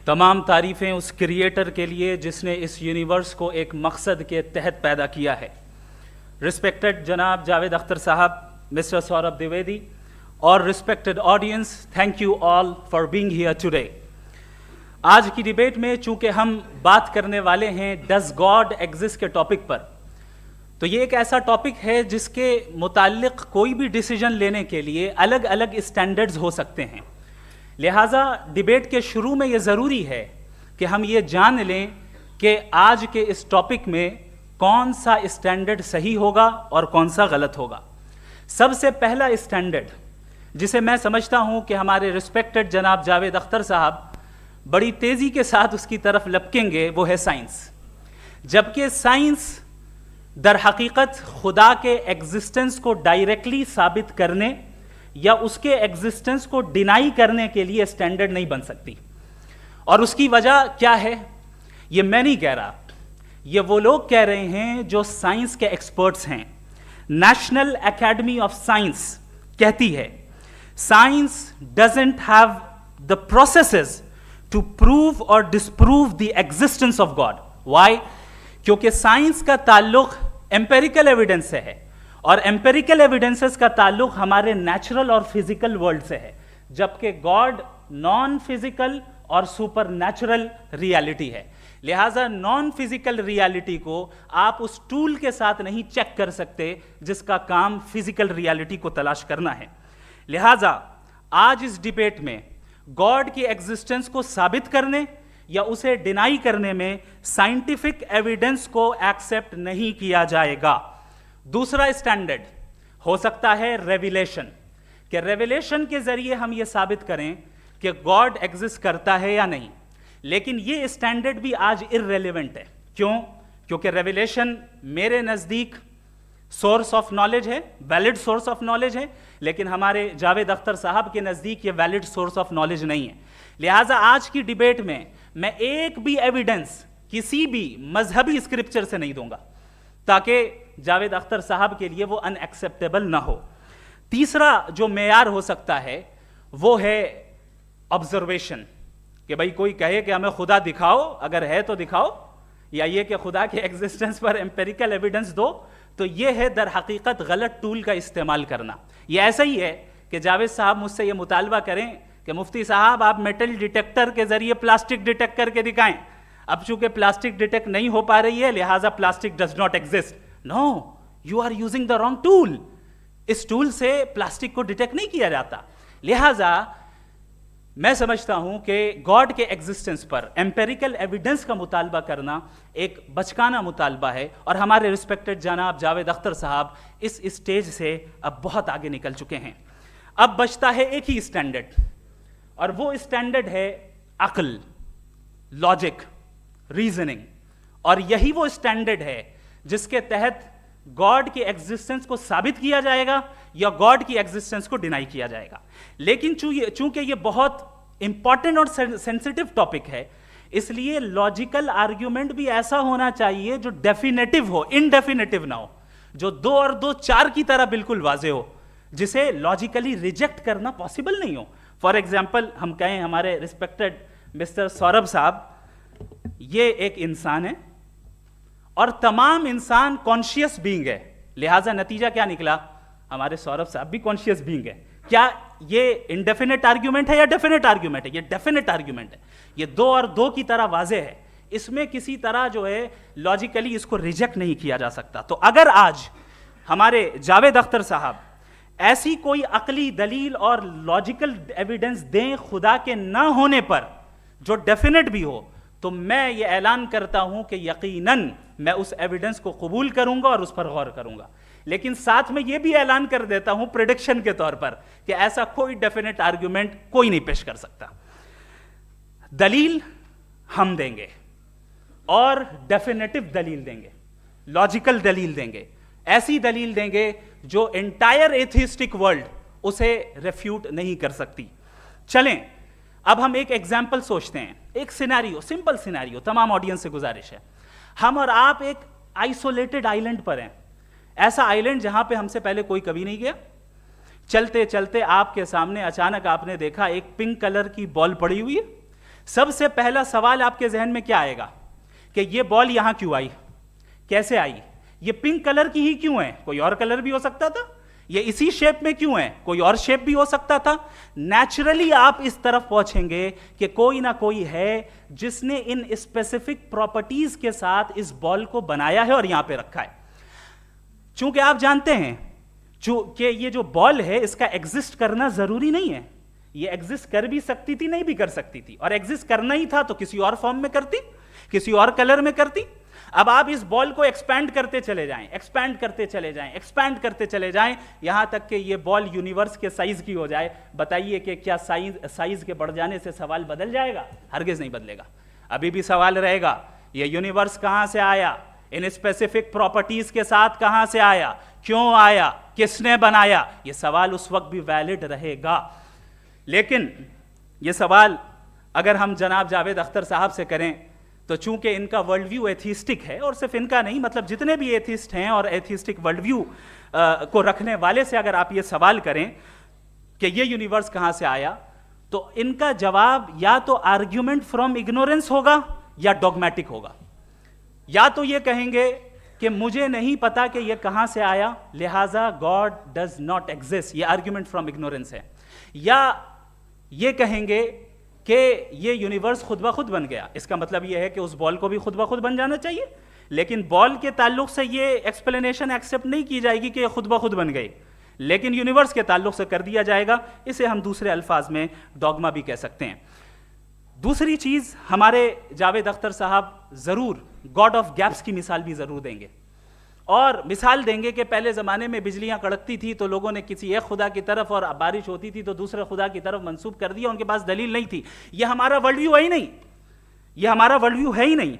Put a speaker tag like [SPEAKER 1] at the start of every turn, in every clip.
[SPEAKER 1] तमाम तारीफ़ें उस क्रिएटर के लिए जिसने इस यूनिवर्स को एक मकसद के तहत पैदा किया है। रिस्पेक्टेड जनाब जावेद अख्तर साहब, मिस्टर सौरभ द्विवेदी और respected audience, thank you all for being here today. आज की डिबेट में चूंकि हम बात करने वाले हैं डज गॉड एग्जिस्ट के टॉपिक पर, तो ये एक ऐसा टॉपिक है जिसके मुताल्लिक कोई भी डिसीजन लेने के लिए अलग अलग स्टैंडर्ड्स हो सकते हैं। लिहाजा डिबेट के शुरू में ये ज़रूरी है कि हम ये जान लें कि आज के इस टॉपिक में कौन सा स्टैंडर्ड सही होगा और कौन सा गलत होगा। सबसे पहला स्टैंडर्ड जिसे मैं समझता हूं कि हमारे रिस्पेक्टेड जनाब जावेद अख्तर साहब बड़ी तेज़ी के साथ उसकी तरफ लपकेंगे, वो है साइंस। जबकि साइंस दर हकीकत खुदा के एग्जिस्टेंस को डायरेक्टली साबित करने या उसके एग्जिस्टेंस को डिनाई करने के लिए स्टैंडर्ड नहीं बन सकती। और उसकी वजह क्या है, ये मैं नहीं कह रहा, ये वो लोग कह रहे हैं जो साइंस के एक्सपर्ट्स हैं। नेशनल एकेडमी ऑफ साइंस कहती है science doesn't have the processes to prove और disprove the existence of God. Why? क्योंकि साइंस का ताल्लुक एम्पेरिकल एविडेंस से है और एम्पेरिकल एविडेंसेस का ताल्लुक हमारे नेचुरल और फिजिकल वर्ल्ड से है, जबकि गॉड नॉन फिजिकल और सुपर नेचुरल रियलिटी है। लिहाजा नॉन फिजिकल रियलिटी को आप उस टूल के साथ नहीं चेक कर सकते जिसका काम फिजिकल रियलिटी को तलाश करना है। लिहाजा आज इस डिबेट में गॉड की एग्जिस्टेंस को साबित करने या उसे डिनाई करने में साइंटिफिक एविडेंस को एक्सेप्ट नहीं किया जाएगा। दूसरा स्टैंडर्ड हो सकता है रेविलेशन, कि रेविलेशन के जरिए हम ये साबित करें कि गॉड एग्जिस्ट करता है या नहीं। लेकिन ये स्टैंडर्ड भी आज इररेलेवेंट है। क्यों? क्योंकि रेविलेशन मेरे नज़दीक सोर्स ऑफ नॉलेज है, वैलिड सोर्स ऑफ नॉलेज है, लेकिन हमारे जावेद अख्तर साहब के नज़दीक ये वैलिड सोर्स ऑफ नॉलेज नहीं है। लिहाजा आज की डिबेट में मैं एक भी एविडेंस किसी भी मजहबी स्क्रिप्चर से नहीं दूंगा ताकि जावेद अख्तर साहब के लिए वो अनएक्सेप्टेबल ना हो। तीसरा जो मेयार हो सकता है वो है ऑब्जर्वेशन, कि भाई कोई कहे कि हमें खुदा दिखाओ, अगर है तो दिखाओ, या ये कि खुदा के एग्जिस्टेंस पर एम्पेरिकल एविडेंस दो, तो ये है दर हकीकत गलत टूल का इस्तेमाल करना। ये ऐसा ही है कि जावेद साहब मुझसे ये मुतालबा करें कि मुफ्ती साहब आप मेटल डिटेक्टर के जरिए प्लास्टिक डिटेक्ट करके दिखाएं। अब चूंकि प्लास्टिक डिटेक्ट नहीं हो पा रही है लिहाजा plastic does not exist. No, you are using the wrong tool. इस टूल से प्लास्टिक को डिटेक्ट नहीं किया जाता। लिहाजा मैं समझता हूं कि गॉड के एग्जिस्टेंस पर एम्पेरिकल एविडेंस का मुतालबा करना एक बचकाना मुतालबा है, और हमारे रिस्पेक्टेड जनाब जावेद अख्तर साहब इस स्टेज से अब बहुत आगे निकल चुके हैं। अब बचता है एक ही स्टैंडर्ड, और वो स्टैंडर्ड है अक्ल, लॉजिक, रीजनिंग। और यही वो स्टैंडर्ड है जिसके तहत गॉड की एग्जिस्टेंस को साबित किया जाएगा या गॉड की एग्जिस्टेंस को डिनाई किया जाएगा। लेकिन चूंकि ये बहुत इंपॉर्टेंट और सेंसिटिव टॉपिक है, इसलिए लॉजिकल आर्ग्यूमेंट भी ऐसा होना चाहिए जो डेफिनेटिव हो, इनडेफिनेटिव ना हो, जो 2 और 2 4 की तरह बिल्कुल वाजे हो, जिसे लॉजिकली रिजेक्ट करना पॉसिबल नहीं हो। फॉर एग्जाम्पल हम कहें हमारे रिस्पेक्टेड मिस्टर सौरभ साहब ये एक इंसान है और तमाम इंसान कॉन्शियस बीइंग है, लिहाजा नतीजा क्या निकला, हमारे सौरभ साहब भी कॉन्शियस बीइंग है। क्या ये इनडेफिनेट आर्ग्यूमेंट है या डेफिनेट आर्ग्यूमेंट है? ये डेफिनेट आर्ग्यूमेंट है। ये 2 और 2 की तरह वाजे है, इसमें किसी तरह जो है लॉजिकली इसको रिजेक्ट नहीं किया जा सकता। तो अगर आज हमारे जावेद अख्तर साहब ऐसी कोई अकली दलील और लॉजिकल एविडेंस दें खुदा के ना होने पर जो डेफिनेट भी हो, तो मैं ये ऐलान करता हूं कि यकीनन मैं उस एविडेंस को कबूल करूंगा और उस पर गौर करूंगा। लेकिन साथ में यह भी ऐलान कर देता हूं प्रेडिक्शन के तौर पर कि ऐसा कोई डेफिनेट आर्ग्यूमेंट कोई नहीं पेश कर सकता। दलील हम देंगे और डेफिनेटिव दलील देंगे, लॉजिकल दलील देंगे, ऐसी दलील देंगे जो एंटायर एथिस्टिक वर्ल्ड उसे रेफ्यूट नहीं कर सकती। चलें अब हम एक एग्जाम्पल सोचते हैं, एक सिनेरियो, सिंपल सिनेरियो, तमाम ऑडियंस से गुजारिश है, हम और आप एक आइसोलेटेड आइलैंड पर हैं, ऐसा आइलैंड जहां पे हमसे पहले कोई कभी नहीं गया। चलते चलते आपके सामने अचानक आपने देखा एक पिंक कलर की बॉल पड़ी हुई है, सबसे पहला सवाल आपके जहन में क्या आएगा कि ये बॉल यहां क्यों आई, कैसे आई, ये पिंक कलर की ही क्यों है, कोई और कलर भी हो सकता था, ये इसी शेप में क्यों है, कोई और शेप भी हो सकता था। नेचुरली आप इस तरफ पहुंचेंगे कि कोई ना कोई है जिसने इन स्पेसिफिक प्रॉपर्टीज के साथ इस बॉल को बनाया है और यहां पे रखा है। चूंकि आप जानते हैं कि ये जो बॉल है इसका एग्जिस्ट करना जरूरी नहीं है, ये एग्जिस्ट कर भी सकती थी, नहीं भी कर सकती थी, और एग्जिस्ट करना ही था तो किसी और फॉर्म में करती, किसी और कलर में करती। अब आप इस बॉल को एक्सपैंड करते चले जाएं, एक्सपैंड करते चले जाएं, एक्सपैंड करते चले जाएं, यहां तक कि ये बॉल यूनिवर्स के साइज की हो जाए। बताइए कि क्या साइज के बढ़ जाने से सवाल बदल जाएगा? हरगिज नहीं बदलेगा। अभी भी सवाल रहेगा ये यूनिवर्स कहां से आया, इन स्पेसिफिक प्रॉपर्टीज के साथ कहां से आया, क्यों आया, किसने बनाया, ये सवाल उस वक्त भी वैलिड रहेगा। लेकिन ये सवाल अगर हम जनाब जावेद अख्तर साहब से करें तो चूंकि इनका वर्ल्ड व्यू एथिस्टिक है, और सिर्फ इनका नहीं, मतलब जितने भी एथिस्ट हैं और एथिस्टिक वर्ल्ड व्यू को रखने वाले से अगर आप ये सवाल करें कि ये यूनिवर्स कहां से आया, तो इनका जवाब या तो आर्ग्यूमेंट फ्रॉम इग्नोरेंस होगा या डॉगमेटिक होगा। या तो ये कहेंगे कि मुझे नहीं पता कि ये कहां से आया, लिहाजा गॉड डज नॉट एग्जिस्ट, ये आर्ग्यूमेंट फ्रॉम इग्नोरेंस है, या ये कहेंगे कि ये यूनिवर्स खुद ब खुद बन गया। इसका मतलब ये है कि उस बॉल को भी खुद ब खुद बन जाना चाहिए, लेकिन बॉल के ताल्लुक से ये एक्सप्लेनेशन एक्सेप्ट नहीं की जाएगी कि ये खुद ब खुद बन गई, लेकिन यूनिवर्स के ताल्लुक से कर दिया जाएगा। इसे हम दूसरे अल्फाज में डॉगमा भी कह सकते हैं। दूसरी चीज, हमारे जावेद अख्तर साहब जरूर गॉड ऑफ गैप्स की मिसाल भी जरूर देंगे, और मिसाल देंगे कि पहले ज़माने में बिजलियां कड़कती थी तो लोगों ने किसी एक खुदा की तरफ, और बारिश होती थी तो दूसरे खुदा की तरफ मंसूब कर दिया, उनके पास दलील नहीं थी। यह हमारा वर्ल्ड व्यू है ही नहीं, यह हमारा वर्ल्ड व्यू है ही नहीं,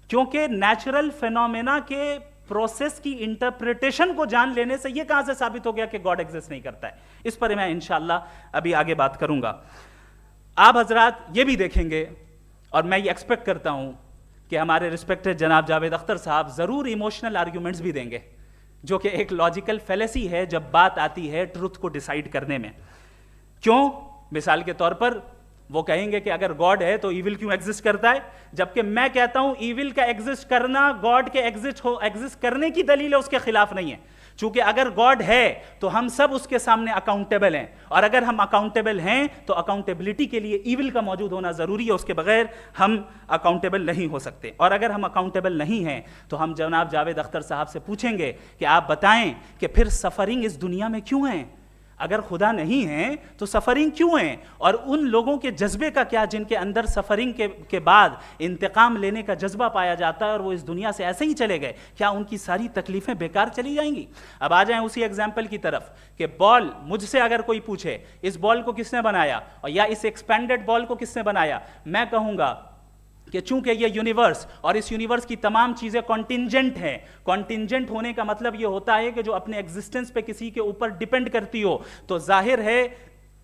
[SPEAKER 1] क्योंकि नेचुरल फिनोमेना के प्रोसेस की इंटरप्रिटेशन को जान लेने से यह कहां से साबित हो गया कि गॉड एग्जिस्ट नहीं करता है। इस पर मैं इंशाअल्लाह अभी आगे बात करूंगा। आप हजरात ये भी देखेंगे, और मैं ये एक्सपेक्ट करता हूं कि हमारे रिस्पेक्टेड जनाब जावेद अख्तर साहब जरूर इमोशनल आर्ग्यूमेंट्स भी देंगे, जो कि एक लॉजिकल फेलेसी है जब बात आती है ट्रुथ को डिसाइड करने में। क्यों? मिसाल के तौर पर वो कहेंगे कि अगर गॉड है तो ईविल क्यों एग्जिस्ट करता है, जबकि मैं कहता हूं ईविल का एग्जिस्ट करना गॉड के एग्जिस्ट करने की दलील है, उसके खिलाफ नहीं है। चूंकि अगर गॉड है तो हम सब उसके सामने अकाउंटेबल हैं, और अगर हम अकाउंटेबल हैं तो अकाउंटेबिलिटी के लिए ईविल का मौजूद होना जरूरी है, उसके बगैर हम अकाउंटेबल नहीं हो सकते। और अगर हम अकाउंटेबल नहीं हैं तो हम जनाब जावेद अख्तर साहब से पूछेंगे कि आप बताएं कि फिर सफरिंग इस दुनिया में क्यों है? अगर खुदा नहीं है तो सफरिंग क्यों है? और उन लोगों के जज्बे का क्या जिनके अंदर सफरिंग के बाद इंतकाम लेने का जज्बा पाया जाता है और वो इस दुनिया से ऐसे ही चले गए, क्या उनकी सारी तकलीफें बेकार चली जाएंगी? अब आ जाएं उसी एग्जाम्पल की तरफ कि बॉल, मुझसे अगर कोई पूछे इस बॉल को किसने बनाया और या इस एक्सपेंडेड बॉल को किसने बनाया, मैं कहूंगा कि चूंकि ये यूनिवर्स और इस यूनिवर्स की तमाम चीजें कॉन्टिंजेंट हैं। कॉन्टिंजेंट होने का मतलब ये होता है कि जो अपने एग्जिस्टेंस पे किसी के ऊपर डिपेंड करती हो, तो जाहिर है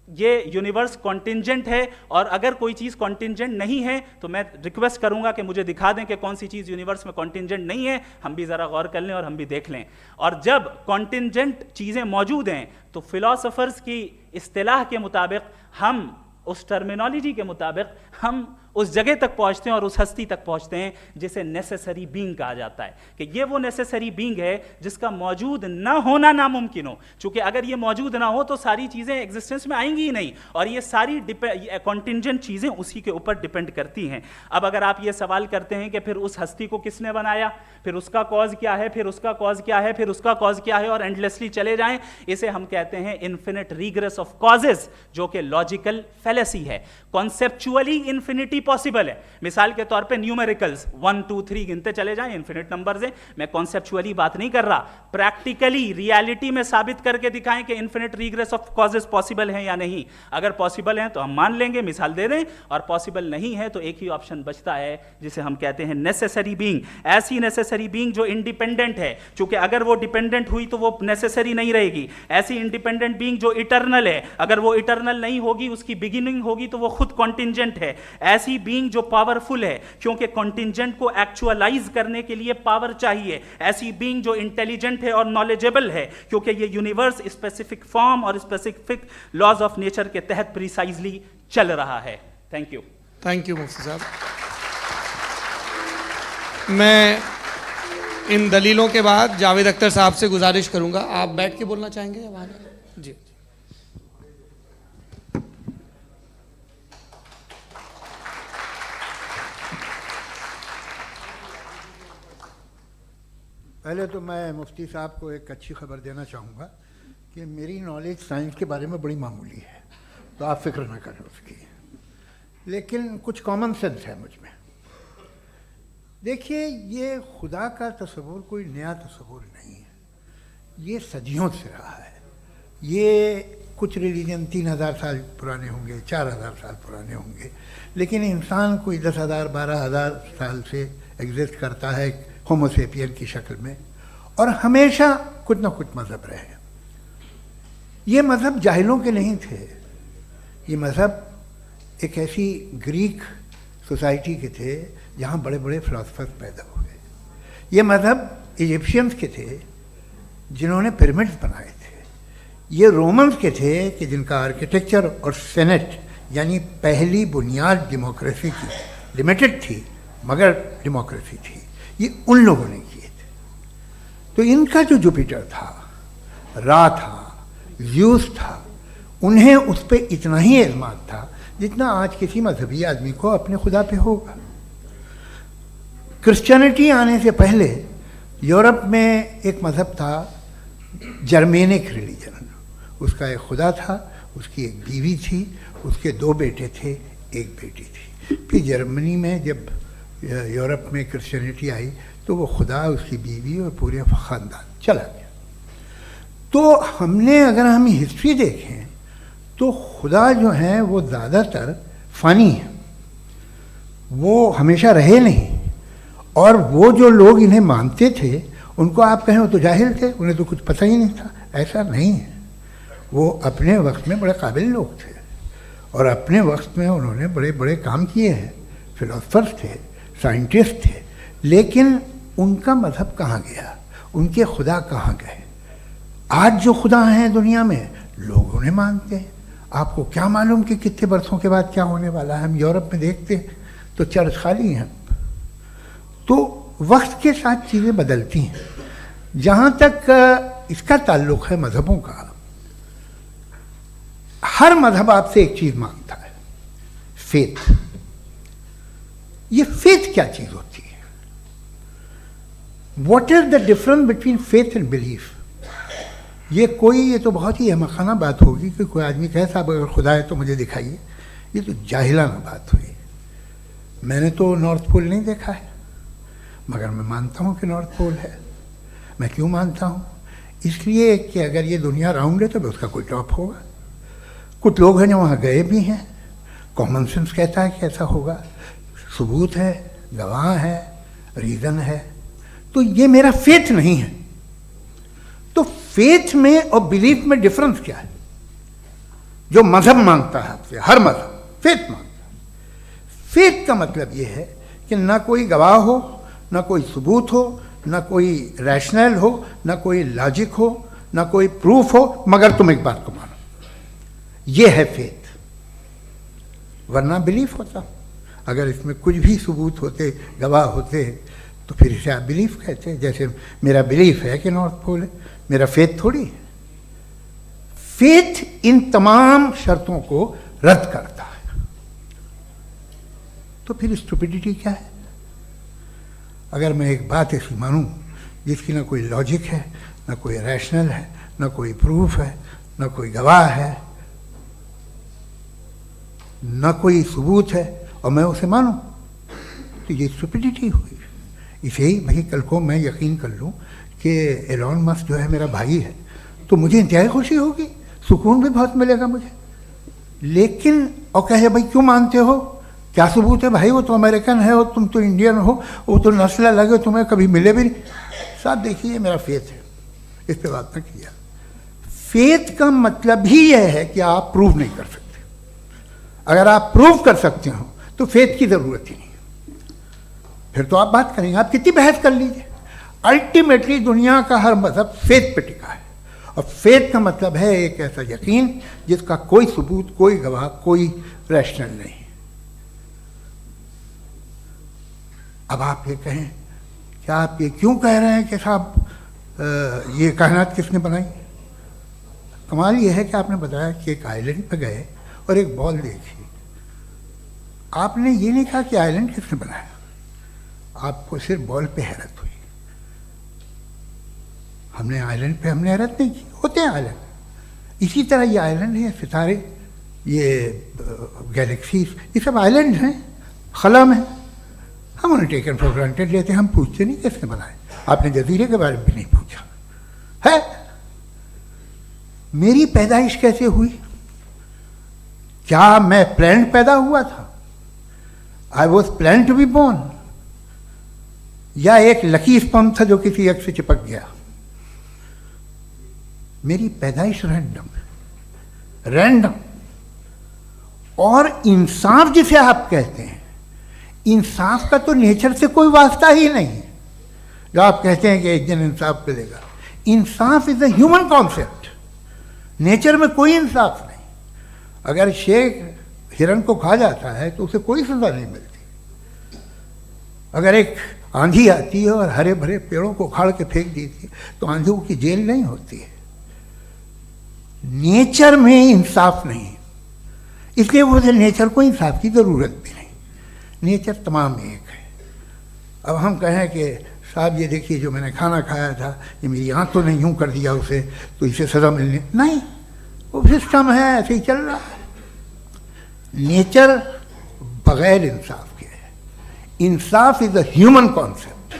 [SPEAKER 1] ये यूनिवर्स कॉन्टिंजेंट है। और अगर कोई चीज कॉन्टिंजेंट नहीं है तो मैं रिक्वेस्ट करूंगा कि मुझे दिखा दें कि कौन सी चीज यूनिवर्स में कॉन्टिंजेंट नहीं है, हम भी जरा गौर कर लें और हम भी देख लें। और जब कॉन्टिंजेंट चीजें मौजूद हैं तो फिलोसोफर्स की इस्तिलाह के मुताबिक, हम उस टर्मिनोलॉजी के मुताबिक हम उस जगह तक पहुंचते हैं और उस हस्ती तक पहुंचते हैं जिसे नेसेसरी बीइंग कहा जाता है, कि ये वो नेसेसरी बीइंग है जिसका मौजूद ना होना नामुमकिन हो। क्योंकि अगर ये मौजूद ना हो तो सारी चीजें एग्जिस्टेंस में आएंगी ही नहीं, और ये सारी कॉन्टिंजेंट चीजें उसी के ऊपर डिपेंड करती हैं। अब अगर आप ये सवाल करते हैं कि फिर उस हस्ती को किसने बनाया, फिर उसका कॉज क्या है, फिर उसका कॉज क्या है, फिर उसका कॉज क्या है, और एंडलेसली चले जाएं, इसे हम कहते हैं इन्फिनिट रीग्रेस ऑफ कॉजेस, जो कि लॉजिकल फेलेसी है। कॉन्सेप्चुअली इन्फिनिटी पॉसिबल है। मिसाल के तौर पे न्यूमेरिकल्स 1 2 3 गिनते चले जाएं, इन्फिनिट नंबर्स हैं। मैं कॉन्सेप्चुअली बात नहीं कर रहा, प्रैक्टिकली रियलिटी में साबित करके दिखाएं कि infinite regress of causes possible हैं या नहीं। अगर पॉसिबल हैं तो हम मान लेंगे, मिसाल दे दें, और पॉसिबल नहीं है तो एक ही ऑप्शन बचता है जिसे हम कहते हैं नेसेसरी बीइंग। ऐसी नेसेसरी बीइंग जो इंडिपेंडेंट है, क्योंकि अगर वो डिपेंडेंट हुई तो वो नेसेसरी नहीं रहेगी। ऐसी इंडिपेंडेंट बीइंग जो इटर्नल है, अगर वो इटर्नल नहीं होगी, उसकी बिगिनिंग होगी तो वो खुद कॉन्टिंजेंट है। ऐसी बीइंग जो पावरफुल है, क्योंकि कॉन्टिंजेंट को एक्चुअलाइज करने के लिए पावर चाहिए। ऐसी बीइंग जो इंटेलिजेंट है और नॉलेजेबल है, क्योंकि ये यूनिवर्स स्पेसिफिक फॉर्म और स्पेसिफिक लॉज ऑफ नेचर के तहत प्रिसाइजली चल रहा है। Thank you.
[SPEAKER 2] थैंक यू मुफ्ती साहब। मैं इन दलीलों के बाद जावेद अख्तर साहब से गुजारिश करूंगा, आप बैठ के बोलना चाहेंगे या वहाँ जी।
[SPEAKER 3] पहले तो मैं मुफ्ती साहब को एक अच्छी खबर देना चाहूँगा कि मेरी नॉलेज साइंस के बारे में बड़ी मामूली है, तो आप फिक्र ना करें उसकी, लेकिन कुछ कॉमन सेंस है मुझ में। देखिए, ये खुदा का तस्वुर कोई नया तस्वुर नहीं है, ये सदियों से रहा है। ये कुछ रिलीजन 3000 साल पुराने होंगे, 4000 साल पुराने होंगे, लेकिन इंसान कोई 10,000 12,000 साल से एग्जिस्ट करता है होमोसेपियन की शक्ल में, और हमेशा कुछ ना कुछ मज़हब रहे। ये मज़हब जाहिलों के नहीं थे, ये मज़हब एक ऐसी ग्रीक सोसाइटी के थे जहाँ बड़े बड़े फिलोसफर्स पैदा हुए। ये मज़हब इजिप्शियंस के थे जिन्होंने पिरामिड्स बनाए थे। ये रोमन्स के थे कि जिनका आर्किटेक्चर और सेनेट यानी पहली बुनियाद डेमोक्रेसी की लिमिटेड थी मगर डेमोक्रेसी थी, ये उन लोगों ने किए थे। तो इनका जो जुपिटर था, रा था, ज़्यूस था, उन्हें उस पर इतना ही एतमाद था जितना आज किसी मजहबी आदमी को अपने खुदा पे होगा। क्रिश्चियनिटी आने से पहले यूरोप में एक मज़हब था जर्मेनिक रिलीजन, उसका एक खुदा था, उसकी एक बीवी थी, उसके 2 बेटे थे, एक बेटी थी। फिर जर्मनी में जब यूरोप में क्रिश्चियनिटी आई तो वो खुदा, उसकी बीवी और पूरे ख़ानदान चला गया। तो हमने अगर हम हिस्ट्री देखें तो खुदा जो हैं वो ज़्यादातर फ़नी है, वो हमेशा रहे नहीं, और वो जो लोग इन्हें मानते थे उनको आप कहें वो तो जाहिल थे, उन्हें तो कुछ पता ही नहीं था, ऐसा नहीं है। वो अपने वक्त में बड़े काबिल लोग थे और अपने वक्त में उन्होंने बड़े बड़े काम किए हैं, फिलोसफर्स थे, साइंटिस्ट थे, लेकिन उनका मज़हब कहाँ गया, उनके खुदा कहाँ गए? आज जो खुदा हैं दुनिया में लोग उन्हें मानते हैं। आपको क्या मालूम कि कितने बरसों के बाद क्या होने वाला है? हम यूरोप में देखते हैं तो चर्च खाली हैं। तो वक्त के साथ चीज़ें बदलती हैं। जहाँ तक इसका ताल्लुक़ है मज़हबों का, हर मज़हब आपसे एक चीज़ मांगता है, फेथ। ये फेथ क्या चीज़ होती है? What is the difference between faith and belief? ये तो बहुत ही अहमखाना बात होगी कि कोई आदमी कहे साहब अगर खुदा है तो मुझे दिखाइए। ये तो जाहिलाना बात हुई। मैंने तो नॉर्थ पोल नहीं देखा है, मगर मैं मानता हूँ कि नॉर्थ पोल है। मैं क्यों मानता हूँ? इसलिए कि अगर ये दुनिया राउंड है तो उसका कोई टॉप होगा। कुछ लोग हैं जो वहाँ गए भी हैं, कॉमन सेंस कहता है कि ऐसा होगा, सबूत है, गवाह है, रीज़न है। तो ये मेरा फेथ नहीं है। तो फेथ में और बिलीफ में डिफरेंस क्या है? जो मज़हब मांगता है आपसे, हर मज़हब फेथ मांगता है। फेथ का मतलब ये है कि ना कोई गवाह हो, ना कोई सबूत हो, ना कोई रैशनल हो, ना कोई लॉजिक हो, ना कोई प्रूफ हो, मगर तुम एक बात को मानो। ये है फेथ। वरना बिलीफ होता। अगर इसमें कुछ भी सबूत होते, गवाह होते, तो फिर इसे आप बिलीफ कहते। जैसे मेरा बिलीफ है कि नॉर्थ पोल है, मेरा फेथ थोड़ी है। फेथ इन तमाम शर्तों को रद्द करता है। तो फिर स्टुपिडिटी क्या है? अगर मैं एक बात ऐसी मानूं जिसकी ना कोई लॉजिक है, ना कोई रैशनल है, ना कोई प्रूफ है, ना कोई गवाह है, ना कोई सबूत है, और मैं उसे मानूं, तो ये स्टुपिडिटी हुई। इसे ही भाई कल को मैं यकीन कर लूँ कि एलॉन मस्क जो है मेरा भाई है, तो मुझे इंतहाई खुशी होगी, सुकून भी बहुत मिलेगा मुझे। लेकिन और कहे भाई क्यों मानते हो, क्या सबूत है भाई, वो तो अमेरिकन है और तुम तो इंडियन हो, वो तो नस्ल अलग है, तुम्हें कभी मिले भी नहीं। साहब देखिए मेरा फेथ है, इस पर बात न किया। फेथ का मतलब ही यह है कि आप प्रूव नहीं कर सकते। अगर आप प्रूव कर सकते हो तो फेथ की ज़रूरत ही नहीं, फिर तो आप बात करेंगे, आप कितनी बहस कर लीजिए। अल्टीमेटली दुनिया का हर मज़हब फेथ पे टिका है, और फेथ का मतलब है एक ऐसा यकीन जिसका कोई सबूत, कोई गवाह, कोई रैशनल नहीं। अब आप ये कहें, क्या आप ये क्यों कह रहे हैं कि साहब ये कायनात किसने बनाई? कमाल ये है कि आपने बताया कि एक आइलैंड पे गए और एक बॉल देखी। आपने ये नहीं कहा कि आइलैंड किसने बनाया, आपको सिर्फ बॉल पे हैरत हुई। हमने आइलैंड पे हमने हैरत नहीं की, होते हैं आइलैंड। इसी तरह ये आइलैंड है, सितारे, ये गैलेक्सीज, ये सब आइलैंड हैं, खला में। हम उन्हें टेकन फॉर ग्रांटेड लेते हैं, हम पूछते नहीं किसने बनाए। आपने जजीरे के बारे में भी नहीं पूछा है। मेरी पैदाइश कैसे हुई? क्या मैं प्लान पैदा हुआ था? I was plan to be born, या एक लकी स्पर्म था जो किसी एक से चिपक गया? मेरी पैदाइश रैंडम। और इंसाफ जिसे आप कहते हैं, इंसाफ का तो नेचर से कोई वास्ता ही नहीं है। जो आप कहते हैं कि एक दिन इंसाफ मिलेगा, इंसाफ is a human concept, nature में कोई इंसाफ नहीं। अगर शेर हिरन को खा जाता है तो उसे कोई सजा नहीं मिलती। अगर एक आंधी आती है और हरे भरे पेड़ों को उखाड़ के फेंक देती है तो आंधियों की जेल नहीं होती है। नेचर में इंसाफ नहीं, इसलिए वो नेचर को इंसाफ की जरूरत भी नहीं। नेचर तमाम एक है। अब हम कहें कि साहब ये देखिए जो मैंने खाना खाया था, ये मेरी आँख तो नहीं यूँ कर दिया उसे, तो इसे सज़ा मिलनी नहीं, वो सिस्टम है, ऐसे ही चल रहा है। नेचर बगैर इंसाफ के है। इंसाफ इज अ ह्यूमन कॉन्सेप्ट।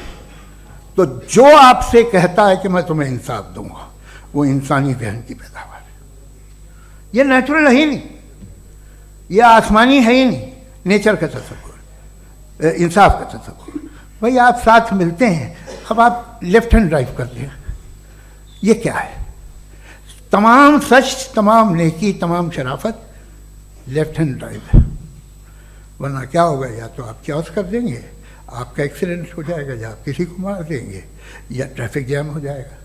[SPEAKER 3] तो जो आपसे कहता है कि मैं तुम्हें इंसाफ दूंगा, वो इंसानी जहन की पैदावार है। ये नेचुरल है ही नहीं, ये आसमानी है ही नहीं। नेचर का तसव्वुर, इंसाफ का तसव्वुर। भाई आप साथ मिलते हैं, अब आप लेफ्ट हैंड ड्राइव कर लें, ये क्या है? तमाम सच, तमाम नेकी, तमाम शराफत लेफ्ट हैंड ड्राइव है। वरना क्या होगा, या तो आप क्रॉस कर देंगे, आपका एक्सीडेंट हो जाएगा, या आप किसी को मार देंगे, या ट्रैफिक जैम हो जाएगा।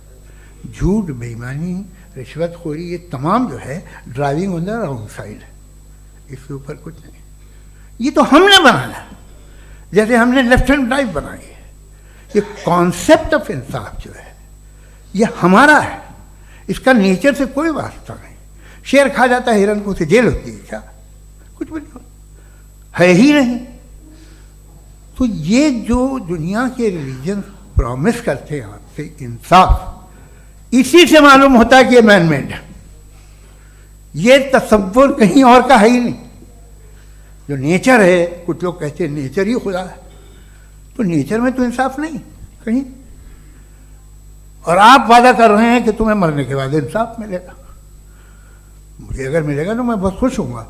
[SPEAKER 3] झूठ, बेईमानी, रिश्वतखोरी, ये तमाम जो है driving on the wrong side है। इसके ऊपर कुछ नहीं। ये तो हमने बनाया, जैसे हमने लेफ्ट हैंड ड्राइव बनाई है। ये कॉन्सेप्ट ऑफ इंसाफ जो है ये हमारा है, इसका नेचर से कोई वास्ता नहीं। शेर खा जाता है हिरन को, उसे जेल होती है क्या? कुछ भी नहीं, है ही नहीं। तो ये जो दुनिया के रिलीजन प्रॉमिस करते हैं आपसे इंसाफ, इसी से मालूम होता है कि ये मैन मेड है। ये तसव्वुर कहीं और का है ही नहीं। जो नेचर है, कुछ लोग कहते हैं नेचर ही खुदा है, तो नेचर में तो इंसाफ नहीं कहीं। और आप वादा कर रहे हैं कि तुम्हें मरने के बाद इंसाफ मिलेगा। मुझे अगर मिलेगा तो मैं बहुत खुश होऊंगा,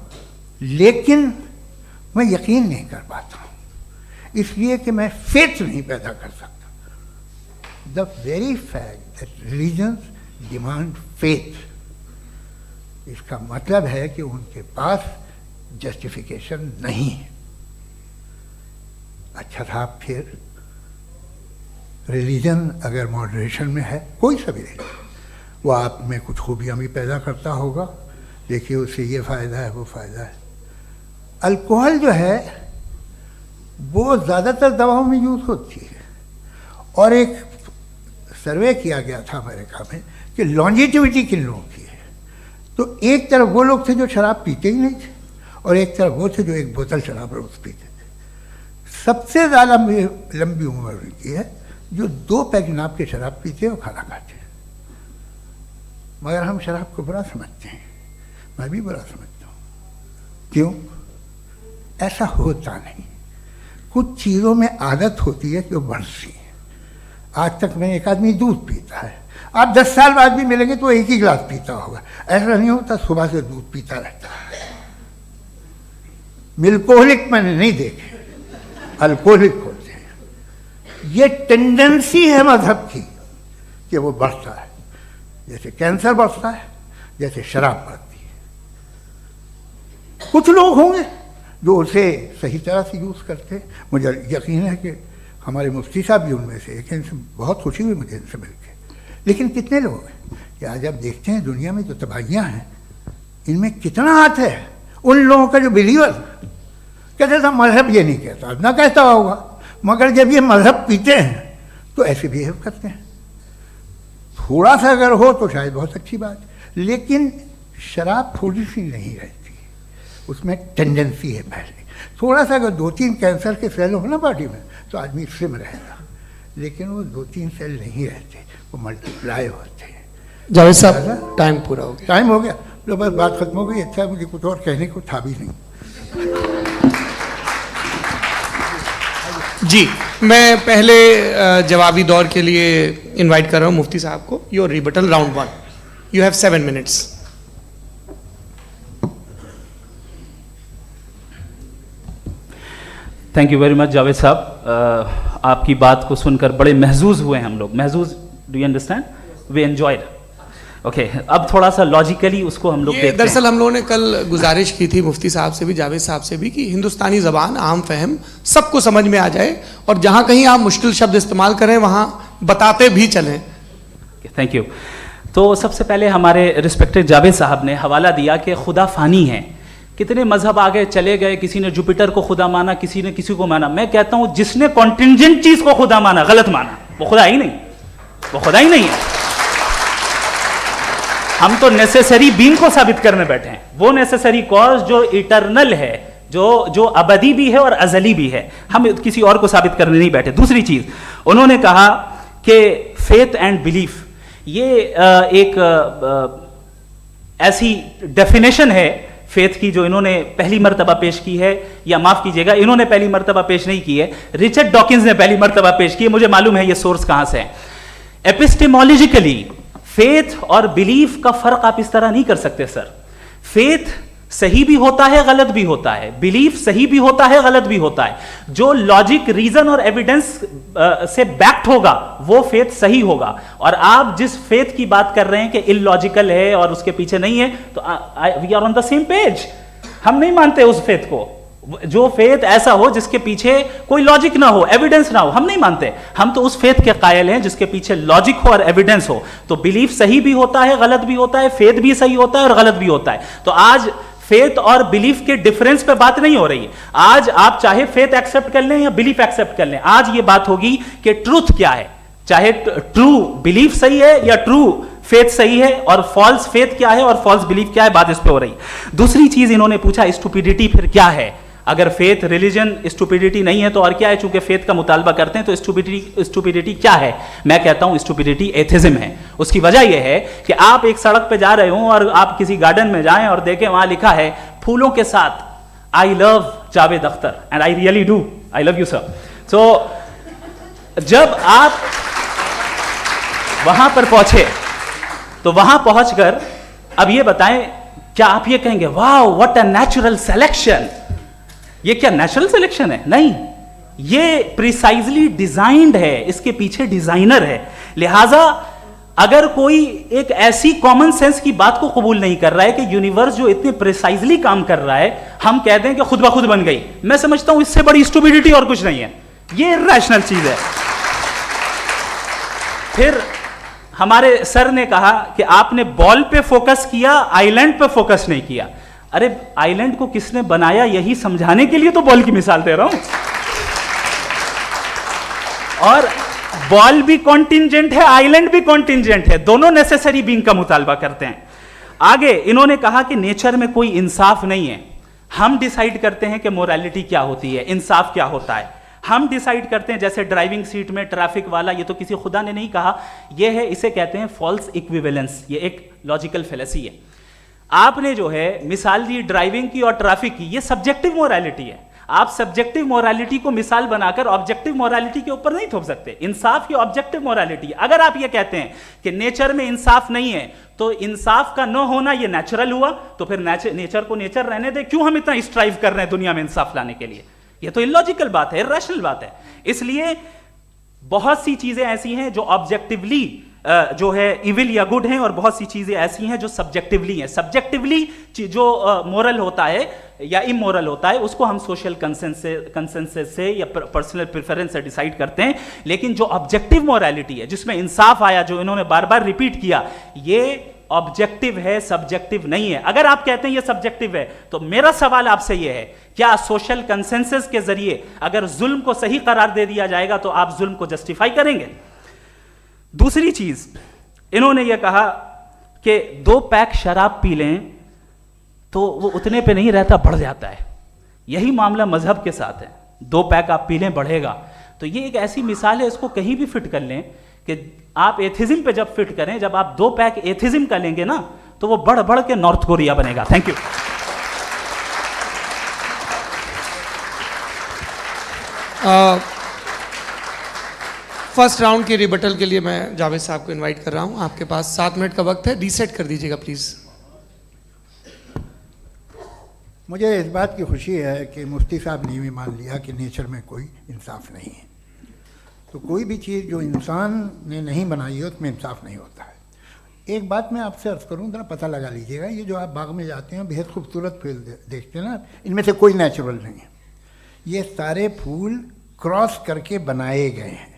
[SPEAKER 3] लेकिन मैं यकीन नहीं कर पाता हूँ, इसलिए कि मैं फेथ नहीं पैदा कर सकता। The very fact that religions demand faith, इसका मतलब है कि उनके पास जस्टिफिकेशन नहीं है। अच्छा था, फिर रिलीजन अगर मॉडरेशन में है, कोई सा भी नहीं, वो आप में कुछ खूबियाँ भी पैदा करता होगा, देखिए उससे ये फ़ायदा है, वो फ़ायदा है। अल्कोहल जो है वो ज़्यादातर दवाओं में यूज़ होती है, और एक सर्वे किया गया था अमेरिका में कि लॉन्जिटिविटी किन लोगों की है। तो एक तरफ वो लोग थे जो शराब पीते ही नहीं थे, और एक तरफ वो थे जो एक बोतल शराब रोज़ पीते थे। सबसे ज़्यादा लंबी उम्र की है जो 2 पैक नाप के शराब पीते हैं और खाना खाते हैं। मगर हम शराब को बुरा समझते हैं, मैं भी बुरा समझता हूँ। क्यों? ऐसा होता नहीं। कुछ चीज़ों में आदत होती है जो बढ़ती है। आज तक में एक आदमी दूध पीता है, आप 10 साल बाद भी मिलेंगे तो एक ही गिलास पीता होगा। ऐसा नहीं होता, सुबह से दूध पीता रहता है। मिल्कोहलिक मैंने नहीं देखे, अल्कोहलिक होते हैं। ये टेंडेंसी है मजहब की कि वो बढ़ता है, जैसे कैंसर बढ़ता है, जैसे शराब बढ़ती है। कुछ लोग होंगे जो उसे सही तरह से यूज़ करते हैं। मुझे यकीन है कि हमारे मुफ्ती साहब भी उनमें से एक, इनसे बहुत खुशी हुई मुझे इनसे मिलकर। लेकिन कितने लोग हैं कि आज आप देखते हैं दुनिया में जो तबाहियाँ हैं, इनमें कितना हाथ है उन लोगों का जो बिलीवर। कहते था मजहब ये नहीं कहता, ना कहता होगा, मगर जब ये मजहब पीते हैं तो ऐसे बिहेव करते हैं। थोड़ा सा अगर हो तो शायद बहुत अच्छी बात, लेकिन शराब थोड़ी सी नहीं रहती, उसमें टेंडेंसी है पहले। थोड़ा सा अगर 2-3 कैंसर के सेल हो ना बॉडी में तो आदमी स्लिम रहेगा, लेकिन वो 2-3 सेल नहीं रहते, वो मल्टीप्लाई होते हैं।
[SPEAKER 2] जावेद साहब टाइम पूरा हो गया।
[SPEAKER 3] टाइम हो गया तो बस बात खत्म हो गई। अच्छा, मुझे कुछ और कहने को था भी नहीं।
[SPEAKER 2] जी, मैं पहले जवाबी दौर के लिए इनवाइट कर रहा हूं मुफ्ती साहब को। Your rebuttal round 1, you have 7 minutes.
[SPEAKER 1] Thank you very much Javed साहब, आपकी बात को सुनकर बड़े महजूज हुए हम लोग। महजूज, do you understand? We enjoyed. Okay, अब थोड़ा सा लॉजिकली उसको हम लोग देखते हैं।
[SPEAKER 2] दरअसल हम लोगों ने कल गुजारिश की थी मुफ्ती साहब से भी, जावेद साहब से भी, कि हिंदुस्तानी ज़बान आम फहम सबको समझ में आ जाए और जहाँ कहीं आप मुश्किल शब्द इस्तेमाल करें वहाँ बताते भी चलें।
[SPEAKER 1] Thank you. तो सबसे पहले हमारे रिस्पेक्टेड जावेद साहब ने हवाला दिया कि खुदा फ़ानी है। कितने मजहब आगे चले गए, किसी ने जुपिटर को खुदा माना, किसी ने किसी को माना। मैं कहता हूँ जिसने कॉन्टिंजेंट चीज़ को खुदा माना, गलत माना, वो खुदा ही नहीं, वो खुदा ही नहीं है। हम तो नेसेसरी बीइंग को साबित करने बैठे हैं, वो नेसेसरी कॉज जो इटरनल है, जो अबदी भी है और अजली भी है। हम किसी और को साबित करने नहीं बैठे। दूसरी चीज उन्होंने कहा कि फेथ एंड बिलीफ, ये एक ऐसी डेफिनेशन है फेथ की जो इन्होंने पहली मर्तबा पेश की है, या माफ कीजिएगा इन्होंने पहली मर्तबा पेश नहीं की है, रिचर्ड डॉकिंस ने पहली मर्तबा पेश की है। मुझे मालूम है ये सोर्स कहां से है। एपिस्टेमोलॉजिकली फेथ और बिलीफ का फर्क आप इस तरह नहीं कर सकते सर। फेथ सही भी होता है, गलत भी होता है, बिलीफ सही भी होता है, गलत भी होता है। जो लॉजिक, रीजन और एविडेंस से बैक्ड होगा वो फेथ सही होगा। और आप जिस फेथ की बात कर रहे हैं कि इलॉजिकल है और उसके पीछे नहीं है, तो we are on the same page. हम नहीं मानते उस फेथ को, जो फेथ ऐसा हो जिसके पीछे कोई लॉजिक ना हो, एविडेंस ना हो, हम नहीं मानते। हम तो उस फेथ के कायल हैं जिसके पीछे लॉजिक हो और एविडेंस हो। तो बिलीफ सही भी होता है, गलत भी होता है, फेथ भी सही होता है और गलत भी होता है। तो आज फेथ और बिलीफ के डिफरेंस पे बात नहीं हो रही है। आज आप चाहे फेथ एक्सेप्ट कर लें या बिलीफ एक्सेप्ट कर लें, आज ये बात होगी कि ट्रूथ क्या है, चाहे ट्रू बिलीफ सही है या ट्रू फेथ सही है, और फॉल्स फेथ क्या है और फॉल्स बिलीफ क्या है, बात इस पे हो रही। दूसरी चीज इन्होंने पूछा स्टुपिडिटी फिर क्या है। अगर फेथ रिलीजन स्टुपिडिटी नहीं है तो और क्या है? चूंकि फेथ का मुतालबा करते हैं तो स्टुपिडिटी क्या है? मैं कहता हूं स्टुपिडिटी एथिज्म है। उसकी वजह यह है कि आप एक सड़क पे जा रहे हो और आप किसी गार्डन में जाएं और देखें वहां लिखा है फूलों के साथ I love Javed Akhtar, and I really do, I love you sir. So जब आप वहां पर पहुंचे तो वहां पहुंचकर अब ये बताएं, क्या आप ये कहेंगे वाह व्हाट अ नेचुरल सिलेक्शन? ये क्या नेचुरल सिलेक्शन है? नहीं, ये प्रिसाइजली डिजाइंड है, इसके पीछे डिजाइनर है। लिहाजा अगर कोई एक ऐसी कॉमन सेंस की बात को कबूल नहीं कर रहा है कि यूनिवर्स जो इतने प्रिसाइजली काम कर रहा है, हम कह दें कि खुद ब खुद बन गई, मैं समझता हूं इससे बड़ी स्टुपिडिटी और कुछ नहीं है। ये इरैशनल चीज है। फिर हमारे सर ने कहा कि आपने बॉल पे फोकस किया, आइलैंड पे फोकस नहीं किया। अरे आइलैंड को किसने बनाया यही समझाने के लिए तो बॉल की मिसाल दे रहा हूं। और बॉल भी कॉन्टिंजेंट है, आइलैंड भी कॉन्टिंजेंट है, दोनों नेसेसरी बीइंग का मुतालबा करते हैं। आगे इन्होंने कहा कि नेचर में कोई इंसाफ नहीं है। हम डिसाइड करते हैं कि मोरालिटी क्या होती है, इंसाफ क्या होता है। हम डिसाइड करते हैं, जैसे ड्राइविंग सीट में ट्रैफिक वाला, ये तो किसी खुदा ने नहीं कहा, ये है, इसे कहते हैं फॉल्स इक्विवेलेंस। ये एक लॉजिकल फेलेसी है। आपने जो है मिसाल दी ड्राइविंग की और ट्रैफिक की, ये सब्जेक्टिव मोरालिटी है। आप सब्जेक्टिव मोरालिटी को मिसाल बनाकर ऑब्जेक्टिव मोरालिटी के ऊपर नहीं थोप सकते। इंसाफ ये ऑब्जेक्टिव मोरालिटी है। अगर आप ये कहते हैं कि नेचर में इंसाफ नहीं है, तो इंसाफ का न होना ये नेचुरल हुआ, तो फिर नेचर को नेचर रहने दे, क्यों हम इतना स्ट्राइव कर रहे हैं दुनिया में इंसाफ लाने के लिए? ये तो इलॉजिकल बात है, इरैशनल बात है। इसलिए बहुत सी चीजें ऐसी हैं जो ऑब्जेक्टिवली जो है इविल या गुड हैं, और बहुत सी चीजें ऐसी हैं जो सब्जेक्टिवली हैं। सब्जेक्टिवली जो मोरल होता है या इमोरल होता है, उसको हम सोशल कंसेंसस से या पर्सनल प्रेफरेंस से डिसाइड करते हैं। लेकिन जो ऑब्जेक्टिव मोरालिटी है, जिसमें इंसाफ आया, जो इन्होंने बार बार रिपीट किया, ये ऑब्जेक्टिव है, सब्जेक्टिव नहीं है। अगर आप कहते हैं ये सब्जेक्टिव है, तो मेरा सवाल आपसे ये है, क्या सोशल कंसेंसस के जरिए अगर जुल्म को सही करार दे दिया जाएगा तो आप जुल्म को जस्टिफाई करेंगे? दूसरी चीज, इन्होंने ये कहा कि 2 पैक शराब पी लें तो वो उतने पे नहीं रहता, बढ़ जाता है। यही मामला मजहब के साथ है, 2 पैक आप पी लें बढ़ेगा। तो ये एक ऐसी मिसाल है, इसको कहीं भी फिट कर लें कि आप एथिज्म पे जब फिट करें, जब आप 2 पैक एथिज्म का लेंगे ना, तो वो बढ़ बढ़ के नॉर्थ कोरिया बनेगा। Thank you.
[SPEAKER 2] फर्स्ट राउंड के रिबटल के लिए मैं जावेद साहब को इनवाइट कर रहा हूं। आपके पास 7 मिनट का वक्त है, रीसेट कर दीजिएगा प्लीज।
[SPEAKER 3] मुझे इस बात की खुशी है कि मुफ्ती साहब ने भी मान लिया कि नेचर में कोई इंसाफ नहीं है। तो कोई भी चीज़ जो इंसान ने नहीं बनाई है उसमें इंसाफ नहीं होता है। एक बात मैं आपसे अर्ज़ करूँ, ज़रा पता लगा लीजिएगा, ये जो आप बाग में जाते हैं बेहद खूबसूरत फूल देखते हैं ना, इनमें से कोई नेचुरल नहीं है। ये सारे फूल क्रॉस करके बनाए गए हैं।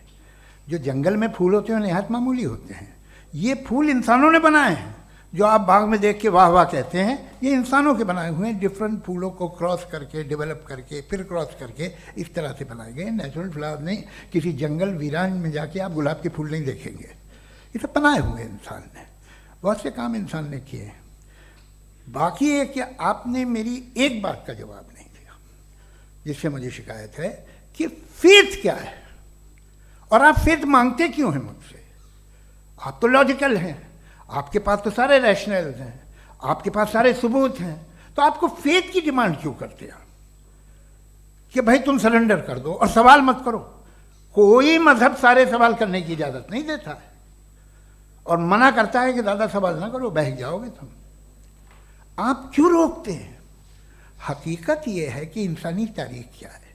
[SPEAKER 3] जो जंगल में फूल होते हैं नहायत मामूली होते हैं, ये फूल इंसानों ने बनाए हैं। जो आप बाग में देख के वाह वाह कहते हैं, ये इंसानों के बनाए हुए हैं। डिफरेंट फूलों को क्रॉस करके, डेवलप करके, फिर क्रॉस करके इस तरह से बनाए गए। नेचुरल फ्लावर नहीं। किसी जंगल वीरान में जाके आप गुलाब के फूल नहीं देखेंगे। ये सब बनाए हुए इंसान ने, बहुत से काम इंसान ने किए। बाकी है कि आपने मेरी एक बात का जवाब नहीं दिया, जिससे मुझे शिकायत है कि फेथ क्या है और आप फेथ मांगते क्यों हैं मुझसे? आप तो लॉजिकल हैं, आपके पास तो सारे रैशनल्स हैं, आपके पास सारे सबूत हैं, तो आपको फेथ की डिमांड क्यों करते हैं कि भाई तुम सरेंडर कर दो और सवाल मत करो? कोई मजहब सारे सवाल करने की इजाज़त नहीं देता है और मना करता है कि ज़्यादा सवाल ना करो, बह जाओगे तुम। आप क्यों रोकते हैं? हकीकत यह है कि इंसानी तारीख क्या है।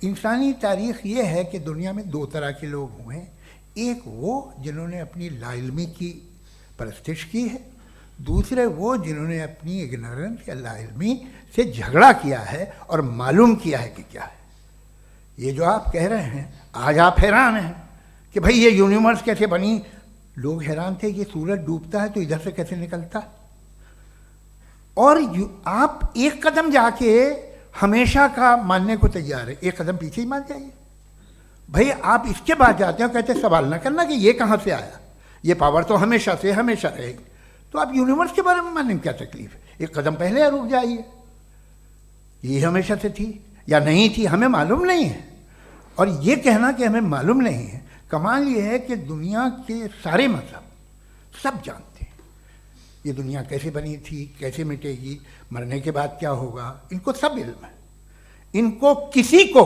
[SPEAKER 3] इंसानी तारीख ये है कि दुनिया में 2 तरह के लोग हुए हैं। एक वो जिन्होंने अपनी लाइल्मी की परस्तिश की है, दूसरे वो जिन्होंने अपनी इग्नोरेंस या लाइल्मी से झगड़ा किया है और मालूम किया है कि क्या है। ये जो आप कह रहे हैं, आज आप हैरान हैं कि भाई ये यूनिवर्स कैसे बनी। लोग हैरान थे कि सूरज डूबता है तो इधर से कैसे निकलता। और आप एक कदम जाके हमेशा का मानने को तैयार है, एक कदम पीछे ही मान जाइए। भाई आप इसके बाद जाते हो, कहते सवाल ना करना कि ये कहाँ से आया, ये पावर तो हमेशा से हमेशा रहेगी। तो आप यूनिवर्स के बारे में मानने में क्या तकलीफ है? एक कदम पहले रुक जाइए, ये हमेशा से थी या नहीं थी हमें मालूम नहीं है। और ये कहना कि हमें मालूम नहीं है, कमाल ये है कि दुनिया के सारे मजहब सब जानते हैं ये दुनिया कैसे बनी थी, कैसे मिटेगी, मरने के बाद क्या होगा, इनको सब इल्म है। इनको किसी को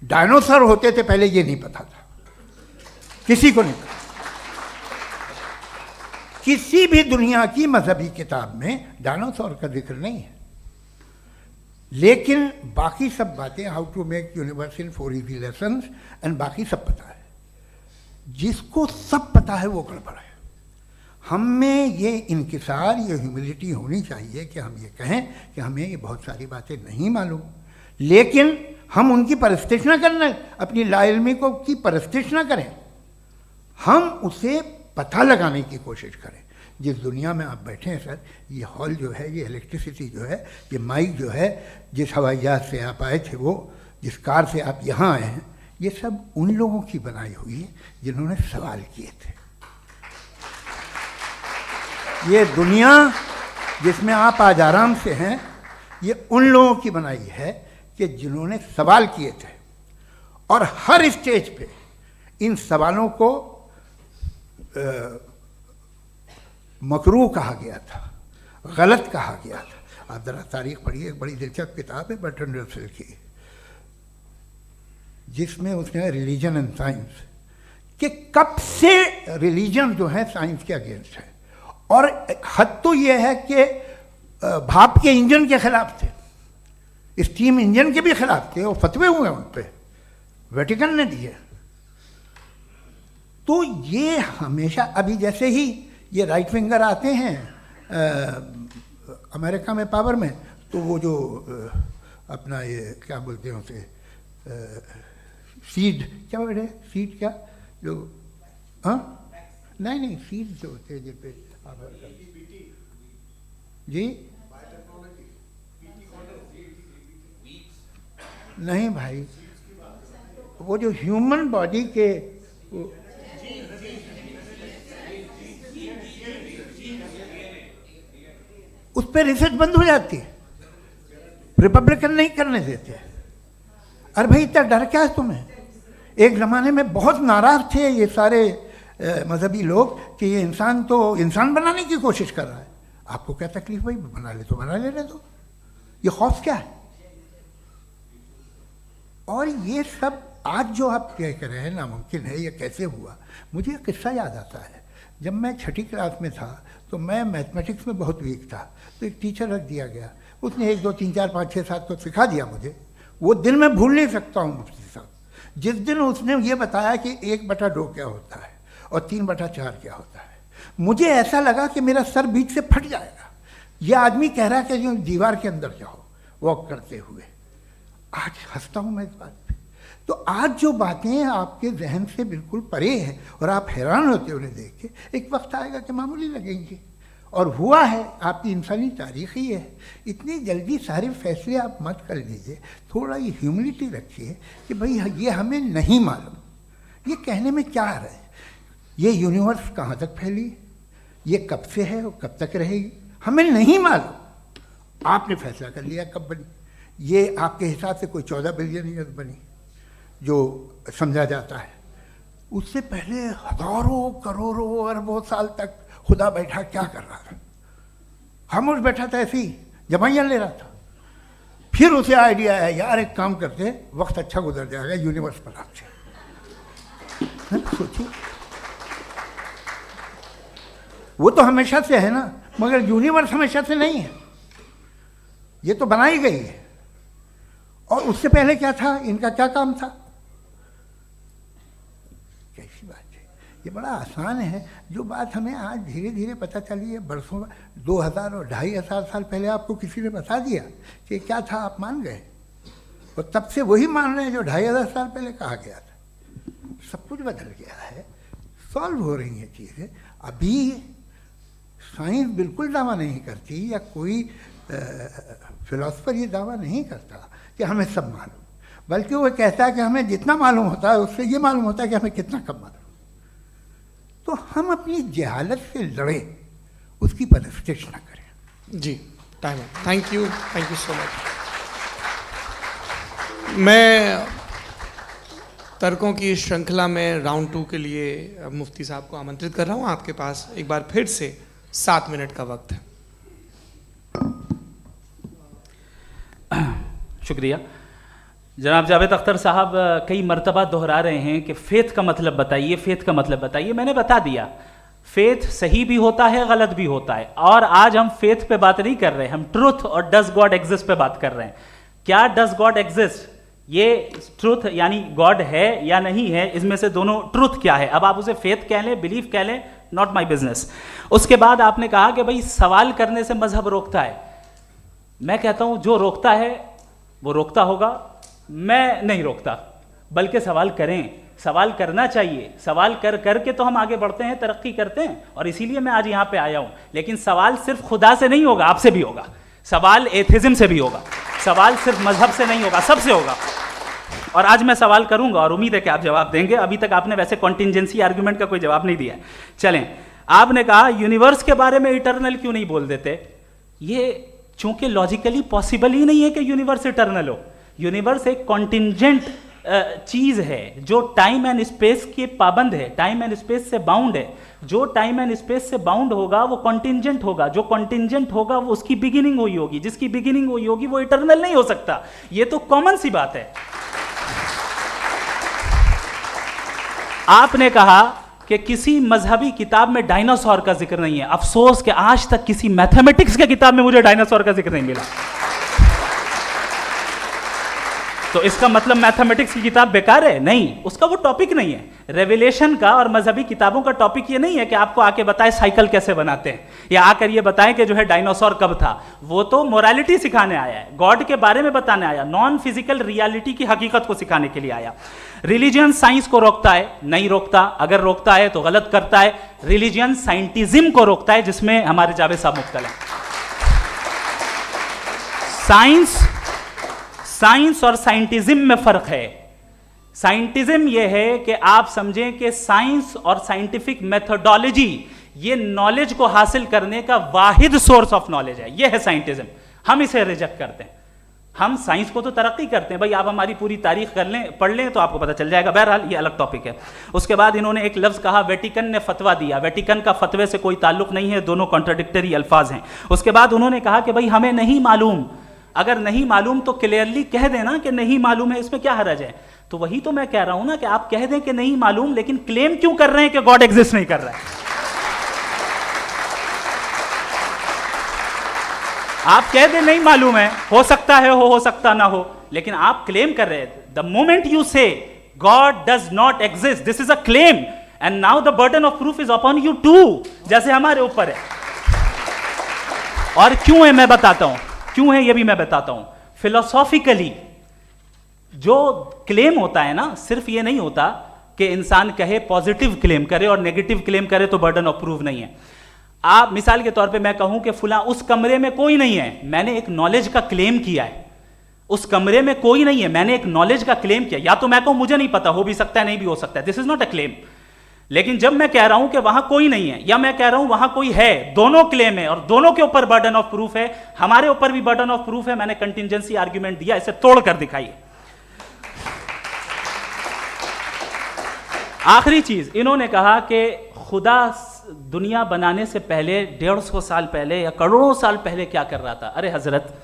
[SPEAKER 3] डायनासोर होते थे पहले ये नहीं पता था, किसी को नहीं पता। किसी भी दुनिया की मजहबी किताब में डायनासोर का जिक्र नहीं है। लेकिन बाकी सब बातें, how to make universe in 4 easy lessons and बाकी सब पता है। जिसको सब पता है वो गड़बड़ है। हम में ये इंकिसार, ये ह्यूमिलिटी होनी चाहिए कि हम ये कहें कि हमें ये बहुत सारी बातें नहीं मालूम, लेकिन हम उनकी परस्तिश ना करना, अपनी लाइल्मी को की परस्तिश ना करें, हम उसे पता लगाने की कोशिश करें। जिस दुनिया में आप बैठे हैं सर, ये हॉल जो है, ये इलेक्ट्रिसिटी जो है, ये माइक जो है, जिस हवाई जहाज से आप आए थे, वो जिस कार से आप यहाँ आए हैं, ये सब उन लोगों की बनाई हुई है जिन्होंने सवाल किए थे। ये दुनिया जिसमें आप आज आराम से हैं, ये उन लोगों की बनाई है कि जिन्होंने सवाल किए थे। और हर स्टेज पे इन सवालों को मकरूह कहा गया था, गलत कहा गया था। आप ज़रा तारीख पढ़िए, एक बड़ी दिलचस्प किताब है बर्ट्रैंड रसेल की, जिसमें उसने रिलीजन एंड साइंस कि कब से रिलीजन जो है साइंस के अगेंस्ट है। और हद तो ये है कि भाप के इंजन के खिलाफ थे, स्टीम इंजन के भी खिलाफ थे, और फतवे हुए उन पर, वेटिकन ने दिए। तो ये हमेशा, अभी जैसे ही ये राइट विंगर आते हैं अमेरिका में पावर में, तो वो जो अपना ये क्या बोलते हैं उसे, सीड क्या बोलते हैं, सीड क्या जो, हाँ नहीं सीड जो होते हैं जिन पे जी नहीं भाई, वो जो ह्यूमन बॉडी के उस पर रिसर्च बंद हो जाती है, रिपब्लिकन नहीं करने देते। अरे भाई इतना डर क्या है तुम्हें? एक ज़माने में बहुत नाराज थे ये सारे मजहबी लोग कि ये इंसान तो इंसान बनाने की कोशिश कर रहा है। आपको क्या तकलीफ भाई, बना ले तो बना लेने दो, ये खौफ क्या है? और ये सब आज जो आप कह रहे हैं नामुमकिन है, ये कैसे हुआ? मुझे एक किस्सा याद आता है। जब मैं छठी क्लास में था तो मैं मैथमेटिक्स में बहुत वीक था, तो एक टीचर रख दिया गया, उसने 1 2 3 4 5 6 7 को सिखा दिया मुझे। वो दिन मैं भूल नहीं सकता हूँ मुफ्ती साहब, जिस दिन उसने ये बताया कि 1/2 क्या होता है और 3/4 क्या होता है, मुझे ऐसा लगा कि मेरा सर बीच से फट जाएगा। ये आदमी कह रहा है कि जो दीवार के अंदर जाओ वॉक करते हुए। आज हंसता हूँ मैं इस बात पे। तो आज जो बातें आपके जहन से बिल्कुल परे हैं और आप हैरान होते हो उन्हें देख के, एक वक्त आएगा कि मामूली लगेंगे। और हुआ है, आपकी इंसानी तारीख ही है। इतनी जल्दी सारे फैसले आप मत कर लीजिए, थोड़ा ये ह्यूमिलिटी रखिए कि भाई ये हमें नहीं मालूम। ये कहने में क्या आ रहा है? ये यूनिवर्स कहाँ तक फैली, ये कब से है और कब तक रहेगी, हमें नहीं मालूम। आपने फैसला कर लिया कब बनी। ये आपके हिसाब से कोई 14 बिलियन ईयर बनी जो समझा जाता है। उससे पहले हजारों करोड़ों अरबों साल तक खुदा बैठा क्या कर रहा था? खामोश बैठा था, ऐसी जमाइयाँ ले रहा था। फिर उसे आइडिया आया, यार एक काम करते, वक्त अच्छा गुजर जाएगा, यूनिवर्स बनाते हैं। सोचिए, वो तो हमेशा से है ना, मगर यूनिवर्स हमेशा से नहीं है, ये तो बनाई गई है। और उससे पहले क्या था, इनका क्या काम था? कैसी बात है, ये बड़ा आसान है। जो बात हमें आज धीरे धीरे पता चली है, बरसों 2000 और 2500 साल पहले आपको किसी ने बता दिया कि क्या था, आप मान गए, और तब से वही मान रहे हैं जो 2500 साल पहले कहा गया था। सब कुछ बदल गया है, सॉल्व हो रही हैं चीज़ें। अभी साइंस बिल्कुल दावा नहीं करती, या कोई फिलोसफर ये दावा नहीं करता कि हमें सब मालूम, बल्कि वो कहता है कि हमें जितना मालूम होता है उससे ये मालूम होता है कि हमें कितना कम मालूम। तो हम अपनी जहालत से लड़ें, उसकी परस्तिश ना करें।
[SPEAKER 2] जी, टाइम है। Thank you so much. मैं तर्कों की श्रृंखला में राउंड 2 के लिए मुफ्ती साहब को आमंत्रित कर रहा हूँ। आपके पास एक बार फिर से 7 मिनट का वक्त है।
[SPEAKER 1] शुक्रिया। जनाब जावेद अख्तर साहब कई मरतबा दोहरा रहे हैं कि फ़ेथ का मतलब बताइए, फ़ेथ का मतलब बताइए। मैंने बता दिया, फ़ेथ सही भी होता है, गलत भी होता है। और आज हम फ़ेथ पे बात नहीं कर रहे, हम ट्रुथ और डज गॉड एग्जिस्ट पे बात कर रहे हैं। क्या डज गॉड एग्जिस्ट, ये ट्रुथ यानी गॉड है या नहीं है, इसमें से दोनों ट्रुथ क्या है। अब आप उसे फेथ कह लें, बिलीफ कह लें, नॉट माई बिजनेस। उसके बाद आपने कहा कि भाई सवाल करने से मजहब रोकता है। मैं कहता हूं जो रोकता है वो रोकता होगा, मैं नहीं रोकता, बल्कि सवाल करें, सवाल करना चाहिए। सवाल कर करके तो हम आगे बढ़ते हैं, तरक्की करते हैं, और इसीलिए मैं आज यहां पे आया हूं। लेकिन सवाल सिर्फ खुदा से नहीं होगा, आपसे भी होगा। सवाल एथिज्म से भी होगा, सवाल सिर्फ मजहब से नहीं होगा, सबसे होगा। और आज मैं सवाल करूंगा और उम्मीद है कि आप जवाब देंगे। अभी तक आपने वैसे कॉन्टिंजेंसी आर्गुमेंट का कोई जवाब नहीं दिया। चलें, आपने कहा यूनिवर्स के बारे में इटर्नल क्यों नहीं बोल देते। ये चूंकि लॉजिकली पॉसिबल ही नहीं है कि यूनिवर्स इटर्नल हो। यूनिवर्स एक कॉन्टिंजेंट चीज है जो टाइम एंड स्पेस के पाबंद है, टाइम एंड स्पेस से बाउंड है। जो टाइम एंड स्पेस से बाउंड होगा वो कॉन्टिंजेंट होगा, जो कॉन्टिंजेंट होगा वो उसकी बिगिनिंग हुई होगी, जिसकी बिगिनिंग हुई होगी वो इटर्नल नहीं हो सकता। ये तो कॉमन सी बात है। आपने कहा कि किसी मजहबी किताब में डायनासोर का जिक्र नहीं है। अफसोस कि आज तक किसी मैथमेटिक्स के किताब में मुझे डायनासोर का जिक्र नहीं मिला। तो इसका मतलब मैथमेटिक्स की किताब बेकार है? नहीं, उसका वो टॉपिक नहीं है। रेवलेशन का और मजहबी किताबों का टॉपिक ये नहीं है कि आपको आके बताए साइकिल कैसे बनाते हैं, या आकर ये बताएं कि जो है डायनासोर कब था। वो तो मोरालिटी सिखाने आया है, गॉड के बारे में बताने आया, नॉन फिजिकल रियलिटी की हकीकत को सिखाने के लिए आया। रिलीजियन साइंस को रोकता है? नहीं रोकता, अगर रोकता है तो गलत करता है। रिलीजियन साइंटिज्म को रोकता है, जिसमें हमारे जावेद साहब मुब्तला हैं। साइंस और साइंटिज्म में फर्क है। साइंटिज्म यह है कि आप समझें कि साइंस और साइंटिफिक मेथोडोलॉजी ये नॉलेज को हासिल करने का वाहिद सोर्स ऑफ नॉलेज है, यह है साइंटिज्म। हम इसे रिजेक्ट करते हैं। हम साइंस को तो तरक्की करते हैं, भाई आप हमारी पूरी तारीख कर लें, पढ़ लें तो आपको पता चल जाएगा। बहरहाल ये अलग टॉपिक है। उसके बाद इन्होंने एक लफ्ज़ कहा, वेटिकन ने फतवा दिया। वेटिकन का फतवे से कोई ताल्लुक नहीं है, दोनों कॉन्ट्राडिक्टरी अल्फाज हैं। उसके बाद उन्होंने कहा कि भाई हमें नहीं मालूम, अगर नहीं मालूम तो क्लियरली कह देना कि नहीं मालूम है, इसमें क्या हरज है। तो वही तो मैं कह रहा हूं ना कि आप कह दें कि नहीं मालूम, लेकिन क्लेम क्यों कर रहे हैं कि गॉड एग्जिस्ट नहीं कर रहा है। आप कह दें नहीं मालूम है, हो सकता है हो सकता ना हो, लेकिन आप क्लेम कर रहे हैं। The moment you say God does not exist, this is a claim, and now the burden of proof is upon you to, जैसे हमारे ऊपर है। और क्यों है मैं बताता हूं, क्यों है ये भी मैं बताता हूं। फिलोसॉफिकली जो क्लेम होता है ना, सिर्फ ये नहीं होता कि इंसान कहे पॉजिटिव क्लेम करे और नेगेटिव क्लेम करे तो बर्डन ऑफ प्रूफ नहीं है। आप मिसाल के तौर पे मैं कहूं कि फुला उस कमरे में कोई नहीं है, मैंने एक नॉलेज का क्लेम किया है। उस कमरे में कोई नहीं है, मैंने एक नॉलेज का क्लेम किया। या तो मैं कहूं मुझे नहीं पता, हो भी सकता है नहीं भी हो सकता है, this is not a claim. लेकिन जब मैं कह रहा हूं कि वहां कोई नहीं है, या मैं कह रहा हूं वहां कोई है, दोनों क्लेम है और दोनों के ऊपर बर्डन ऑफ प्रूफ है। हमारे ऊपर भी बर्डन ऑफ प्रूफ है, मैंने कंटिजेंसी आर्ग्यूमेंट दिया, इसे तोड़कर दिखाइए। आखिरी चीज, इन्होंने कहा कि खुदा दुनिया बनाने से पहले 150 साल पहले या करोड़ों साल पहले क्या कर रहा था। अरे हजरत,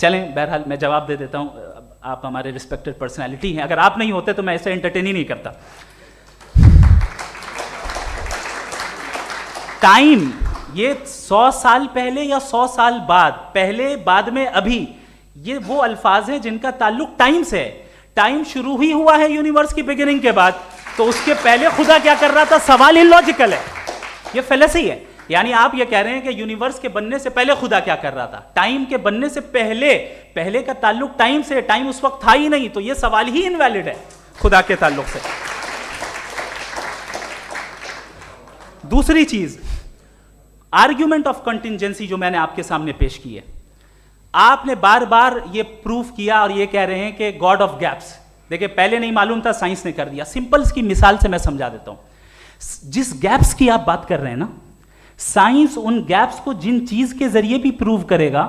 [SPEAKER 1] चलें बहरहाल मैं जवाब दे देता हूं, आप हमारे रिस्पेक्टेड पर्सनालिटी हैं, अगर आप नहीं होते तो मैं ऐसे एंटरटेन ही नहीं करता। टाइम, ये 100 साल पहले या 100 साल बाद, पहले बाद में अभी, ये वो अल्फाज हैं जिनका ताल्लुक टाइम से है। टाइम शुरू ही हुआ है यूनिवर्स की बिगिनिंग के बाद, तो उसके पहले खुदा क्या कर रहा था? सवाल इलॉजिकल है, ये फेलेसी है। यानी आप ये कह रहे हैं कि यूनिवर्स के बनने से पहले खुदा क्या कर रहा था? टाइम के बनने से पहले, पहले का ताल्लुक टाइम से, टाइम उस वक्त था ही नहीं, तो ये सवाल ही इनवैलिड है खुदा के ताल्लुक से। दूसरी चीज, आर्ग्यूमेंट ऑफ कंटिजेंसी जो मैंने आपके सामने पेश की है, आपने बार बार ये प्रूफ किया और ये कह रहे हैं कि गॉड ऑफ गैप्स। देखिए पहले नहीं मालूम था, साइंस ने कर दिया। सिंपल्स की मिसाल से मैं समझा देता हूं। जिस गैप्स की आप बात कर रहे हैं ना, साइंस उन गैप्स को जिन चीज के जरिए भी प्रूव करेगा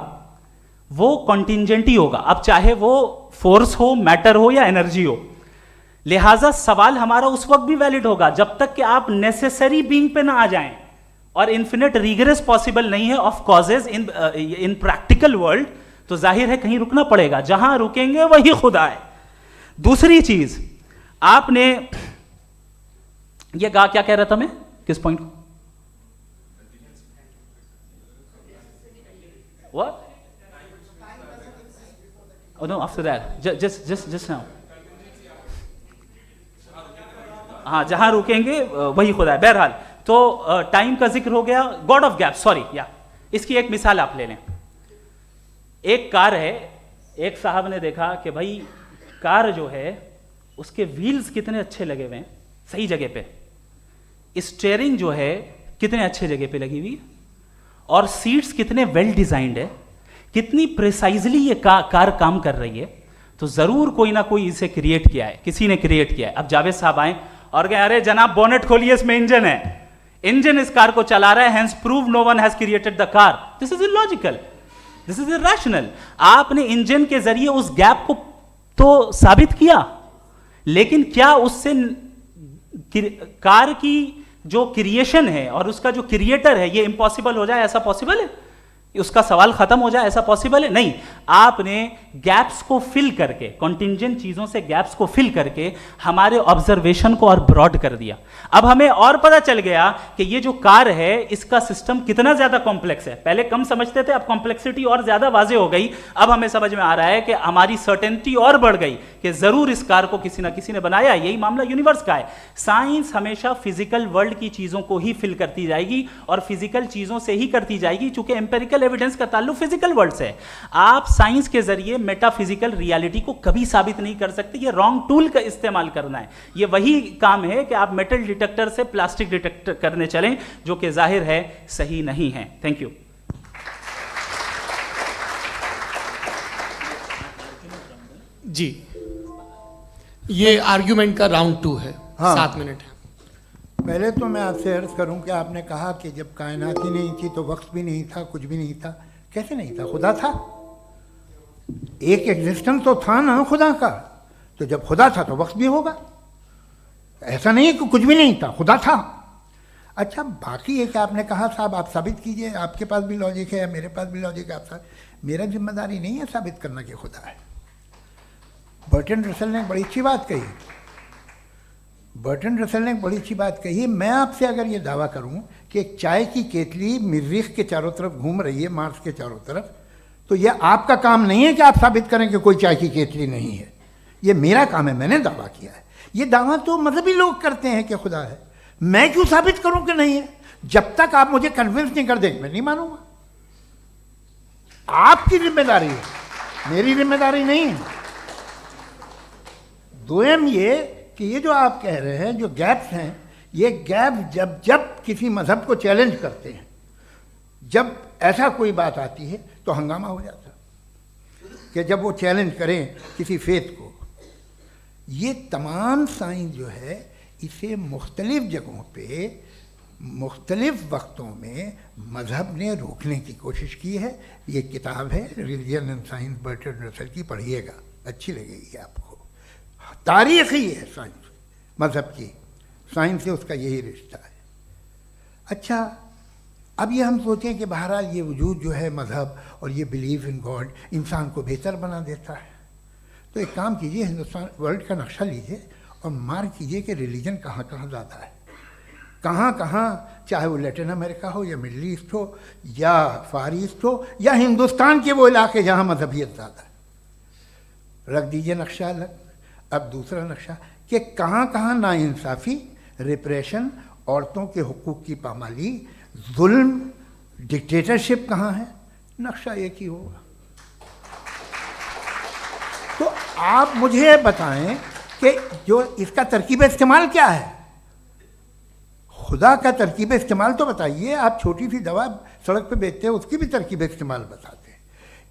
[SPEAKER 1] वो कॉन्टिजेंट ही होगा, अब चाहे वो फोर्स हो, मैटर हो या एनर्जी हो। लिहाजा सवाल हमारा उस वक्त भी वैलिड होगा जब तक कि आप नेसेसरी बीइंग पे ना आ जाएं, और इन्फिनिट रिग्रेस पॉसिबल नहीं है of causes in practical world, तो जाहिर है कहीं रुकना पड़ेगा, जहां रुकेंगे वही खुदा है। दूसरी चीज, आपने ये कहा, क्या कह रहा था मैं, किस पॉइंट को? What? Oh no, after that, just now. हाँ, जहां रुकेंगे वही खुदा है। बहरहाल, तो टाइम का जिक्र हो गया, गॉड ऑफ गैप, सॉरी, या इसकी एक मिसाल आप ले लें। एक कार है, एक साहब ने देखा कि भाई कार जो है उसके व्हील्स कितने अच्छे लगे हुए हैं सही जगह पे, स्टीयरिंग जो है कितने अच्छे जगह पे लगी हुई है, और सीट्स कितने वेल डिजाइंड है, कितनी प्रिसाइजली ये कार काम कर रही है, तो जरूर कोई ना कोई इसे क्रिएट किया है, किसी ने क्रिएट किया है। अब जावेद साहब आए और कहे अरे जनाब बोनेट खोलिए, इसमें इंजन है, इंजन इस कार को चला रहा है, hence prove no one has created the car. This is illogical, this is irrational. आपने इंजन के जरिए उस गैप को तो साबित किया, लेकिन क्या उससे कार की जो क्रिएशन है और उसका जो क्रिएटर है ये इम्पॉसिबल हो जाए? ऐसा पॉसिबल है? उसका सवाल खत्म हो जाए? ऐसा पॉसिबल है? नहीं। आपने गैप्स को फिल करके, कॉन्टिंजेंट चीजों से गैप्स को फिल करके हमारे ऑब्जर्वेशन को और ब्रॉड कर दिया। अब हमें और पता चल गया कि ये जो कार है इसका सिस्टम कितना ज्यादा कॉम्प्लेक्स है। पहले कम समझते थे, अब कॉम्प्लेक्सिटी और ज्यादा वाजे हो गई। अब हमें समझ में आ रहा है कि हमारी सर्टेनिटी और बढ़ गई कि जरूर इस कार को किसी ना किसी ने बनाया। यही मामला यूनिवर्स का है। साइंस हमेशा फिजिकल वर्ल्ड की चीजों को ही फिल करती जाएगी और फिजिकल चीजों से ही करती जाएगी, चूंकि एम्पेरिकल एविडेंस का ताल्लुक फिजिकल वर्ल्ड से है। आप साइंस के जरिए मेटाफिजिकल रियलिटी को कभी साबित नहीं कर सकते। ये रॉन्ग टूल का इस्तेमाल करना है। ये वही काम है कि आप मेटल डिटेक्टर से प्लास्टिक डिटेक्टर करने चलें, जो कि जाहिर है सही नहीं है। Thank you.
[SPEAKER 2] जी, ये आर्ग्यूमेंट का राउंड 2 है।
[SPEAKER 3] हाँ।
[SPEAKER 2] 7 मिनट है।
[SPEAKER 3] पहले तो मैं आपसे अर्ज करूं कि आपने कहा कि जब कायनात ही नहीं थी तो वक्त भी नहीं था, कुछ भी नहीं था। कैसे नहीं था? खुदा था। एक एग्जिस्टेंस तो था ना खुदा का। तो जब खुदा था तो वक्त भी होगा। ऐसा नहीं है कि कुछ भी नहीं था, खुदा था। अच्छा, बाकी एक आपने कहा साहब आप साबित कीजिए, आपके पास भी लॉजिक है या मेरे पास भी लॉजिक है। आप मेरा जिम्मेदारी नहीं है साबित करना कि खुदा है। बर्टन रसल ने बड़ी अच्छी बात कही। बर्टन रसल ने बड़ी अच्छी बात कही। मैं आपसे अगर ये दावा करूं कि एक चाय की केतली मरीख के चारों तरफ घूम रही है, मार्स के चारों तरफ, तो ये आपका काम नहीं है कि आप साबित करें कि कोई चाय की केतली नहीं है। ये मेरा काम है, मैंने दावा किया है। ये दावा तो मजहबी लोग करते हैं कि खुदा है। मैं क्यों साबित करूं कि नहीं है? जब तक आप मुझे कन्विंस नहीं कर देंगे मैं नहीं मानूंगा। आपकी जिम्मेदारी है, मेरी जिम्मेदारी नहीं है। दोयम ये कि ये जो आप कह रहे हैं, जो गैप्स हैं, ये गैप जब जब किसी मजहब को चैलेंज करते हैं, जब ऐसा कोई बात आती है तो हंगामा हो जाता है कि जब वो चैलेंज करें किसी फेथ को। ये तमाम साइंस जो है इसे मुख्तलिफ जगहों पे मुख्तलिफ वक्तों में मजहब ने रोकने की कोशिश की है। ये किताब है religion and science, Burton Russell की, पढ़िएगा, अच्छी लगेगी आपको। तारीख ही है साइंस, मजहब की साइंस से उसका यही रिश्ता है। अच्छा, अब ये हम सोचें कि बहरहाल ये वजूद जो है मजहब और ये बिलीव इन गॉड इंसान को बेहतर बना देता है। तो एक काम कीजिए, हिंदुस्तान वर्ल्ड का नक्शा लीजिए और मार्क कीजिए कि रिलीजन कहाँ कहाँ ज़्यादा है, कहाँ कहाँ, चाहे वो लैटिन अमेरिका हो या मिडल ईस्ट हो या फार ईस्ट हो या हिंदुस्तान के वो इलाके जहाँ मजहबियत ज़्यादा है। रख दीजिए नक्शा अलग। अब दूसरा नक्शा कि कहाँ कहाँ नाइंसाफ़ी, रिप्रेशन, औरतों के हुकूक की पामाली, जुल्म, डिक्टेटरशिप कहाँ है। नक्शा एक ही होगा। तो आप मुझे बताएं कि जो इसका तरकीब इस्तेमाल क्या है। खुदा का तरकीब इस्तेमाल तो बताइए। आप छोटी सी दवा सड़क पे बेचते हैं, उसकी भी तरकीब इस्तेमाल बताते हैं।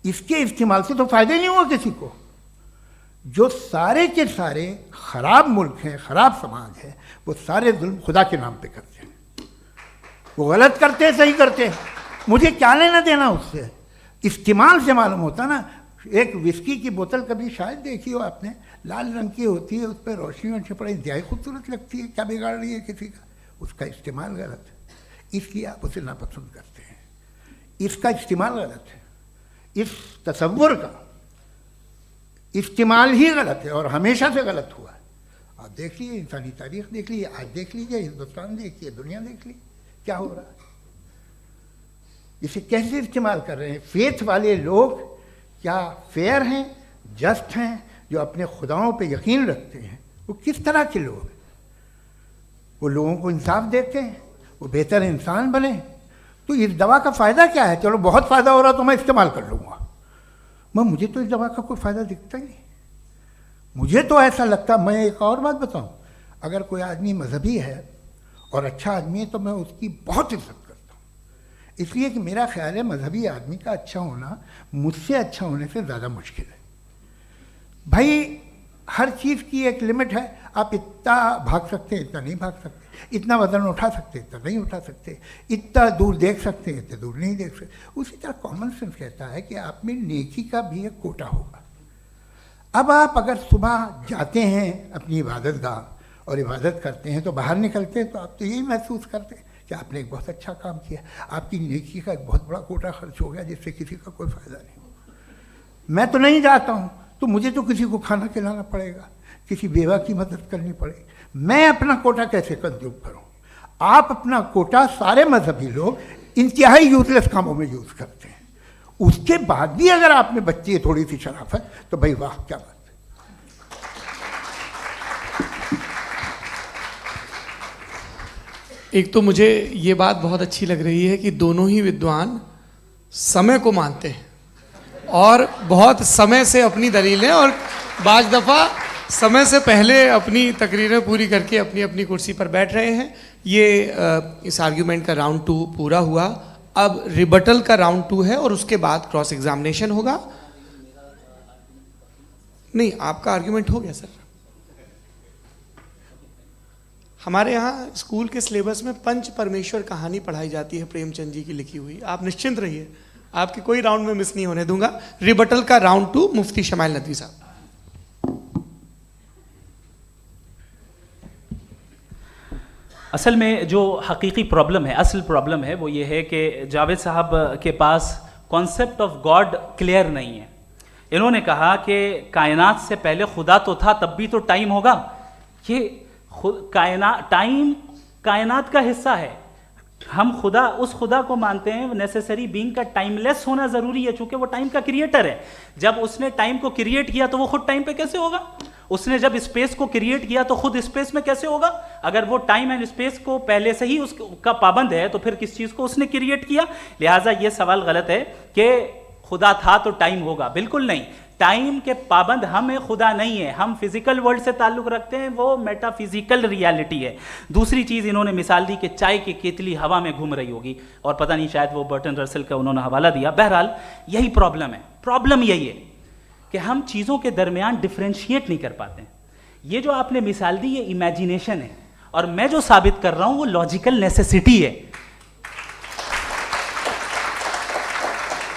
[SPEAKER 3] इसके इस्तेमाल से तो फ़ायदा नहीं हुआ किसी को। जो सारे के सारे ख़राब मुल्क हैं, ख़राब समाज है, वो सारे जुल्म खुदा के नाम पे करते हैं। वो गलत करते हैं, सही करते हैं, मुझे क्या लेना देना उससे। इस्तेमाल से मालूम होता ना। एक विस्की की बोतल कभी शायद देखी हो आपने, लाल रंग की होती है, उस पर रोशनी और छपड़ा इंतहाई खूबसूरत लगती है, क्या बिगाड़ रही है किसी का। उसका इस्तेमाल गलत है, इसलिए आप उसे नापसंद करते हैं। इसका इस्तेमाल गलत है, इस तसव्वुर का इस्तेमाल ही गलत है और हमेशा से गलत हुआ है। आप देख लीजिए, इंसानी तारीख देख लीजिए, आज देख लीजिए, हिंदुस्तान देखिए, दुनिया देख लीजिए, क्या हो रहा है। इसे कैसे इस्तेमाल कर रहे हैं फेथ वाले लोग। क्या फेयर हैं, जस्ट हैं, जो अपने खुदाओं पे यकीन रखते हैं। वो किस तरह के लोग हैं? वो लोगों को इंसाफ देते हैं, वो बेहतर इंसान बने। तो इस दवा का फ़ायदा क्या है? चलो बहुत फ़ायदा हो रहा तो मैं इस्तेमाल कर लूँगा। मुझे तो इस दवा का कोई फ़ायदा दिखता ही नहीं। मुझे तो ऐसा लगता, मैं एक और बात बताऊं, अगर कोई आदमी मजहबी है और अच्छा आदमी है तो मैं उसकी बहुत इज्जत करता हूँ, इसलिए कि मेरा ख्याल है मजहबी आदमी का अच्छा होना मुझसे अच्छा होने से ज़्यादा मुश्किल है। भाई हर चीज़ की एक लिमिट है। आप इतना भाग सकते हैं, इतना नहीं भाग सकते, इतना वज़न उठा सकते, इतना नहीं उठा सकते, इतना दूर देख सकते हैं, इतना दूर नहीं देख सकते। उसी तरह कॉमन सेंस कहता है कि आप में नेकी का भी एक कोटा होगा। अब आप अगर सुबह जाते हैं अपनी इबादत गाह और इबादत करते हैं तो बाहर निकलते हैं तो आप तो यही महसूस करते हैं कि आपने एक बहुत अच्छा काम किया, आपकी नेकी का एक बहुत बड़ा कोटा खर्च हो गया जिससे किसी का कोई फ़ायदा नहीं। मैं तो नहीं जाता हूँ, तो मुझे तो किसी को खाना खिलाना पड़ेगा, किसी बेवा की मदद करनी पड़ेगी, मैं अपना कोटा कैसे कंज्यूम करूँ? आप अपना कोटा सारे मजहबी लोग इंतहाई यूजलेस कामों में यूज़ करते हैं, उसके बाद भी अगर आप में बच्ची है थोड़ी सी शराफत, तो भाई वाह क्या बात है।
[SPEAKER 2] एक तो मुझे ये बात बहुत अच्छी लग रही है कि दोनों ही विद्वान समय को मानते हैं और बहुत समय से अपनी दलीलें और बाज दफ़ा समय से पहले अपनी तकरीरें पूरी करके अपनी अपनी कुर्सी पर बैठ रहे हैं। ये इस आर्ग्यूमेंट का राउंड 2 पूरा हुआ। अब रिबटल का राउंड 2 है और उसके बाद क्रॉस एग्जामिनेशन होगा। नहीं, आपका आर्ग्यूमेंट हो गया सर। हमारे यहाँ स्कूल के सिलेबस में पंच परमेश्वर कहानी पढ़ाई जाती है, प्रेमचंद जी की लिखी हुई। आप निश्चिंत रहिए, आपके कोई राउंड में मिस नहीं होने दूंगा। रिबटल का राउंड 2 मुफ्ती शमाइल नदवी साहब।
[SPEAKER 1] असल में जो हकीकी प्रॉब्लम है, असल प्रॉब्लम है वो ये है कि जावेद साहब के पास कॉन्सेप्ट ऑफ गॉड क्लियर नहीं है। इन्होंने कहा कि कायनात से पहले खुदा तो था, तब भी तो टाइम होगा। ये टाइम कायनात का हिस्सा है। हम खुदा, उस खुदा को मानते हैं, नेसेसरी बीइंग का टाइमलेस होना जरूरी है, चूंकि वो टाइम का क्रिएटर है। जब उसने टाइम को क्रिएट किया तो वो खुद टाइम पे कैसे होगा? उसने जब स्पेस को क्रिएट किया तो खुद स्पेस में कैसे होगा? अगर वो टाइम एंड स्पेस को पहले से ही उसका पाबंद है तो फिर किस चीज को उसने क्रिएट किया? लिहाजा ये सवाल गलत है कि खुदा था तो टाइम होगा। बिल्कुल नहीं, टाइम के पाबंद हम हैं, खुदा नहीं है। हम फिजिकल वर्ल्ड से ताल्लुक रखते हैं, वो मेटाफिजिकल रियलिटी है। दूसरी चीज इन्होंने मिसाल दी कि चाय की केतली हवा में घूम रही होगी, और पता नहीं शायद वो बर्टन रसल का उन्होंने हवाला दिया। बहरहाल यही प्रॉब्लम है। प्रॉब्लम यही है कि हम चीज़ों के दरमियान डिफ्रेंशिएट नहीं कर पाते। ये जो आपने मिसाल दी ये इमेजिनेशन है, और मैं जो साबित कर रहा हूं वो लॉजिकल नेसेसिटी है।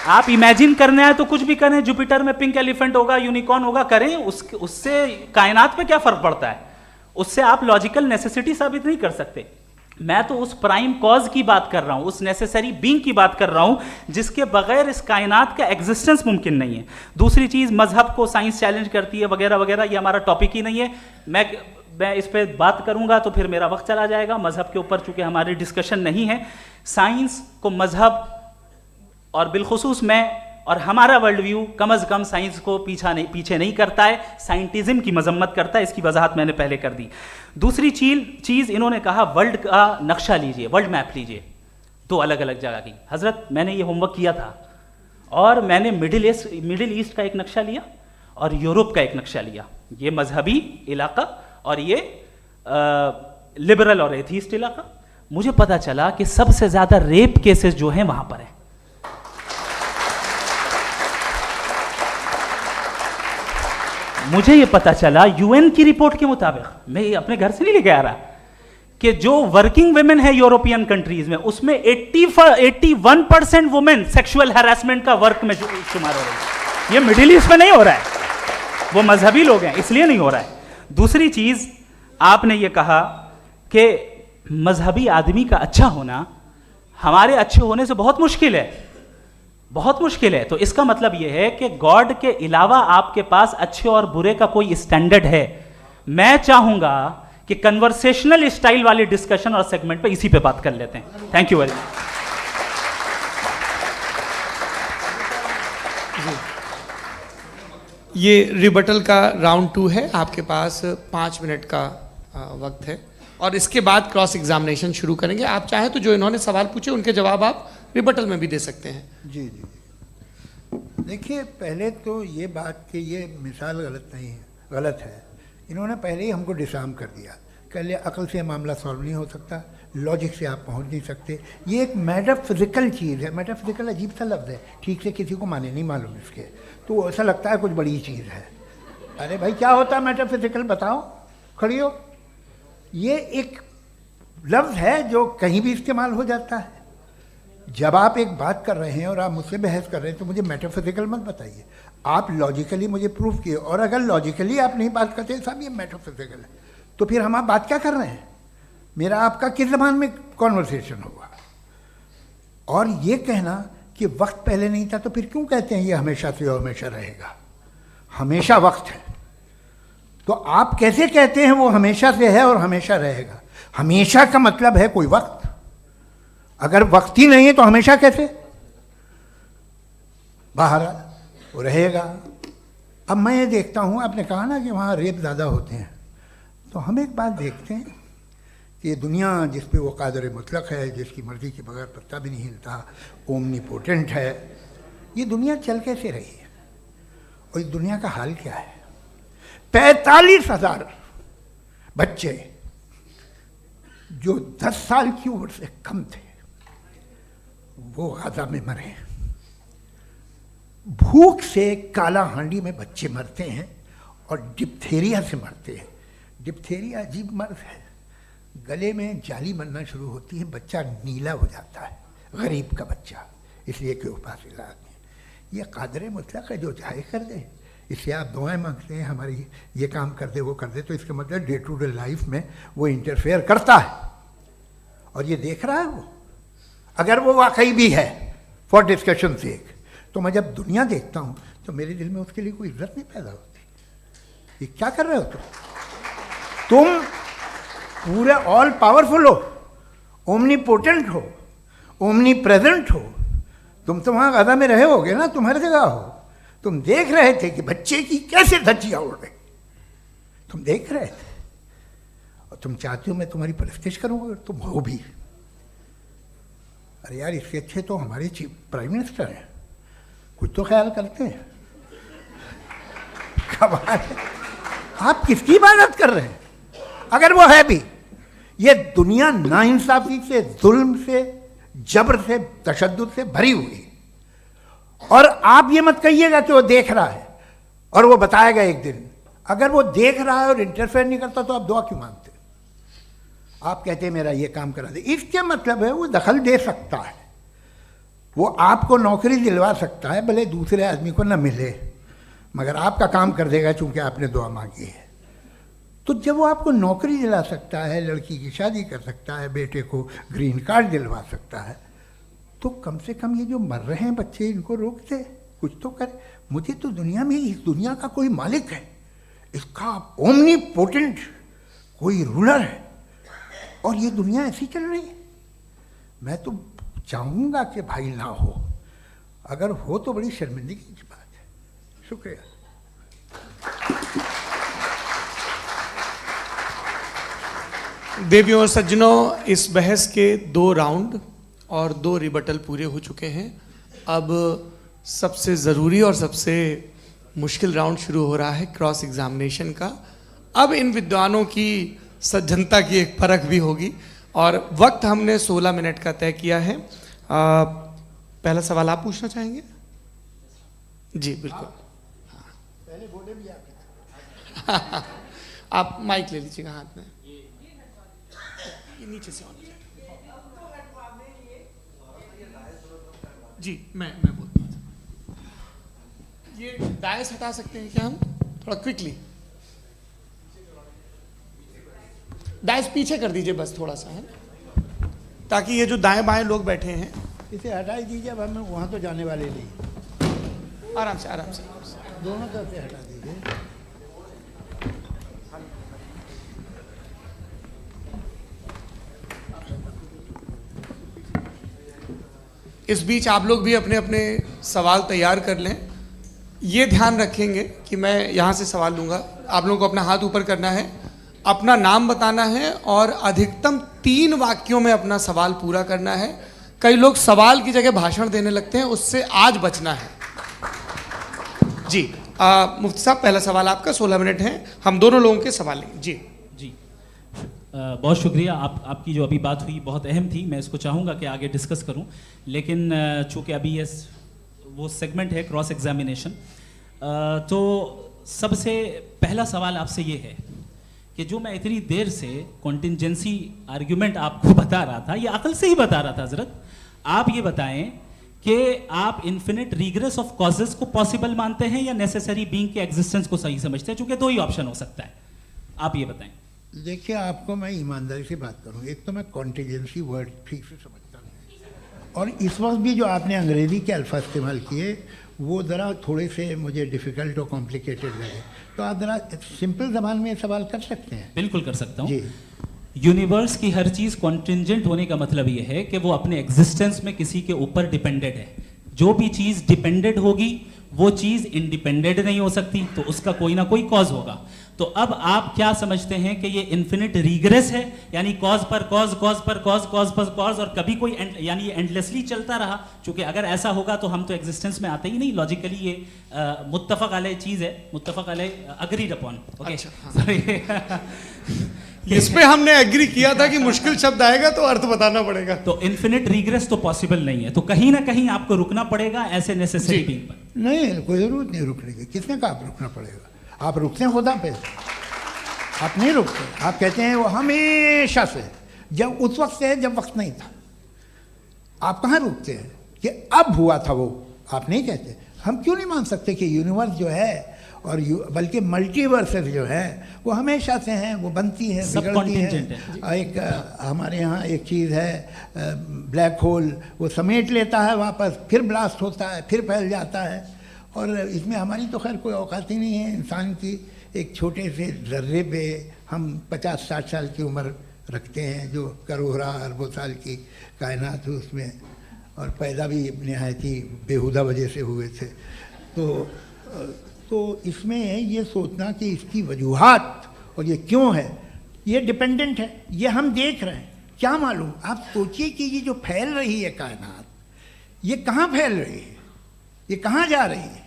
[SPEAKER 1] आप इमेजिन करने आए तो कुछ भी करें, जुपिटर में पिंक एलिफेंट होगा, यूनिकॉर्न होगा, करें, उससे कायनात पे क्या फर्क पड़ता है? उससे आप लॉजिकल नेसेसिटी साबित नहीं कर सकते। मैं तो उस प्राइम कॉज की बात कर रहा हूं, उस नेसेसरी बीइंग की बात कर रहा हूं जिसके बगैर इस कायनात का एग्जिस्टेंस मुमकिन नहीं है। दूसरी चीज, मजहब को साइंस चैलेंज करती है वगैरह वगैरह, ये हमारा टॉपिक ही नहीं है। मैं इस पर बात करूंगा तो फिर मेरा वक्त चला जाएगा। मजहब के ऊपर चूंकि हमारी डिस्कशन नहीं है, साइंस को मजहब और बिलखुसूस मैं और हमारा वर्ल्ड व्यू कम अज़ कम साइंस को पीछे नहीं करता है, साइंटिज्म की मजम्मत करता है। इसकी वजाहत मैंने पहले कर दी। दूसरी चीज़ इन्होंने कहा वर्ल्ड का नक्शा लीजिए, वर्ल्ड मैप लीजिए, 2 अलग अलग जगह की। हजरत, मैंने ये होमवर्क किया था और मैंने मिडिल ईस्ट का एक नक्शा लिया और यूरोप का एक नक्शा लिया। ये मजहबी इलाका और ये लिबरल और एथीस्ट इलाका। मुझे पता चला कि सबसे ज़्यादा रेप केसेस जो हैं वहाँ पर हैं। मुझे ये पता चला यूएन की रिपोर्ट के मुताबिक, मैं ये अपने घर से नहीं लेके आ रहा, कि जो वर्किंग वुमेन है यूरोपियन कंट्रीज में, उसमें 81% वुमेन सेक्सुअल हैरेसमेंट का वर्क में शुमार हो रही है। ये मिडिल ईस्ट में नहीं हो रहा है, वो मजहबी लोग हैं इसलिए नहीं हो रहा है। दूसरी चीज, आपने ये कहा कि मजहबी आदमी का अच्छा होना हमारे अच्छे होने से बहुत मुश्किल है, बहुत मुश्किल है। तो इसका मतलब यह है कि गॉड के अलावा आपके पास अच्छे और बुरे का कोई स्टैंडर्ड है। मैं चाहूंगा कि कन्वर्सेशनल स्टाइल वाली डिस्कशन और सेगमेंट पे इसी पे बात कर लेते हैं। Thank you very much.
[SPEAKER 2] ये रिबटल का राउंड 2 है। आपके पास 5 मिनट का वक्त है और इसके बाद क्रॉस एग्जामिनेशन शुरू करेंगे। आप चाहें तो जो इन्होंने सवाल पूछे उनके जवाब आप रिबटल में भी दे सकते हैं।
[SPEAKER 3] जी जी, देखिए, पहले तो ये बात कि ये मिसाल गलत है। इन्होंने पहले ही हमको डिसार्म कर दिया। कह लिया अकल से मामला सॉल्व नहीं हो सकता, लॉजिक से आप पहुंच नहीं सकते। ये एक मेटाफिजिकल चीज़ है। मेटाफिजिकल अजीब सा लफ्ज़ है, ठीक से किसी को माने नहीं मालूम इसके, तो ऐसा लगता है कुछ बड़ी चीज़ है। अरे भाई, क्या होता है मेटाफिजिकल, बताओ, खड़ी हो। ये एक लफ्ज़ है जो कहीं भी इस्तेमाल हो जाता है। जब आप एक बात कर रहे हैं और आप मुझसे बहस कर रहे हैं तो मुझे मेटाफिजिकल मत बताइए, आप लॉजिकली मुझे प्रूफ किए। और अगर लॉजिकली आप नहीं बात करते साहब ये मेटाफिजिकल है, तो फिर हम आप बात क्या कर रहे हैं? मेरा आपका किस ज़बान में कॉन्वर्सेशन होगा? और ये कहना कि वक्त पहले नहीं था तो फिर क्यों कहते हैं ये हमेशा से और हमेशा रहेगा? हमेशा वक्त है, तो आप कैसे कहते हैं वो हमेशा से है और हमेशा रहेगा? हमेशा का मतलब है कोई वक्त, अगर वक्त ही नहीं है तो हमेशा कैसे? बाहर वो रहेगा। अब मैं ये देखता हूँ, आपने कहा ना कि वहाँ रेप ज़्यादा होते हैं, तो हम एक बात देखते हैं कि ये दुनिया जिस पे वो कादर मुतलक है, जिसकी मर्ज़ी के बगैर पत्ता भी नहीं हिलता, ओमनीपोटेंट है, ये दुनिया चल कैसे रही है? और इस दुनिया का हाल क्या है? 45,000 बच्चे जो 10 साल की उम्र से कम थे वो गाजा में मरे। भूख से काला हांडी में बच्चे मरते हैं और डिप्थेरिया से मरते हैं। डिप्थेरिया अजीब मर्ज है, गले में जाली बनना शुरू होती है, बच्चा नीला हो जाता है, गरीब का बच्चा, इसलिए कि उपास इलाज नहीं। ये कादर मुतलक है जो चाहे कर दे, इससे आप दुआएं मांगते हैं हमारी ये काम कर दे वो कर दे, तो इसका मतलब डे टू डे लाइफ में वो इंटरफेयर करता है और ये देख रहा है वो। अगर वो वाकई भी है फॉर डिस्कशन सेक, तो मैं जब दुनिया देखता हूँ तो मेरे दिल में उसके लिए कोई इज्जत नहीं पैदा होती। ये क्या कर रहे हो तुम पूरे ऑल पावरफुल हो, ओमनीपोटेंट हो, ओमनी प्रेजेंट हो, तुम तो वहाँ गाजा में रहे होगे ना, तुम हर जगह हो। तुम देख रहे थे कि बच्चे की कैसे धज्जियाँ उड़ रही, तुम देख रहे थे और तुम चाहते हो मैं तुम्हारी परस्तिश करूँगा, तुम हो भी। अरे यार, इसके अच्छे तो हमारे चीफ प्राइम मिनिस्टर हैं, कुछ तो ख्याल करते हैं। कमाल है, आप किसकी इबादत कर रहे हैं? अगर वो है भी, ये दुनिया नाइंसाफी से, जुल्म से, जबर से, तशद्दुद से भरी हुई है। और आप ये मत कहिएगा कि वो देख रहा है और वो बताएगा एक दिन। अगर वो देख रहा है और इंटरफेयर नहीं करता तो आप दुआ क्यों मांगते? आप कहते हैं मेरा ये काम करा दे, इसके मतलब है वो दखल दे सकता है, वो आपको नौकरी दिलवा सकता है, भले दूसरे आदमी को न मिले, मगर आपका काम कर देगा चूंकि आपने दुआ मांगी है। तो जब वो आपको नौकरी दिला सकता है, लड़की की शादी कर सकता है, बेटे को ग्रीन कार्ड दिलवा सकता है, तो कम से कम ये जो मर रहे हैं बच्चे, इनको रोक दे, कुछ तो करे। मुझे तो दुनिया में, इस दुनिया का कोई मालिक है, इसका ओमनीपोटेंट कोई रूलर है, और ये दुनिया ऐसी चल रही है। मैं तो चाहूँगा कि भाई ना हो, अगर हो तो बड़ी शर्मिंदगी की बात है। शुक्रिया।
[SPEAKER 2] देवियों और सज्जनों, इस बहस के 2 राउंड और 2 रिबटल पूरे हो चुके हैं। अब सबसे ज़रूरी और सबसे मुश्किल राउंड शुरू हो रहा है, क्रॉस एग्जामिनेशन का। अब इन विद्वानों की सज्जनता की एक परख भी होगी और वक्त हमने 16 मिनट का तय किया है। पहला सवाल आप पूछना चाहेंगे? जी बिल्कुल।
[SPEAKER 3] पहले बोले भी
[SPEAKER 2] आप माइक ले लीजिएगा हाथ में, ये नीचे से ऑन हो जाएगा। जी मैं बोलता हूँ, ये डायस हटा सकते हैं क्या हम थोड़ा क्विकली? डायस पीछे कर दीजिए बस थोड़ा सा, है, ताकि ये जो दाएं बाएं लोग बैठे हैं,
[SPEAKER 3] इसे हटा ही दीजिए। अब हम वहाँ तो जाने वाले नहीं,
[SPEAKER 2] आराम से आराम से
[SPEAKER 3] दोनों तरफ से हटा दीजिए।
[SPEAKER 2] इस बीच आप लोग भी अपने अपने सवाल तैयार कर लें। ये ध्यान रखेंगे कि मैं यहाँ से सवाल लूँगा, आप लोगों को अपना हाथ ऊपर करना है, अपना नाम बताना है और अधिकतम 3 वाक्यों में अपना सवाल पूरा करना है। कई लोग सवाल की जगह भाषण देने लगते हैं, उससे आज बचना है। जी मुफ्ती साहब, पहला सवाल आपका, 16 मिनट हैं, हम दोनों लोगों के सवाल लेंगे। जी
[SPEAKER 1] जी बहुत शुक्रिया। आपकी जो अभी बात हुई बहुत अहम थी, मैं इसको चाहूँगा कि आगे डिस्कस करूँ, लेकिन चूँकि अभी ये वो सेगमेंट है क्रॉस एग्जामिनेशन, तो सबसे पहला सवाल आपसे ये है कि जो मैं इतनी देर से कॉन्टिंजेंसी आर्ग्यूमेंट आपको बता रहा था, ये अकल से ही बता रहा था हजरत, आप ये बताएं कि आप इन्फिनिट रिग्रेस ऑफ कॉजेस को पॉसिबल मानते हैं या नेसेसरी बीइंग के एग्जिस्टेंस को सही समझते हैं? चूंकि 2 ही ऑप्शन हो सकता है, आप ये बताएं।
[SPEAKER 3] देखिए, आपको मैं ईमानदारी से बात करूं, एक तो मैं कॉन्टिजेंसी वर्ड ठीक से समझता नहीं, और इस वक्त भी जो आपने अंग्रेज़ी के अल्फाज इस्तेमाल किए वो ज़रा थोड़े से मुझे डिफ़िकल्ट और कॉम्प्लिकेटेड लगे, तो आप ज़रा सिंपल ज़बान में सवाल कर सकते हैं?
[SPEAKER 1] बिल्कुल कर सकता हूँ।
[SPEAKER 3] जी।
[SPEAKER 1] यूनिवर्स की हर चीज कॉन्टिंजेंट होने का मतलब ये है कि वो अपने एग्जिस्टेंस में किसी के ऊपर डिपेंडेंट है। जो भी चीज डिपेंडेंट होगी वो चीज इंडिपेंडेंट नहीं हो सकती, तो उसका कोई ना कोई कॉज होगा। तो अब आप क्या समझते हैं कि ये इन्फिनिट रीग्रेस है, यानी कॉज पर कॉज, कॉज पर कॉज, कॉज पर कॉज, और कभी कोई यानी ये एंडलेसली चलता रहा? क्योंकि अगर ऐसा होगा तो हम तो एग्जिस्टेंस में आते ही नहीं। लॉजिकली ये मुत्तफक अलैह चीज है, मुत्तफक अलैह अग्रीड अपॉन। ओके,
[SPEAKER 2] इस पे हमने एग्री किया था कि मुश्किल शब्द आएगा तो अर्थ बताना पड़ेगा।
[SPEAKER 1] तो इन्फिनिट रीग्रेस तो पॉसिबल नहीं है, तो कहीं ना कहीं आपको रुकना पड़ेगा ऐसे नेसेसरी
[SPEAKER 2] जी।
[SPEAKER 1] बीइंग पर।
[SPEAKER 3] नहीं, कोई ज़रूरत नहीं रुकने की। किसने कहा आप रुकना पड़ेगा? आप रुकते हैं खुदा पे, आप नहीं रुकते। आप कहते हैं वो हमेशा से, जब उस वक्त से है जब वक्त नहीं था। आप कहाँ रुकते हैं कि अब हुआ था वो? आप नहीं कहते। हम क्यों नहीं मान सकते कि यूनिवर्स जो है और बल्कि मल्टीवर्सेस जो है वो हमेशा से हैं, वो बनती हैं,
[SPEAKER 1] सब
[SPEAKER 3] बिगड़ती
[SPEAKER 1] contingent
[SPEAKER 3] हैं। एक हमारे यहाँ एक चीज़ है ब्लैक होल, वो समेट लेता है वापस, फिर ब्लास्ट होता है, फिर फैल जाता है। और इसमें हमारी तो खैर कोई औकात ही नहीं है इंसान की। एक छोटे से ज़र्रे पे हम 50-60 साल की उम्र रखते हैं, जो करोड़ों अरबों साल की कायनात है उसमें, और पैदा भी नहायत ही बेहुदा वजह से हुए थे। तो इसमें ये सोचना कि इसकी वजूहात और ये क्यों है, ये डिपेंडेंट है, ये हम देख रहे हैं। क्या मालूम, आप सोचिए कि ये जो फैल रही है कायनात, ये कहाँ फैल रही है, ये कहाँ जा रही है,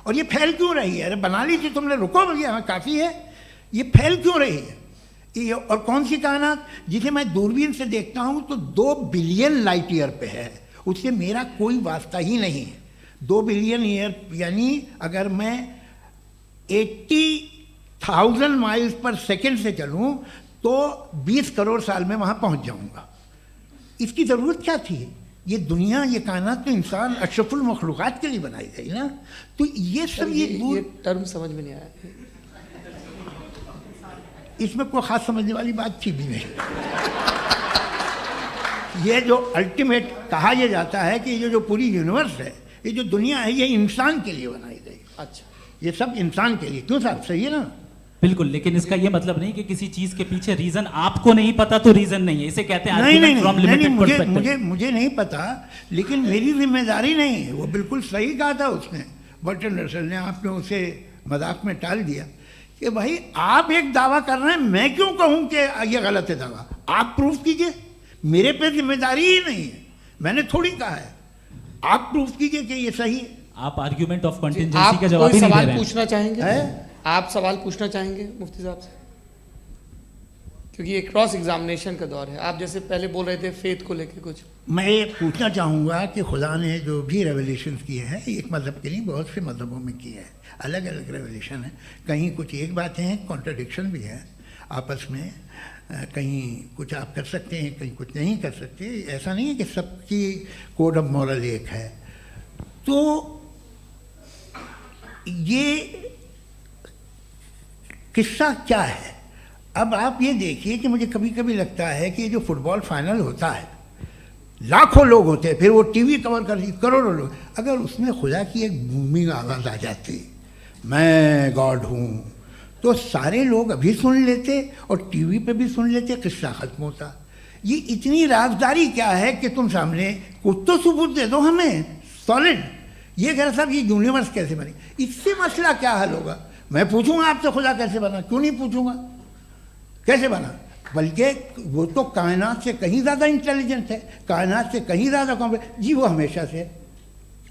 [SPEAKER 3] और ये फैल क्यों रही है? अरे बना ली थी तुमने, रुको भैया, हाँ काफ़ी है। ये फैल क्यों रही है? ये और कौन सी कायनात जिसे मैं दूरबीन से देखता हूँ तो 2 बिलियन लाइट ईयर पे है, उससे मेरा कोई वास्ता ही नहीं है। 2 बिलियन ईयर यानी अगर मैं 80,000 माइल्स पर सेकेंड से चलूँ तो 20 करोड़ साल में वहाँ पहुँच जाऊँगा। इसकी ज़रूरत क्या थी? ये दुनिया, ये कायनात तो इंसान अशरफुल मखलूक़ात के लिए बनाई गई ना। तो ये सब ये
[SPEAKER 2] टर्म समझ में नहीं आया।
[SPEAKER 3] इसमें कोई ख़ास समझने वाली बात थी भी नहीं। ये जो अल्टीमेट कहा यह जाता है कि ये जो पूरी यूनिवर्स है, ये जो दुनिया है, ये इंसान के लिए बनाई गई।
[SPEAKER 2] अच्छा,
[SPEAKER 3] ये सब इंसान के लिए। क्यों साहब, सही है ना?
[SPEAKER 1] बिल्कुल, लेकिन इसका ये मतलब नहीं कि किसी चीज के पीछे रीजन आपको नहीं पता तो रीजन नहीं है। इसे कहते हैं
[SPEAKER 3] नहीं,
[SPEAKER 1] from limited
[SPEAKER 3] मुझे
[SPEAKER 1] perspective।
[SPEAKER 3] मुझे मुझे नहीं पता, लेकिन मेरी जिम्मेदारी नहीं है। वो बिल्कुल सही कहा था उसने, बर्टन रसल ने। आपने उसे मजाक में टाल दिया कि भाई आप एक दावा कर रहे हैं, मैं क्यों कहूँ कि ये गलत है दावा? आप प्रूफ कीजिए, मेरे पे जिम्मेदारी ही नहीं है, मैंने थोड़ी कहा है। आप प्रूफ कीजिए कि ये सही है।
[SPEAKER 1] आप आर्ग्यूमेंट ऑफ कॉन्टिंजेंसी
[SPEAKER 2] आप
[SPEAKER 1] का जवाब
[SPEAKER 2] कोई
[SPEAKER 1] ही नहीं दे
[SPEAKER 2] सवाल
[SPEAKER 1] रहे हैं।
[SPEAKER 2] पूछना चाहेंगे?
[SPEAKER 3] है?
[SPEAKER 2] आप सवाल पूछना चाहेंगे मुफ्ती साहब से? क्योंकि ये क्रॉस एग्जामिनेशन का दौर है। आप जैसे पहले बोल रहे थे फेथ को लेके कुछ।
[SPEAKER 3] मैं ये पूछना चाहूँगा कि खुदा ने जो भी रेवलेशन किए हैं, एक मज़हब के लिए बहुत से मज़हबों में किए हैं, अलग अलग रेवलेशन है। कहीं कुछ एक बातें हैं, कॉन्ट्रडिक्शन भी है आपस में, कहीं कुछ आप कर सकते हैं, कहीं कुछ नहीं कर सकते। ऐसा नहीं है कि सबकी कोड ऑफ मॉरल एक है। तो ये किस्सा क्या है? अब आप ये देखिए कि मुझे कभी कभी लगता है कि जो फुटबॉल फाइनल होता है, लाखों लोग होते हैं, फिर वो टीवी कवर कर करोड़ों लोग, अगर उसमें खुदा की एक बूमिंग आवाज़ आ जाती, मैं गॉड हूँ, तो सारे लोग अभी सुन लेते और टीवी पे भी सुन लेते, किस्सा ख़त्म होता। ये इतनी राजदारी क्या है कि तुम सामने कुछ तो सबूत दे दो हमें सॉलिड। ये कह रहा साहब ये यूनिवर्स कैसे बनी, इससे मसला क्या हल होगा? मैं पूछूंगा आपसे खुदा कैसे बना? क्यों नहीं पूछूंगा कैसे बना? बल्कि वो तो कायनात से कहीं ज़्यादा इंटेलिजेंट है, कायनात से कहीं ज़्यादा कॉम्प्लेक्स। जी वो हमेशा से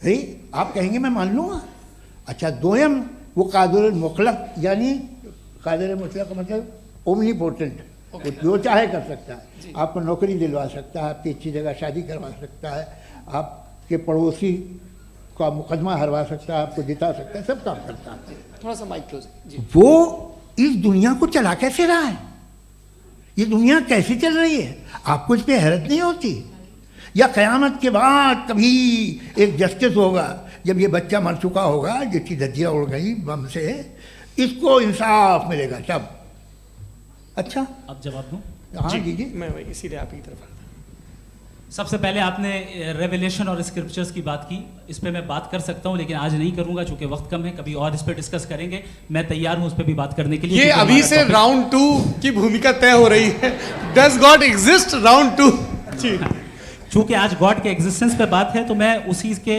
[SPEAKER 3] है, आप कहेंगे मैं मान लूँगा। अच्छा, दोयम वो कादिर मुतलक, यानी कादिर मुतलक का मतलब ओमनीपोटेंट, वो जो चाहे कर सकता है। आपको नौकरी दिलवा सकता है, आपकी अच्छी जगह शादी करवा सकता है, आपके पड़ोसी का मुकदमा हरवा सकता है, आपको जिता सकता है, सब काम करता है।
[SPEAKER 2] थोड़ा सा माइक क्लोज जी।
[SPEAKER 3] वो इस दुनिया को चला कैसे रहा है? ये दुनिया कैसे चल रही है? आपको इस पर हैरत नहीं होती? या क़यामत के बाद कभी एक जस्टिस होगा, जब ये बच्चा मर चुका होगा, जिसकी धज्जियाँ उड़ गई बम से, इसको इंसाफ मिलेगा तब? अच्छा,
[SPEAKER 1] अब जवाब दूं?
[SPEAKER 3] हाँ जी जी।
[SPEAKER 2] मैं वही इसीलिए आप की तरफ आता।
[SPEAKER 1] सबसे पहले आपने रेवलेशन और स्क्रिप्चर्स की बात की, इस पे मैं बात कर सकता हूं लेकिन आज नहीं करूंगा चूंकि वक्त कम है, कभी और इस पे डिस्कस करेंगे। मैं तैयार हूं उस पे भी बात करने के लिए।
[SPEAKER 2] ये
[SPEAKER 1] क्योंकि
[SPEAKER 2] अभी
[SPEAKER 1] हमारा
[SPEAKER 2] से
[SPEAKER 1] topic-
[SPEAKER 2] राउंड 2 की भूमिका तय हो रही है। Does God exist round 2? जी
[SPEAKER 1] चूंकि आज गॉड के एग्जिस्टेंस पे बात है तो मैं उसी के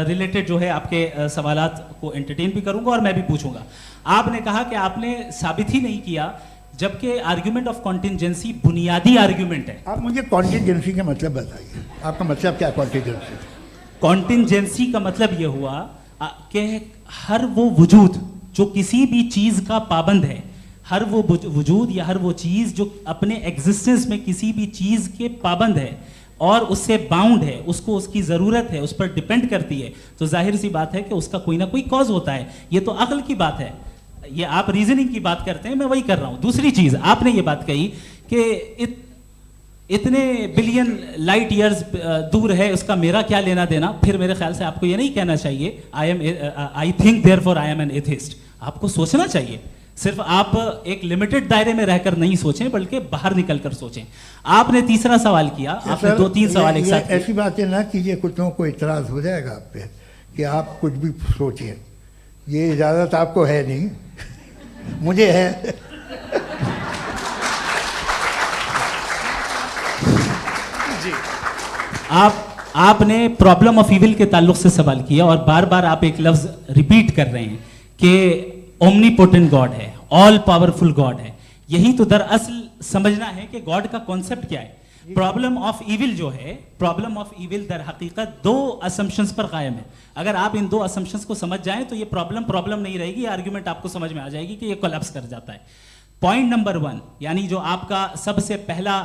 [SPEAKER 1] रिलेटेड जो है आपके सवालात को एंटरटेन भी करूंगा और मैं भी पूछूंगा। आपने कहा कि आपने साबित ही नहीं किया, जबकि आर्ग्यूमेंट ऑफ कॉन्टिंजेंसी बुनियादी आर्ग्यूमेंट है।
[SPEAKER 3] आप मुझे कॉन्टिजेंसी का मतलब बताइए, आपका मतलब क्या कॉन्टिजेंसी?
[SPEAKER 1] कॉन्टिंजेंसी का मतलब यह हुआ कि हर वो वजूद जो किसी भी चीज का पाबंद है, हर वो वजूद या हर वो चीज जो अपने एग्जिस्टेंस में किसी भी चीज के पाबंद है और उससे बाउंड है, उसको उसकी जरूरत है, उस पर डिपेंड करती है, तो जाहिर सी बात है कि उसका कोई ना कोई कॉज होता है। ये तो अक्ल की बात है। ये आप रीजनिंग की बात करते हैं, मैं वही कर रहा हूं। दूसरी चीज आपने ये बात कही कि इतने बिलियन लाइट ईयर्स दूर है, उसका मेरा क्या लेना देना। फिर मेरे ख्याल से आपको ये नहीं कहना चाहिए I think therefore I am an atheist. आपको सोचना चाहिए, सिर्फ आप एक लिमिटेड दायरे में रहकर नहीं सोचें बल्कि बाहर निकलकर सोचें। आपने तीसरा सवाल किया, आपने 2-3 सवाल एक साथ किए।
[SPEAKER 3] ऐसी बातें ना कीजिए, कुत्तों को इतराज हो जाएगा आप पे कि आप कुछ भी सोचिए। ये इजाज़त आपको है नहीं, मुझे है।
[SPEAKER 1] आपने प्रॉब्लम ऑफ इविल के ताल्लुक से सवाल किया और बार बार आप एक लफ्ज रिपीट कर रहे हैं कि ओमनीपोटेंट गॉड है, ऑल पावरफुल गॉड है। यही तो दरअसल समझना है कि गॉड का कॉन्सेप्ट क्या है। प्रॉब्लम ऑफ इविल जो है, प्रॉब्लम ऑफ इविल दर हकीकत 2 असम्पशंस पर कायम है। अगर आप इन 2 असम्पशंस को समझ जाएं तो ये प्रॉब्लम नहीं रहेगी, आर्ग्यूमेंट आपको समझ में आ जाएगी कि ये कोलैप्स कर जाता है। पॉइंट नंबर 1, यानी जो आपका सबसे पहला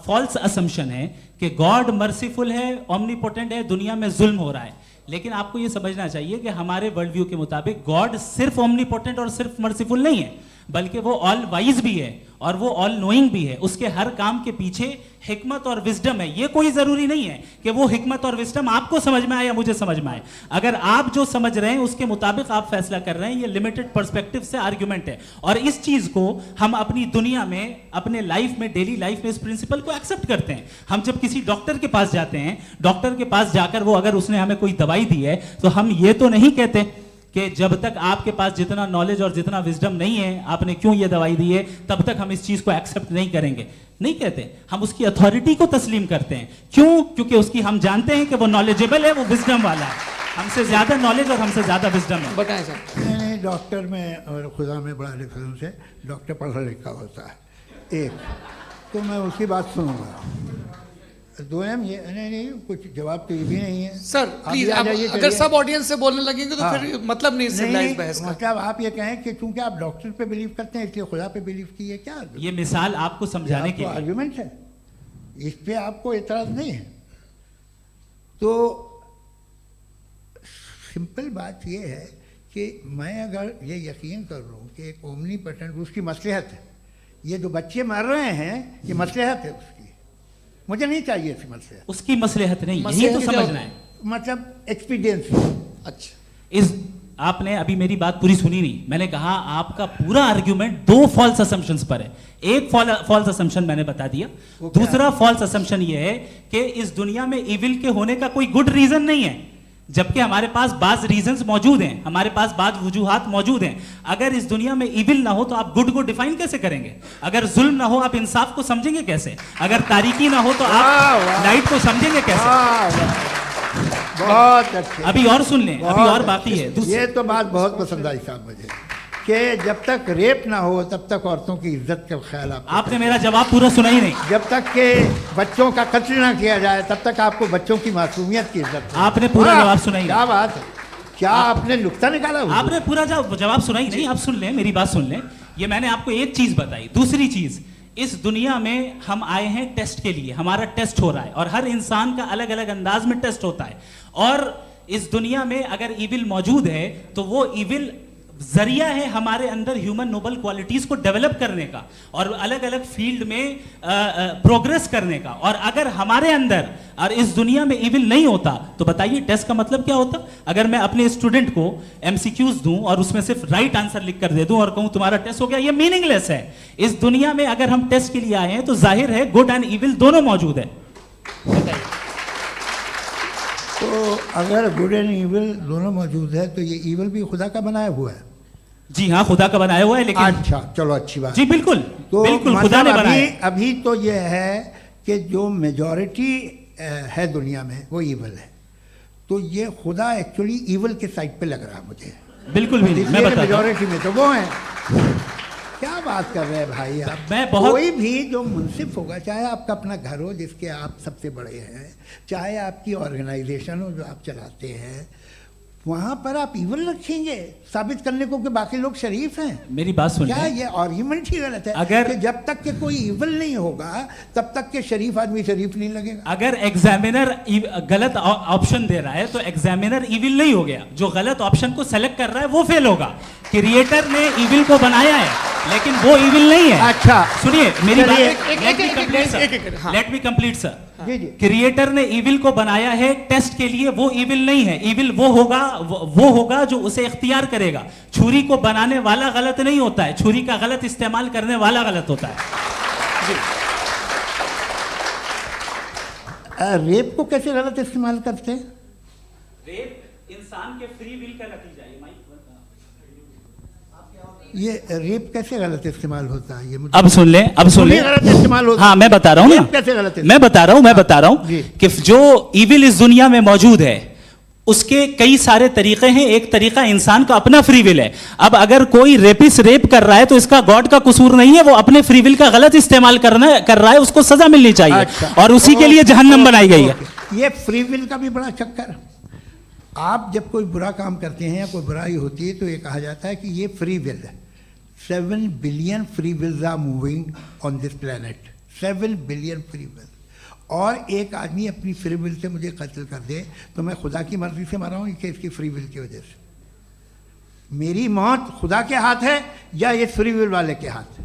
[SPEAKER 1] फॉल्स असम्पशन है कि गॉड मर्सीफुल है, ओमनीपोटेंट है, दुनिया में जुल्म हो रहा है। लेकिन आपको ये समझना चाहिए कि हमारे वर्ल्ड व्यू के मुताबिक गॉड सिर्फ ओमनीपोटेंट और सिर्फ मर्सीफुल नहीं है, बल्कि वो ऑल वाइज भी है और वो ऑल नोइंग भी है। उसके हर काम के पीछे हिकमत और विजडम है। ये कोई जरूरी नहीं है कि वो हिकमत और विजडम आपको समझ में आए या मुझे समझ में आए। अगर आप जो समझ रहे हैं उसके मुताबिक आप फैसला कर रहे हैं, ये लिमिटेड पर्सपेक्टिव से आर्ग्यूमेंट है। और इस चीज को हम अपनी दुनिया में, अपने लाइफ में, डेली लाइफ में इस प्रिंसिपल को एक्सेप्ट करते हैं। हम जब किसी डॉक्टर के पास जाते हैं, डॉक्टर के पास जाकर वो अगर उसने हमें कोई दवाई दी है तो हम ये तो नहीं कहते कि जब तक आपके पास जितना नॉलेज और जितना विजडम नहीं है, आपने क्यों ये दवाई दी है, तब तक हम इस चीज को एक्सेप्ट नहीं करेंगे। नहीं कहते, हम उसकी अथॉरिटी को तस्लीम करते हैं। क्यों? क्योंकि उसकी हम जानते हैं कि वो नॉलेजेबल है, वो विजडम वाला है, हमसे ज्यादा नॉलेज और हमसे ज्यादा विजडम है।
[SPEAKER 2] बताएं सर।
[SPEAKER 3] नहीं, डॉक्टर में और खुदा में बड़ा डिफरेंस है। डॉक्टर पढ़ा लिखा होता है, एक तो मैं उसकी बात सुनूंगा। 2 ये नहीं, कुछ जवाब तो ये भी नहीं है
[SPEAKER 2] सर प्लीज,
[SPEAKER 3] आ
[SPEAKER 2] आप
[SPEAKER 3] जाइए,
[SPEAKER 2] अगर
[SPEAKER 3] चलिए।
[SPEAKER 2] सब ऑडियंस से बोलने लगेंगे तो
[SPEAKER 3] हाँ।
[SPEAKER 2] फिर मतलब नहीं सिविलाइज्ड बहस का।
[SPEAKER 3] मतलब आप ये कहें कि चूंकि आप डॉक्टर पे बिलीव करते हैं इसलिए खुदा पे बिलीव किए, क्या
[SPEAKER 1] ये मिसाल आपको समझाने के लिए।
[SPEAKER 3] आर्ग्यूमेंट है, इस पे आपको एतराज नहीं है। तो सिंपल बात ये है कि मैं अगर ये यकीन कर लूँ कि एक ओमनीपोटेंट, उसकी मसलहत है, ये जो बच्चे मर रहे हैं ये मसलहत है उसकी, मुझे नहीं चाहिए थी मसलहत।
[SPEAKER 1] उसकी मसलहत नहीं, यही
[SPEAKER 2] मसलहत
[SPEAKER 1] तो
[SPEAKER 2] की
[SPEAKER 1] समझना है।
[SPEAKER 3] मतलब एक्सपीडियंसी।
[SPEAKER 2] अच्छा,
[SPEAKER 1] इस आपने अभी मेरी बात पूरी सुनी नहीं। मैंने कहा आपका पूरा आर्ग्यूमेंट 2 फॉल्स असम्पशंस पर है। एक फॉल्स असम्पशन मैंने बता दिया, दूसरा फॉल्स असम्पशन ये है कि इस दुनिया में इविल के होने का कोई गुड रीजन नहीं है, जबकि हमारे पास बाज रीजंस मौजूद हैं, हमारे पास बाज वजूहात मौजूद हैं। अगर इस दुनिया में इविल ना हो तो आप गुड को डिफाइन कैसे करेंगे? अगर जुल्म ना हो आप इंसाफ को समझेंगे कैसे? अगर तारीकी ना हो तो आप लाइट को समझेंगे कैसे?
[SPEAKER 3] बहुत अच्छे।
[SPEAKER 1] अभी और सुन लें, अभी और बाकी है।
[SPEAKER 3] ये तो बात बहुत पसंद आई साहब मुझे कि जब तक रेप ना हो तब तक औरतों की इज्जत का ख्याल
[SPEAKER 1] आपने मेरा जवाब पूरा सुना ही नहीं।
[SPEAKER 3] जब तक के बच्चों का कत्ल ना किया जाए तब तक आपको बच्चों की मासूमियत की इज्जत है।
[SPEAKER 1] आपने पूरा जवाब सुना ही
[SPEAKER 3] क्या
[SPEAKER 1] नहीं।
[SPEAKER 3] बात है, क्या आपने नुक्ता निकाला?
[SPEAKER 1] आपने पूरा जवाब सुना ही नहीं। आप सुन लें, मेरी बात सुन लें। ये मैंने आपको एक चीज बताई। दूसरी चीज, इस दुनिया में हम आए हैं टेस्ट के लिए, हमारा टेस्ट हो रहा है और हर इंसान का अलग अलग अंदाज में टेस्ट होता है। और इस दुनिया में अगर इविल मौजूद है तो वो इविल जरिया है हमारे अंदर ह्यूमन नोबल क्वालिटीज को डेवलप करने का और अलग अलग फील्ड में प्रोग्रेस करने का। और अगर हमारे अंदर और इस दुनिया में इविल नहीं होता तो बताइए टेस्ट का मतलब क्या होता? अगर मैं अपने स्टूडेंट को एमसीक्यूज दूं और उसमें सिर्फ राइट आंसर लिख कर दे दूं और कहूं तुम्हारा टेस्ट हो गया, ये मीनिंगलेस है। इस दुनिया में अगर हम टेस्ट के लिए आए हैं तो जाहिर है गुड एंड इविल दोनों मौजूद है।
[SPEAKER 3] तो अगर गुड एंड ईविल दोनों मौजूद है तो ये ईविल भी खुदा का बनाया हुआ है।
[SPEAKER 4] जी हाँ, खुदा का बनाया हुआ है, लेकिन
[SPEAKER 3] अच्छा, चलो अच्छी बात।
[SPEAKER 4] जी बिल्कुल,
[SPEAKER 3] तो
[SPEAKER 4] बिल्कुल खुदा ने
[SPEAKER 3] मतलब
[SPEAKER 4] बनाया है।
[SPEAKER 3] अभी तो ये है कि जो मेजॉरिटी है दुनिया में वो ईविल है, तो ये खुदा एक्चुअली ईविल के साइड पे लग रहा है मुझे।
[SPEAKER 4] बिल्कुल भी नहीं, मैं बताता हूं।
[SPEAKER 3] मेजॉरिटी में तो वो है। क्या बात कर रहे हैं भाई आप।
[SPEAKER 4] मैं बहुत-
[SPEAKER 3] कोई भी जो मुंसिफ होगा, चाहे आपका अपना घर हो जिसके आप सबसे बड़े हैं, चाहे आपकी ऑर्गेनाइजेशन हो जो आप चलाते हैं, वहां पर आप ईविल रखेंगे साबित करने को कि बाकी लोग शरीफ हैं।
[SPEAKER 4] मेरी बात सुन
[SPEAKER 3] क्या
[SPEAKER 4] लें।
[SPEAKER 3] ये आर्ग्यूमेंट ही गलत है?
[SPEAKER 4] अगर-
[SPEAKER 3] कि जब तक के कोई ईविल नहीं होगा तब तक के शरीफ आदमी शरीफ नहीं लगेगा।
[SPEAKER 4] अगर एग्जामिनर गलत ऑप्शन दे रहा है तो एग्जामिनर इविल नहीं हो गया, जो गलत ऑप्शन को सेलेक्ट कर रहा है वो फेल होगा। क्रिएटर ने इविल को बनाया है लेकिन वो इविल नहीं है।
[SPEAKER 3] अच्छा।
[SPEAKER 4] सुनिए मेरी बात,
[SPEAKER 3] चलिए,
[SPEAKER 4] let me complete sir, let me complete sir.
[SPEAKER 3] जी जी।
[SPEAKER 4] क्रिएटर ने इविल को बनाया है टेस्ट के लिए, वो इविल नहीं है। इविल वो होगा जो उसे इख्तियार करेगा। छुरी को बनाने वाला गलत नहीं होता है, छुरी का गलत इस्तेमाल करने वाला गलत होता है।
[SPEAKER 3] रेप को कैसे गलत इस्तेमाल करते हैं?
[SPEAKER 1] रेप इंसान के फ्री विल का नतीजा है।
[SPEAKER 3] ये रेप कैसे गलत इस्तेमाल होता है? ये मुझे
[SPEAKER 4] अब सुन लें, अब सुन लें।
[SPEAKER 3] गलत इस्तेमाल होता है।
[SPEAKER 4] हाँ मैं बता रहा हूँ
[SPEAKER 3] रेप कैसे गलत
[SPEAKER 4] ना, मैं बता रहा हूँ
[SPEAKER 3] जी।
[SPEAKER 4] कि जो इविल इस दुनिया में मौजूद है उसके कई सारे तरीके हैं। एक तरीका इंसान का अपना फ्री विल है। अब अगर कोई रेपिस्ट रेप कर रहा है तो इसका गॉड का कसूर नहीं है, वो अपने फ्री विल का गलत इस्तेमाल कर रहा है, उसको सजा मिलनी चाहिए।
[SPEAKER 3] अच्छा।
[SPEAKER 4] और उसी के लिए जहन्नम बनाई गई है।
[SPEAKER 3] ये फ्री विल का भी बड़ा चक्कर। आप जब कोई बुरा काम करते हैं या कोई बुराई होती है तो ये कहा जाता है कि ये फ्री विल है। 7 billion free wills are moving on this planet. 7 billion free will. और एक आदमी अपनी फ्री विल से मुझे कत्ल कर दे तो मैं खुदा की मर्जी से मरा हूँ कि इसकी फ्री विल की वजह से? मेरी मौत खुदा के हाथ है या ये फ्री विल वाले के हाथ है?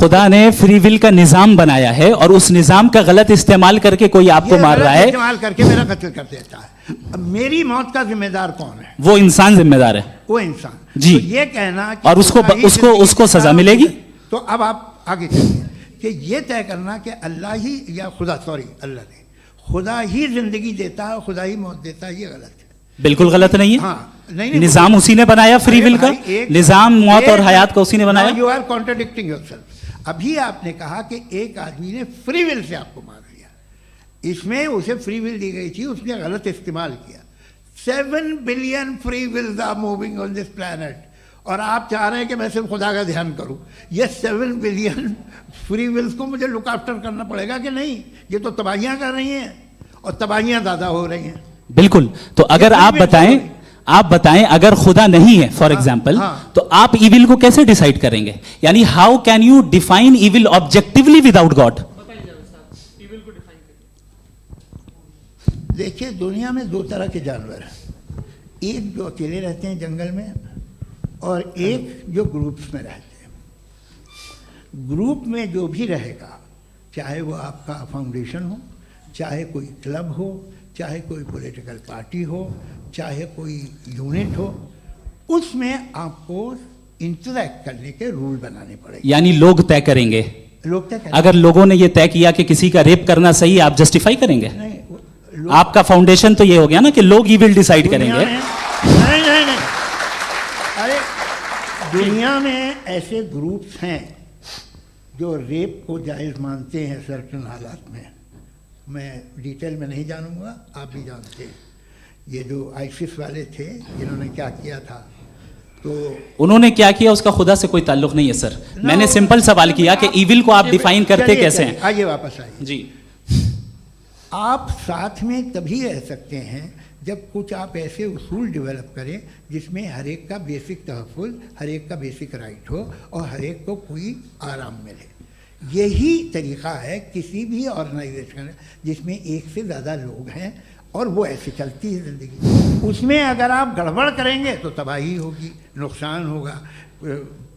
[SPEAKER 4] खुदा ने फ्री विल का निजाम बनाया है और उस निजाम का गलत इस्तेमाल करके कोई आपको
[SPEAKER 3] ये
[SPEAKER 4] मार
[SPEAKER 3] गलत
[SPEAKER 4] रहा है,
[SPEAKER 3] इस्तेमाल करके मेरा कत्ल कर देता है। अब मेरी मौत का जिम्मेदार कौन है?
[SPEAKER 4] वो इंसान जिम्मेदार है।
[SPEAKER 3] वो इंसान।
[SPEAKER 4] जी।
[SPEAKER 3] तो ये कहना कि
[SPEAKER 4] और उसको उसको सजा मिलेगी।
[SPEAKER 3] तो अब आप आगे चलिए कि ये तय करना कि अल्लाह ही या खुदा, सॉरी अल्लाह ने, खुदा ही जिंदगी देता है, खुदा ही मौत देता है, ये गलत है।
[SPEAKER 4] बिल्कुल गलत नहीं है।
[SPEAKER 3] हाँ, नहीं,
[SPEAKER 4] निजाम उसी ने बनाया फ्री विल का। निजाम मौत और हयात का उसी ने बनाया।
[SPEAKER 3] You are contradicting yourself. अभी आपने कहा कि एक आदमी ने फ्री विल से आपको मार दिया, इसमें उसे फ्री विल दी गई थी, उसने गलत इस्तेमाल किया। 7 billion free wills are moving on this planet और आप चाह रहे हैं कि मैं सिर्फ खुदा का ध्यान करूं। ये 7 बिलियन फ्री विल्स को मुझे लुक आफ्टर करना पड़ेगा कि नहीं? ये तो तबाहियां कर रही हैं और तबाहियां ज़्यादा हो रही हैं।
[SPEAKER 4] बिल्कुल। तो अगर आप बताएं अगर खुदा नहीं है फॉर एग्जाम्पल,
[SPEAKER 3] हाँ।
[SPEAKER 4] तो आप इविल को कैसे डिसाइड करेंगे? यानी how can you define evil objectively without God?
[SPEAKER 3] देखिए, दुनिया में 2 तरह के जानवर हैं। एक जो अकेले रहते हैं जंगल में और एक जो ग्रुप्स में रहते हैं। ग्रुप में जो भी रहेगा, चाहे वो आपका फाउंडेशन हो, चाहे कोई क्लब हो, चाहे कोई पॉलिटिकल पार्टी हो, चाहे कोई यूनिट हो, उसमें आपको इंटरैक्ट करने के रूल बनाने पड़ेंगे।
[SPEAKER 4] यानी लोग तय करेंगे।
[SPEAKER 3] लोग तय करेंगे।
[SPEAKER 4] अगर लोगों ने यह तय किया कि किसी का रेप करना सही है, आप जस्टिफाई करेंगे?
[SPEAKER 3] नहीं,
[SPEAKER 4] आपका फाउंडेशन तो ये हो गया ना कि लोग ही विल डिसाइड
[SPEAKER 3] दुनिया
[SPEAKER 4] करेंगे।
[SPEAKER 3] में- नहीं, अरे दुनिया में ऐसे ग्रुप्स हैं जो रेप को जायज़ मानते हैं सर्टन हालात में। मैं डिटेल में नहीं जानूंगा, आप भी जानते हैं। ये जो आईसिस वाले थे जिन्होंने क्या किया था, तो
[SPEAKER 4] उन्होंने क्या किया उसका खुदा से कोई ताल्लुक नहीं है सर। मैंने सिंपल सवाल किया कि इविल को आप डिफाइन करते कैसे हैं?
[SPEAKER 3] आइए वापस आइए
[SPEAKER 4] जी।
[SPEAKER 3] आप साथ में तभी रह सकते हैं जब कुछ आप ऐसे उसूल डेवलप करें जिसमें हर एक का बेसिक तहफ़्फ़ुज़, हर एक का बेसिक राइट हो और हर एक को कोई आराम मिले। यही तरीक़ा है किसी भी ऑर्गेनाइजेशन जिसमें एक से ज़्यादा लोग हैं और वो ऐसे चलती है ज़िंदगी। उसमें अगर आप गड़बड़ करेंगे तो तबाही होगी, नुकसान होगा,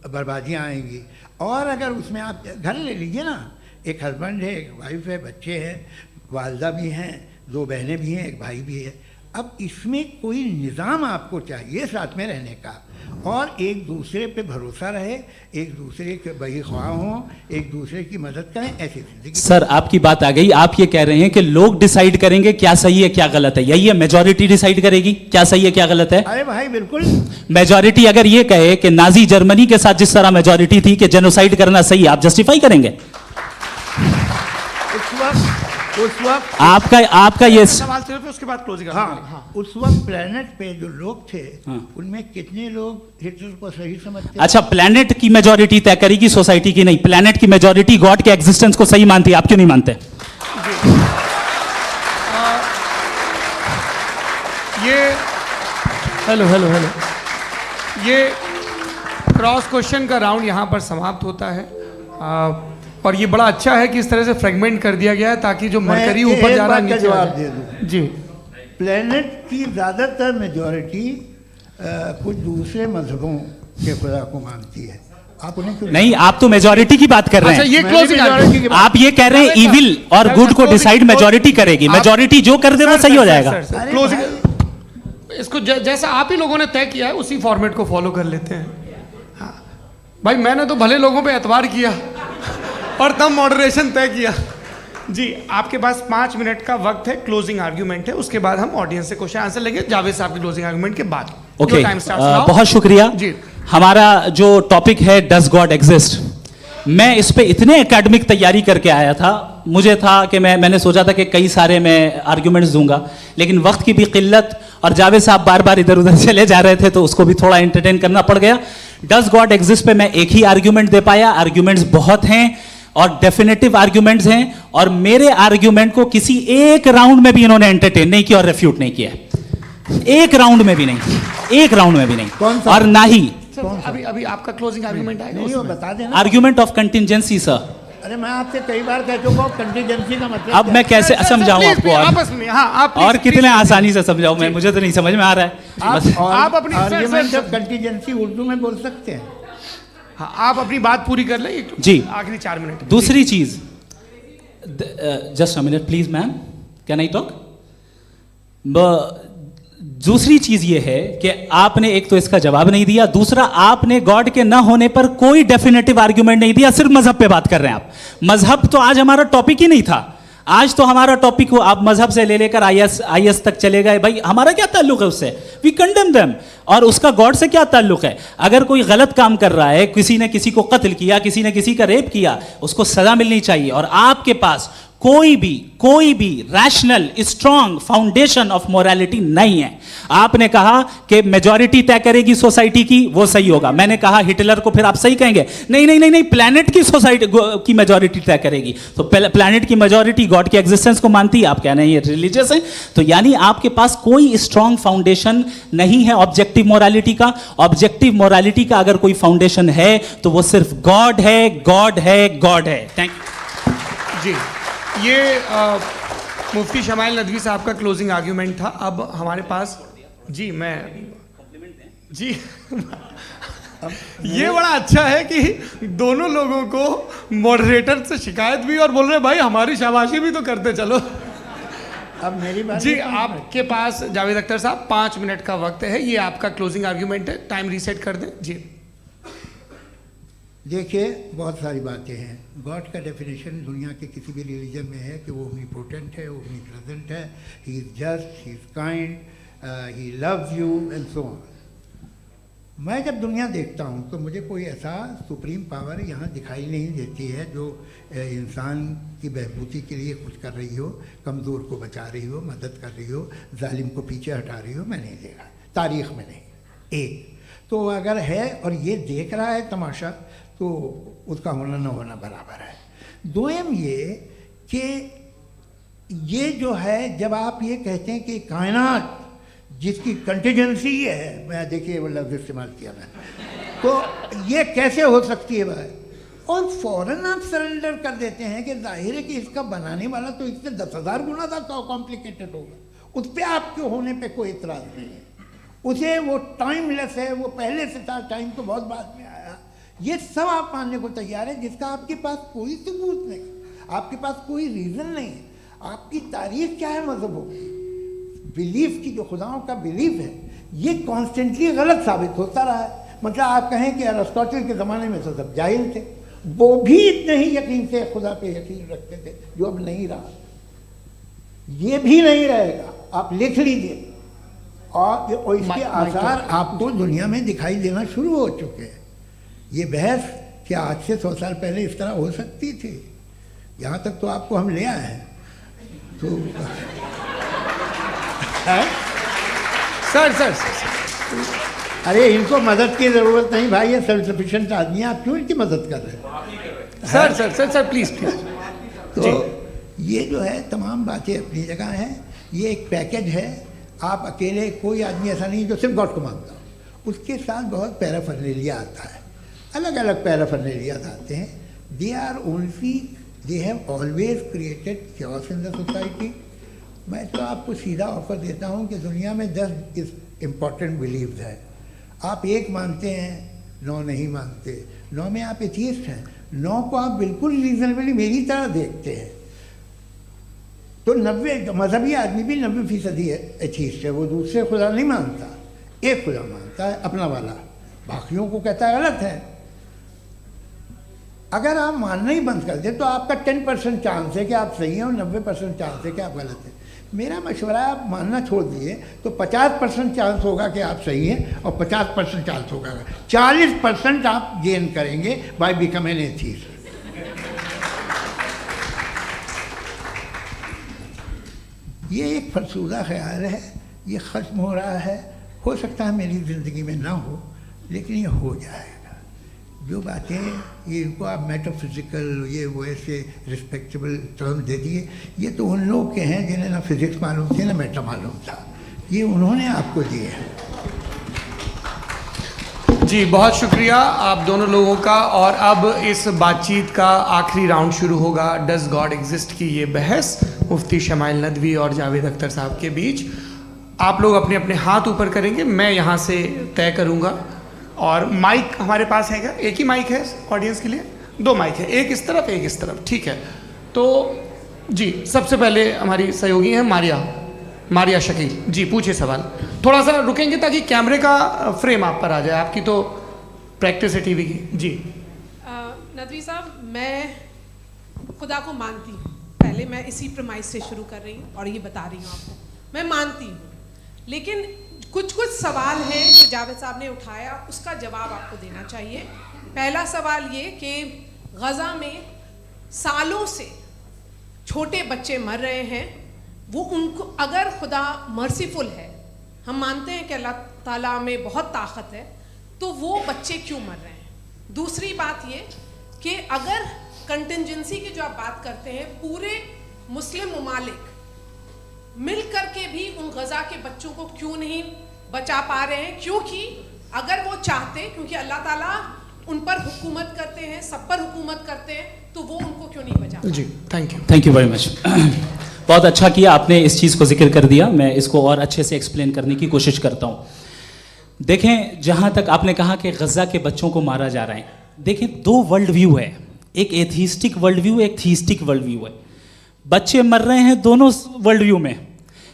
[SPEAKER 3] बर्बादियाँ आएंगी। और अगर उसमें आप घर ले लीजिए ना, एक हस्बैंड है, एक वाइफ है, बच्चे हैं, वालदा भी हैं, 2 बहनें भी हैं, एक भाई भी है। अब इसमें कोई निज़ाम आपको चाहिए साथ में रहने का, और एक दूसरे पे भरोसा रहे, एक दूसरे के बही ख्वाह हों, एक दूसरे की मदद करें, ऐसी जिंदगी।
[SPEAKER 4] सर आपकी बात आ गई, आप ये कह रहे हैं कि लोग डिसाइड करेंगे क्या सही है क्या गलत है, यही है मेजॉरिटी डिसाइड करेगी क्या सही है क्या गलत है?
[SPEAKER 3] अरे भाई बिल्कुल।
[SPEAKER 4] मेजॉरिटी अगर ये कहे कि नाजी जर्मनी के साथ जिस तरह मेजॉरिटी थी कि जेनोसाइड करना सही, आप जस्टिफाई करेंगे?
[SPEAKER 3] उस वक्त
[SPEAKER 4] आपका ये
[SPEAKER 2] सवाल सिर्फ उसके बाद क्लोजिंग।
[SPEAKER 3] हाँ, उस वक्त प्लेनेट पे जो लोग थे उनमें कितने लोग हिटलर को सही समझते?
[SPEAKER 4] अच्छा, प्लेनेट की मेजॉरिटी तय करेगी, सोसाइटी की नहीं। प्लेनेट की मेजॉरिटी गॉड के एग्जिस्टेंस को सही मानती है, आप क्यों नहीं मानते?
[SPEAKER 2] ये हेलो हेलो हेलो, ये क्रॉस क्वेश्चन का राउंड यहाँ पर समाप्त होता है। और ये बड़ा अच्छा है कि इस तरह से फ्रेगमेंट कर दिया गया है ताकि जो मरकरी ऊपर जा रहा है नीचे
[SPEAKER 3] जवाब
[SPEAKER 2] आ
[SPEAKER 3] दे
[SPEAKER 2] जाए।
[SPEAKER 3] दूं।
[SPEAKER 2] जी,
[SPEAKER 3] प्लेनेट की ज़्यादातर मेजॉरिटी कुछ दूसरे मजहबों के खुदा को मानती है। आप उन्हें क्यों
[SPEAKER 4] नहीं, आप तो मेजॉरिटी की बात कर रहे
[SPEAKER 2] अच्छा
[SPEAKER 4] हैं।
[SPEAKER 2] ये
[SPEAKER 3] मैंने
[SPEAKER 2] क्लोजिंग
[SPEAKER 3] majority की बात-
[SPEAKER 4] आप ये कह रहे हैं इविल और गुड को डिसाइड मेजॉरिटी करेगी, मेजॉरिटी जो कर दे वो सही हो जाएगा।
[SPEAKER 3] अरे
[SPEAKER 2] क्लोजिंग इसको जैसा आप ही लोगों ने तय किया है उसी फॉर्मेट को फॉलो कर लेते हैं। हाँ भाई, मैंने तो भले लोगों पे एतबार किया और तब मॉडरेशन तय किया। जी, आपके पास 5 मिनट का वक्त है, क्लोजिंग आर्ग्यूमेंट है, उसके बाद हम ऑडियंस से क्वेश्चन आंसर लेंगे जावेद साहब की क्लोजिंग आर्ग्यूमेंट के बाद।
[SPEAKER 4] ओके,
[SPEAKER 2] टाइम स्टार्ट्स
[SPEAKER 4] बहुत शुक्रिया।
[SPEAKER 2] जी।
[SPEAKER 4] हमारा जो टॉपिक है डज गॉड एग्जिस्ट, मैं इस पे इतने एकेडमिक तैयारी करके आया था, मुझे था कि मैंने सोचा था कि कई सारे मैं आर्ग्यूमेंट्स दूंगा, लेकिन वक्त की भी किल्लत और जावेद साहब बार बार इधर उधर चले जा रहे थे तो उसको भी थोड़ा एंटरटेन करना पड़ गया। डज गॉड एग्जिस्ट पे मैं एक ही आर्ग्यूमेंट दे पाया। आर्ग्यूमेंट्स बहुत हैं और डेफिनेटिव आर्ग्यूमेंट्स हैं, और मेरे आर्ग्यूमेंट को किसी एक राउंड में भी इन्होंने एंटरटेन नहीं किया और रेफ्यूट नहीं किया, एक राउंड में भी नहीं, एक राउंड में भी नहीं।
[SPEAKER 3] कौन सा?
[SPEAKER 4] और ना ही
[SPEAKER 2] अभी अभी आपका क्लोजिंग आर्ग्यूमेंट आएगा
[SPEAKER 3] नहीं, वो
[SPEAKER 2] उसमें।
[SPEAKER 3] बता देना।
[SPEAKER 4] Argument of contingency sir.
[SPEAKER 3] अरे मैं आपसे कई बार कह चुका हूँ कंटीजेंसी का मतलब
[SPEAKER 4] अब मैं कैसे
[SPEAKER 2] सर,
[SPEAKER 4] समझाऊं
[SPEAKER 2] प्लीज,
[SPEAKER 4] आपको?
[SPEAKER 2] आपस में हाँ, आप
[SPEAKER 4] और
[SPEAKER 2] प्लीज,
[SPEAKER 4] कितने
[SPEAKER 2] प्लीज,
[SPEAKER 4] आसानी से समझाऊं मैं, मुझे तो नहीं समझ में आ रहा है बस।
[SPEAKER 2] आप अपनी- sir,
[SPEAKER 3] argument
[SPEAKER 2] sir,
[SPEAKER 3] of contingency Urdu में बोल सकते हैं।
[SPEAKER 2] हाँ, आप अपनी बात पूरी कर लें
[SPEAKER 4] जी।
[SPEAKER 2] आखिरी 4 मिनट।
[SPEAKER 4] दूसरी चीज, just a minute please ma'am, can I talk? दूसरी चीज ये है कि आपने एक तो इसका जवाब नहीं दिया, दूसरा आपने गॉड के ना होने पर कोई डेफिनेटिव आर्ग्यूमेंट नहीं दिया, सिर्फ मजहब पे बात कर रहे हैं आप। मजहब तो आज हमारा टॉपिक ही नहीं था, आज तो हमारा टॉपिक हो, आप मजहब से ले लेकर आईएस तक चले गए। भाई हमारा क्या ताल्लुक है उससे? We condemn them. और उसका गॉड से क्या ताल्लुक है? अगर कोई गलत काम कर रहा है, किसी ने किसी को कत्ल किया, किसी ने किसी का रेप किया, उसको सजा मिलनी चाहिए। और आपके पास कोई भी rational strong foundation of morality नहीं है। आपने कहा कि मेजॉरिटी तय करेगी सोसाइटी की, वो सही होगा। मैंने कहा हिटलर को फिर आप सही कहेंगे, नहीं नहीं नहीं नहीं, प्लैनेट की सोसाइटी की मेजॉरिटी तय करेगी। तो प्लैनेट की मेजॉरिटी गॉड के एग्जिस्टेंस को मानती है, आप कह रहे हैं ये रिलीजियस है। तो यानी आपके पास कोई स्ट्रॉन्ग फाउंडेशन नहीं है ऑब्जेक्टिव मोरालिटी का। ऑब्जेक्टिव मोरालिटी का अगर कोई फाउंडेशन है तो वो सिर्फ गॉड है, गॉड है, गॉड है। थैंक यू
[SPEAKER 2] जी, ये मुफ्ती शमाइल नदवी साहब का क्लोजिंग आर्ग्यूमेंट था। अब हमारे पास जी, मैं जी ये बड़ा अच्छा है कि दोनों लोगों को मॉडरेटर से शिकायत भी और बोल रहे हैं भाई हमारी शाबाशी भी तो करते चलो।
[SPEAKER 3] अब मेरी बात
[SPEAKER 2] जी,
[SPEAKER 3] नहीं समझ में।
[SPEAKER 2] आपके पास जावेद अख्तर साहब 5 मिनट का वक्त है, ये आपका क्लोजिंग आर्ग्यूमेंट है। टाइम रीसेट कर दें जी।
[SPEAKER 3] देखिए, बहुत सारी बातें हैं। गॉड का डेफिनेशन दुनिया के किसी भी रिलीजन में है कि वो ओमनीपोटेंट है, ओमनीप्रेजेंट है, he is just, he is kind, he loves you and so on. मैं जब दुनिया देखता हूँ तो मुझे कोई ऐसा सुप्रीम पावर यहाँ दिखाई नहीं देती है जो इंसान की बहबूदी के लिए कुछ कर रही हो, कमज़ोर को बचा रही हो, मदद कर रही हो, जालिम को पीछे हटा रही हो। मैं नहीं देखा, तारीख़ में नहीं। एक तो अगर है और ये देख रहा है तमाशा, तो उसका होना न होना बराबर है। दोयम ये कि ये जो है, जब आप ये कहते हैं कि कायनात जिसकी कंटीजेंसी है, मैं देखिए वो लफ्ज़ इस्तेमाल किया मैं, तो ये कैसे हो सकती है भाई? और फ़ौरन आप सरेंडर कर देते हैं कि जाहिर है कि इसका बनाने वाला तो इससे 10,000 गुना ज़्यादा कॉम्प्लिकेटेड होगा। उस पर आपके होने पे कोई इतराज़ नहीं है। उसे वो टाइमलेस है, वो पहले से था, टाइम तो बहुत बाद में आया। ये सब आप मानने को तैयार है जिसका आपके पास कोई सबूत नहीं, आपके पास कोई रीज़न नहीं है। आपकी तारीख क्या है मजहबों की? बिलीफ की जो खुदाओं का बिलीफ है ये कॉन्स्टेंटली गलत साबित होता रहा है। मतलब आप कहें कि अरिस्टोटल के ज़माने में तो सब जाहिल थे, वो भी इतने ही यकीन से खुदा पे यकीन रखते थे जो अब नहीं रहा, ये भी नहीं रहेगा, आप लिख लीजिए। और इसके आसार आपको दुनिया में दिखाई देना शुरू हो चुके हैं। ये बहस क्या आज से 100 साल पहले इस तरह हो सकती थी? यहाँ तक तो आपको हम ले आए हैं। तो
[SPEAKER 2] सर
[SPEAKER 3] अरे इनको मदद की ज़रूरत नहीं भाई, ये सेल्फ सफिशिएंट आदमी है, आप क्यों इनकी मदद कर रहे हैं?
[SPEAKER 2] Sir please.
[SPEAKER 3] तो ये जो है तमाम बातें अपनी जगह हैं। ये एक पैकेज है। आप अकेले, कोई आदमी ऐसा नहीं जो सिर्फ गॉड को मानता हो, उसके साथ बहुत पैराफर्नेलिया आता है, अलग अलग पैराफर्नेलियाज आते हैं। They have always created chaos in the society. मैं तो आपको सीधा ऑफर देता हूँ कि दुनिया में 10 इम्पॉर्टेंट बिलीव्स हैं। आप 1 मानते हैं, 9 नहीं मानते, 9 में आप एथियस्ट हैं, 9 को आप बिल्कुल रीजनेबली मेरी तरह देखते हैं। तो 90 मजहबी आदमी भी 90% एथियस्ट है, वो दूसरे खुदा नहीं मानता, एक खुदा मानता है अपना वाला, बाकियों को कहता है गलत है। अगर आप मानना ही बंद कर दें तो आपका 10% चांस है कि आप सही हैं और 90% चांस है कि आप गलत हैं। मेरा मशवरा है आप मानना छोड़ दिए तो 50% चांस होगा कि आप सही हैं और 50% चांस होगा, 40% आप गेन करेंगे बाय बिकमिंग एथियस्ट। ये एक फरसूदा ख्याल है, ये ख़त्म हो रहा है। हो सकता है मेरी ज़िंदगी में ना हो, लेकिन ये हो जाएगा। जो बातें ये इनको आप मेटाफिज़िकल ये वो ऐसे रिस्पेक्टेबल टर्म दे दिए, ये तो उन लोग के हैं जिन्हें ना फिज़िक्स मालूम थी ना मेटा मालूम था, ये उन्होंने आपको दिए हैं।
[SPEAKER 2] जी बहुत शुक्रिया आप दोनों लोगों का। और अब इस बातचीत का आखिरी राउंड शुरू होगा, डज गॉड एग्जिस्ट की ये बहस मुफ्ती शमाइल नदवी और जावेद अख्तर साहब के बीच। आप लोग अपने अपने हाथ ऊपर करेंगे, मैं यहाँ से तय करूँगा। और माइक हमारे पास है क्या? एक ही माइक है ऑडियंस के लिए? 2 माइक है, एक इस तरफ एक इस तरफ, ठीक है। तो जी सबसे पहले हमारी सहयोगी हैं मारिया शकील जी, पूछिए सवाल। थोड़ा सा रुकेंगे ताकि कैमरे का फ्रेम आप पर आ जाए, आपकी तो प्रैक्टिस है टीवी की। जी
[SPEAKER 5] नदवी साहब, मैं खुदा को मानती हूँ, पहले मैं इसी प्रमाइस से शुरू कर रही हूँ और ये बता रही हूँ आपको, मैं मानती हूँ। लेकिन कुछ सवाल हैं जो जावेद साहब ने उठाया, उसका जवाब आपको देना चाहिए। पहला सवाल ये कि गज़ा में सालों से छोटे बच्चे मर रहे हैं, वो उनको, अगर खुदा मर्सीफुल है, हम मानते हैं कि अल्लाह ताला में बहुत ताकत है, तो वो बच्चे क्यों मर रहे हैं? दूसरी बात ये कि अगर कंटिजेंसी की जो आप बात करते हैं, पूरे मुस्लिम ममालिक मिल करके भी उन गज़ा के बच्चों को क्यों नहीं बचा पा रहे हैं? क्योंकि अगर वो चाहते, क्योंकि अल्लाह ताला उन पर हुकूमत करते हैं, सब पर हुकूमत करते हैं, तो वो उनको क्यों नहीं बचा?
[SPEAKER 2] जी थैंक यू
[SPEAKER 4] वेरी मच। बहुत अच्छा किया आपने इस चीज़ को जिक्र कर दिया, मैं इसको और अच्छे से एक्सप्लेन करने की कोशिश करता हूँ। देखें, जहाँ तक आपने कहा कि गज़ा के बच्चों को मारा जा रहा है, देखें 2 वर्ल्ड व्यू है, एक एथीस्टिक वर्ल्ड व्यू, एक थीस्टिक वर्ल्ड व्यू है। बच्चे मर रहे हैं दोनों वर्ल्ड व्यू में,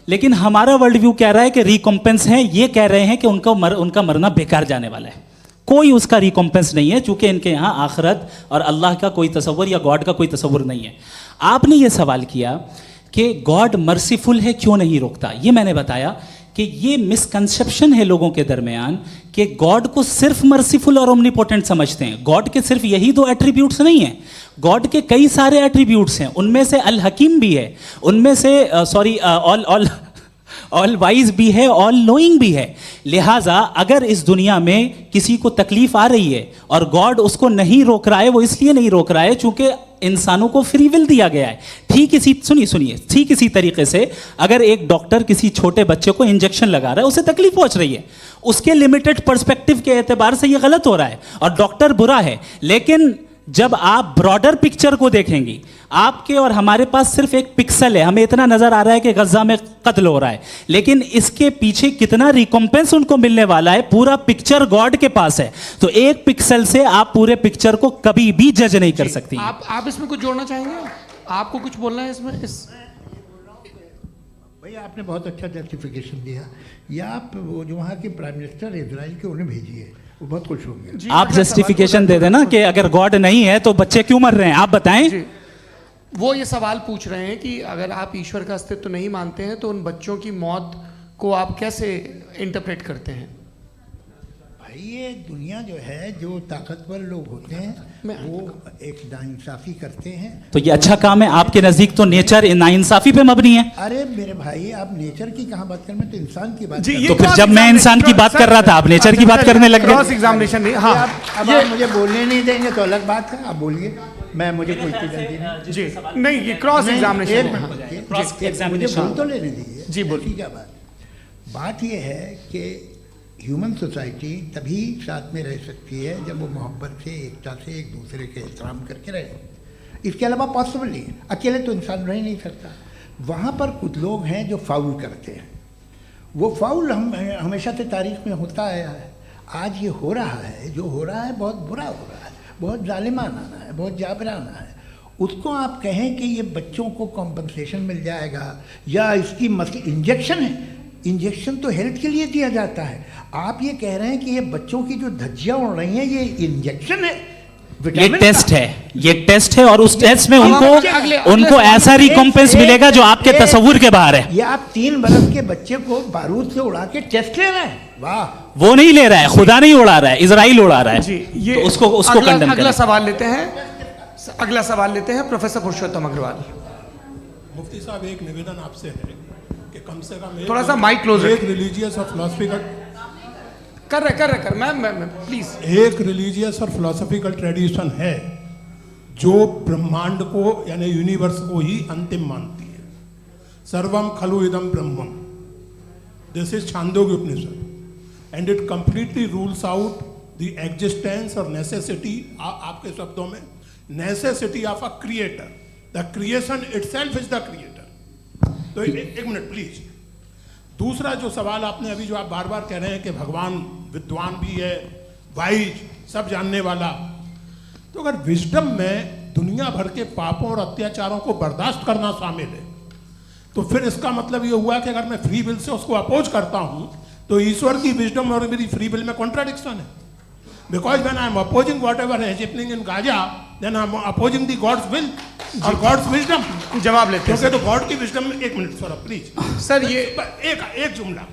[SPEAKER 4] लेकिन हमारा वर्ल्ड व्यू कह रहा है कि रिकॉम्पेंस है, ये कह रहे हैं कि उनका मरना बेकार जाने वाला है, कोई उसका रिकॉम्पेंस नहीं है, चूंकि इनके यहाँ आखिरत और अल्लाह का कोई तसव्वुर या गॉड का कोई तसव्वुर नहीं है। आपने ये सवाल किया कि गॉड मर्सीफुल है, क्यों नहीं रोकता? ये मैंने बताया कि ये मिसकंसेप्शन है लोगों के दरमियान कि गॉड को सिर्फ मर्सीफुल और ओमनीपोटेंट समझते हैं। गॉड के सिर्फ यही 2 एट्रीब्यूट्स नहीं हैं, गॉड के कई सारे एट्रीब्यूट्स हैं, उनमें से अल हकीम भी है, उनमें से ऑल वाइज भी है, ऑल नोइंग भी है। लिहाजा अगर इस दुनिया में किसी को तकलीफ आ रही है और गॉड उसको नहीं रोक रहा है, वो इसलिए नहीं रोक रहा है चूंकि इंसानों को फ्री विल दिया गया है। ठीक इसी तरीके से अगर एक डॉक्टर किसी छोटे बच्चे को इंजेक्शन लगा रहा है, उसे तकलीफ पहुंच रही है, उसके लिमिटेड पर्सपेक्टिव के एतबार से ये गलत हो रहा है और डॉक्टर बुरा है। लेकिन जब आप ब्रॉडर पिक्चर को देखेंगी, आपके और हमारे पास सिर्फ एक पिक्सल है, हमें इतना नजर आ रहा है कि गजा में कत्ल हो रहा है, लेकिन इसके पीछे कितना रिकॉम्पेंस उनको मिलने वाला है, पूरा पिक्चर गॉड के पास है। तो एक पिक्सल से आप पूरे पिक्चर को कभी भी जज नहीं कर सकती।
[SPEAKER 2] आप इसमें कुछ जोड़ना चाहेंगे? आपको कुछ बोलना है इसमें?
[SPEAKER 3] भैया आपने बहुत अच्छा जस्टिफिकेशन दिया। या आप वो जो वहाँ के प्राइम मिनिस्टर इजराइल के उन्हें भेजिए, वो बहुत खुश होंगे।
[SPEAKER 2] जी,
[SPEAKER 4] आप
[SPEAKER 2] अगला
[SPEAKER 4] जस्टिफिकेशन दे देना कि अगर गॉड नहीं है तो बच्चे क्यों मर रहे हैं, आप बताएं।
[SPEAKER 2] जी, वो ये सवाल पूछ रहे हैं कि अगर आप ईश्वर का अस्तित्व नहीं मानते हैं तो उन बच्चों की मौत को आप कैसे इंटरप्रेट करते हैं?
[SPEAKER 3] भाई ये दुनिया जो है, जो ताकतवर लोग होते हैं वो एक नाइंसाफ़ी करते हैं।
[SPEAKER 4] तो ये अच्छा काम है आपके नजदीक, तो नेचर नाइंसाफी पे मबनी है।
[SPEAKER 3] अरे मेरे भाई, आप नेचर की कहाँ बात कर, मैं तो इंसान की बात
[SPEAKER 2] जी,
[SPEAKER 3] कर
[SPEAKER 2] ये
[SPEAKER 3] रहा
[SPEAKER 4] तो फिर
[SPEAKER 2] क्रॉस
[SPEAKER 4] जब मैं इंसान की बात कर रहा था आप नेचर की बात करने लग
[SPEAKER 2] क्रॉस
[SPEAKER 4] गए।
[SPEAKER 2] एग्जामिनेशन नहीं,
[SPEAKER 3] हूँ।
[SPEAKER 2] हाँ
[SPEAKER 3] अब आप मुझे बोलने नहीं देंगे तो अलग बात है, आप बोलिए, मैं मुझे कोई चीज़ जल्दी नहीं।
[SPEAKER 2] जी, नहीं ये क्रॉस
[SPEAKER 3] नहीं,
[SPEAKER 2] एग्जामिनेशन
[SPEAKER 3] एक
[SPEAKER 2] है।
[SPEAKER 3] मिनट
[SPEAKER 2] हाँ।
[SPEAKER 3] रुकिए।
[SPEAKER 4] क्रॉस
[SPEAKER 3] मुझे
[SPEAKER 4] एग्जामिनेशन।
[SPEAKER 3] बोल तो लेने दीजिए।
[SPEAKER 2] जी, बोलिए।
[SPEAKER 3] ठीक है। बात ये है कि ह्यूमन सोसाइटी तभी साथ में रह सकती है जब वो मोहब्बत से, एकता से, एक दूसरे के एहतराम करके रहे। इसके अलावा पॉसिबल नहीं है, अकेले तो इंसान रह ही नहीं सकता। वहाँ पर कुछ लोग हैं जो फाउल करते हैं। वो फाउल हम हमेशा से तारीख में होता आया है। आज ये हो रहा है, जो हो रहा है बहुत बुरा हो रहा है, बहुत जालिमाना है, बहुत जाबराना है। उसको आप कहें कि ये बच्चों को कॉम्पनसेशन मिल जाएगा या इसकी इंजेक्शन है, इंजेक्शन तो हेल्थ के लिए दिया जाता है। आप ये कह रहे हैं कि ये बच्चों की जो धज्जियां उड़ रही हैं ये इंजेक्शन है,
[SPEAKER 4] ये
[SPEAKER 3] विटामिन
[SPEAKER 4] टेस्ट
[SPEAKER 3] का।
[SPEAKER 4] है, ये टेस्ट है और उस टेस्ट में
[SPEAKER 2] अब
[SPEAKER 4] उनको
[SPEAKER 2] हम अगले
[SPEAKER 4] उनको
[SPEAKER 2] सवाल
[SPEAKER 4] ऐसा रिकॉम्पेंस मिलेगा जो आपके तस्वुर के बाहर है।
[SPEAKER 3] ये आप 3 बरस के बच्चे को बारूद से उड़ा के टेस्ट ले रहे हैं। वाह,
[SPEAKER 4] वो नहीं ले रहा है, खुदा नहीं उड़ा रहा है, इजराइल उड़ा रहा है।
[SPEAKER 2] जी, ये
[SPEAKER 4] तो उसको कंडेम
[SPEAKER 2] अगला
[SPEAKER 4] करें।
[SPEAKER 2] सवाल लेते हैं। अगला सवाल लेते हैं प्रोफेसर पुरुषोत्तम अग्रवाल।
[SPEAKER 6] मुफ्ती साहब, एक निवेदन आपसे है कि कम से कम
[SPEAKER 2] थोड़ा सा माइक क्लोज
[SPEAKER 6] एक रिलीजियस और फिलोसफिकल
[SPEAKER 2] कर मैं प्लीज।
[SPEAKER 6] एक रिलीजियस और फिलोसफिकल ट्रेडिशन है जो ब्रह्मांड को यानी यूनिवर्स को ही अंतिम मानती है। सर्वम खलु इदम ब्रह्मम, this is Chandogya Upanishad and it completely rules out the existence और नेसेसिटी, आपके शब्दों में necessity of a creator. The creation itself is the creator. तो एक मिनट प्लीज। दूसरा जो सवाल आपने अभी, जो आप बार बार कह रहे हैं कि भगवान विद्वान भी है, वाइज, सब जानने वाला, तो अगर विजडम में दुनिया भर के पापों और अत्याचारों को बर्दाश्त करना शामिल है तो फिर इसका मतलब ये हुआ कि अगर मैं फ्री विल से उसको अपोज करता हूं तो ईश्वर की विजडम और मेरी फ्री विल में कॉन्ट्राडिक्शन है। Because when I am opposing whatever is happening in Gaza, then I am opposing the God's will और गॉड्स विजडम।
[SPEAKER 2] जवाब लेते हैं
[SPEAKER 6] क्योंकि तो गॉड की विजडम में, एक मिनट सर प्लीज
[SPEAKER 2] सर, ये
[SPEAKER 6] एक जुमला,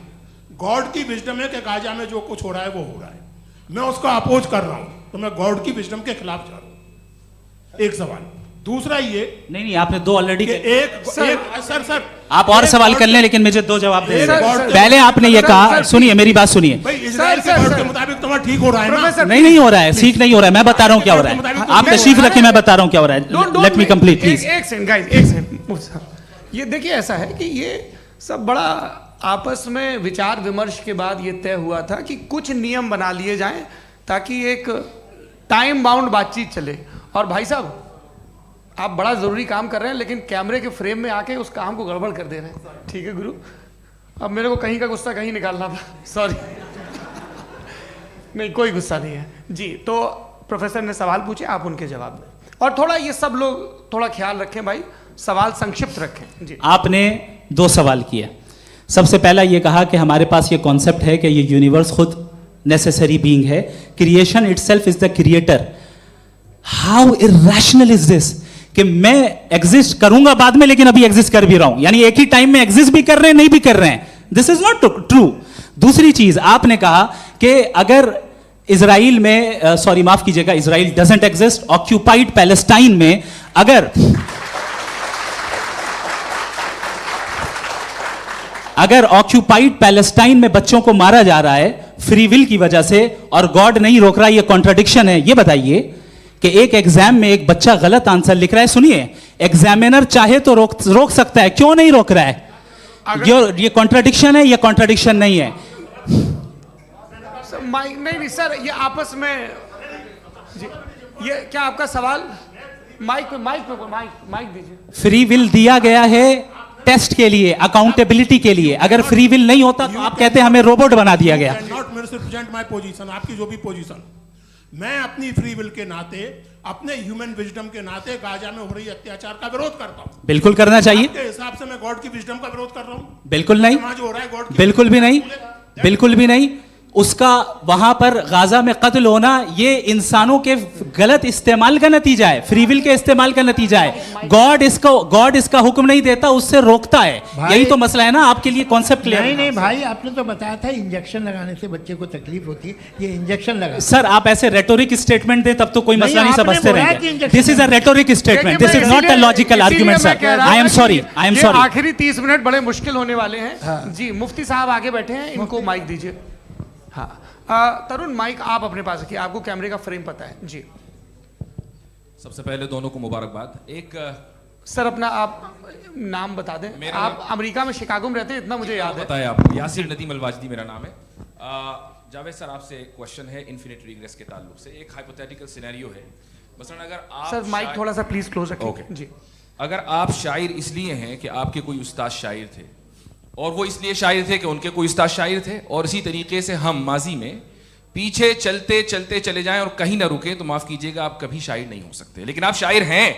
[SPEAKER 6] गॉड की विजडम है कि गाजा में जो कुछ हो रहा है वो हो रहा है, मैं उसको अपोज कर रहा हूं तो मैं गॉड की विजडम के खिलाफ जा रहा हूं। एक सवाल। दूसरा ये
[SPEAKER 4] नहीं, आपने दो ऑलरेडी।
[SPEAKER 6] सर
[SPEAKER 4] आप और सवाल कर लें लेकिन मुझे दो जवाब दे
[SPEAKER 2] सर,
[SPEAKER 4] दीजिए।
[SPEAKER 2] सर,
[SPEAKER 4] पहले आपने ये
[SPEAKER 2] सर,
[SPEAKER 4] कहा,
[SPEAKER 2] सर,
[SPEAKER 4] सुनिए मेरी बात सुनिए।
[SPEAKER 6] भाई इजराइल के गॉड के मुताबिक तुम्हारा ठीक हो रहा है ना?
[SPEAKER 2] प्रोफेसर,
[SPEAKER 4] नहीं हो रहा है, सीख नहीं हो रहा है, मैं बता रहा हूं क्या हो रहा है। आप तशरीफ रखिए, मैं बता रहा हूं क्या हो रहा है। Late me complete please.
[SPEAKER 2] एक सेकंड गाइस, एक सेकंड। ये देखिए, ऐसा है कि ये सब बड़ा आपस में विचार विमर्श के बाद ये तय हुआ था कि कुछ नियम बना लिए जाएं ताकि एक टाइम बाउंड बातचीत चले। और भाई साहब, आप बड़ा जरूरी काम कर रहे हैं लेकिन कैमरे के फ्रेम में आके उस काम को गड़बड़ कर दे रहे हैं। ठीक है गुरु, अब मेरे को कहीं का गुस्सा कहीं निकालना था, सॉरी। नहीं, कोई गुस्सा नहीं है जी। तो प्रोफेसर ने सवाल पूछे, आप उनके जवाब दें और थोड़ा ये सब लोग थोड़ा ख्याल रखें भाई, सवाल संक्षिप्त रखें जी।
[SPEAKER 4] आपने दो सवाल किए। सबसे पहला ये कहा कि हमारे पास ये कॉन्सेप्ट है कि ये यूनिवर्स खुद नेसेसरी बीइंग है, creation itself is the creator. How irrational is this कि मैं एग्जिस्ट करूंगा बाद में लेकिन अभी एग्जिस्ट कर भी रहा हूं, यानी एक ही टाइम में एग्जिस्ट भी कर रहे हैं, नहीं भी कर रहे हैं। This is not true. दूसरी चीज आपने कहा कि अगर इजराइल में, सॉरी माफ कीजिएगा, Israel doesn't exist, occupied Palestine में अगर ऑक्यूपाइड पैलेस्टाइन में बच्चों को मारा जा रहा है फ्री विल की वजह से और गॉड नहीं रोक रहा, ये कॉन्ट्रडिक्शन है। ये बताइए कि एक एग्जाम में एक बच्चा गलत आंसर लिख रहा है, सुनिए, एग्जामिनर चाहे तो रोक सकता है, क्यों नहीं रोक रहा है? ये कॉन्ट्रडिक्शन है, ये कॉन्ट्रडिक्शन नहीं है।
[SPEAKER 2] माइक नहीं सर, ये आपस में जी, ये क्या आपका सवाल? माइक दीजिए।
[SPEAKER 4] फ्री विल दिया गया है टेस्ट के लिए, अकाउंटेबिलिटी के लिए। अगर फ्री विल नहीं होता तो आप कहते हैं हमें रोबोट बना दिया गया।
[SPEAKER 6] नॉट मिसरिप्रेजेंट माय पोजीशन, आपकी जो भी पोजीशन, मैं अपनी फ्री विल के नाते, अपने ह्यूमन विजडम के नाते गाजा में हो रही अत्याचार का विरोध करता हूँ।
[SPEAKER 4] बिल्कुल करना चाहिए।
[SPEAKER 6] आपके हिसाब से मैं गॉड की विजडम का विरोध कर रहा हूँ?
[SPEAKER 4] बिल्कुल नहीं,
[SPEAKER 6] समाज हो रहा है गॉड की
[SPEAKER 4] बिल्कुल भी नहीं,
[SPEAKER 6] बोलेगा।
[SPEAKER 4] बिल्कुल भी नहीं। उसका वहां पर गाजा में कत्ल होना ये इंसानों के गलत इस्तेमाल का नतीजा है, फ्री विल के इस्तेमाल का नतीजा है। गॉड इसका हुक्म नहीं देता, उससे रोकता है। यही तो मसला है ना, आपके लिए कॉन्सेप्ट क्लियर
[SPEAKER 3] नहीं
[SPEAKER 4] है?
[SPEAKER 3] नहीं भाई, आपने तो बताया था इंजेक्शन लगाने से बच्चे को तकलीफ होती है, ये इंजेक्शन लगा।
[SPEAKER 4] सर आप ऐसे रेटोरिक स्टेटमेंट दे तब तो कोई
[SPEAKER 3] नहीं,
[SPEAKER 4] मसला नहीं
[SPEAKER 3] आपने
[SPEAKER 4] समझते
[SPEAKER 3] बोला कि
[SPEAKER 4] रहेंगे।
[SPEAKER 3] Injection
[SPEAKER 4] this is a rhetoric statement, this is not a logical argument sir. I am sorry, I am sorry.
[SPEAKER 2] आखिरी 30 मिनट बड़े मुश्किल होने वाले हैं। जी मुफ्ती साहब आगे बैठे हैं, इनको माइक दीजिए। हाँ तरुण, माइक आप अपने पास रखिए, आपको कैमरे का फ्रेम पता है जी।
[SPEAKER 7] सबसे पहले दोनों को मुबारकबाद। एक
[SPEAKER 2] सर अपना आप नाम बता दें।
[SPEAKER 7] मेरा
[SPEAKER 2] आप अमेरिका में शिकागो में रहते हैं, इतना मुझे याद है।
[SPEAKER 7] पता है आपको, यासिर नदीम अलवाजदी मेरा नाम है। जावेद सर आपसे एक क्वेश्चन है इन्फिनिट रिग्रेस के ताल्लुक से। एक हाइपोथेटिकल सिनेरियो है, मसलन अगर आप
[SPEAKER 2] सर माइक थोड़ा सा प्लीज क्लोज रखिए।
[SPEAKER 7] ओके।
[SPEAKER 2] जी
[SPEAKER 7] अगर आप शायर इसलिए हैं कि आपके कोई उस्ताद शायर थे, और वो इसलिए शायर थे कि उनके कोई उस्ताद शायर थे, और इसी तरीके से हम माजी में पीछे चलते चलते चले जाएं और कहीं ना रुके, तो माफ कीजिएगा आप कभी शायर नहीं हो सकते। लेकिन आप शायर हैं,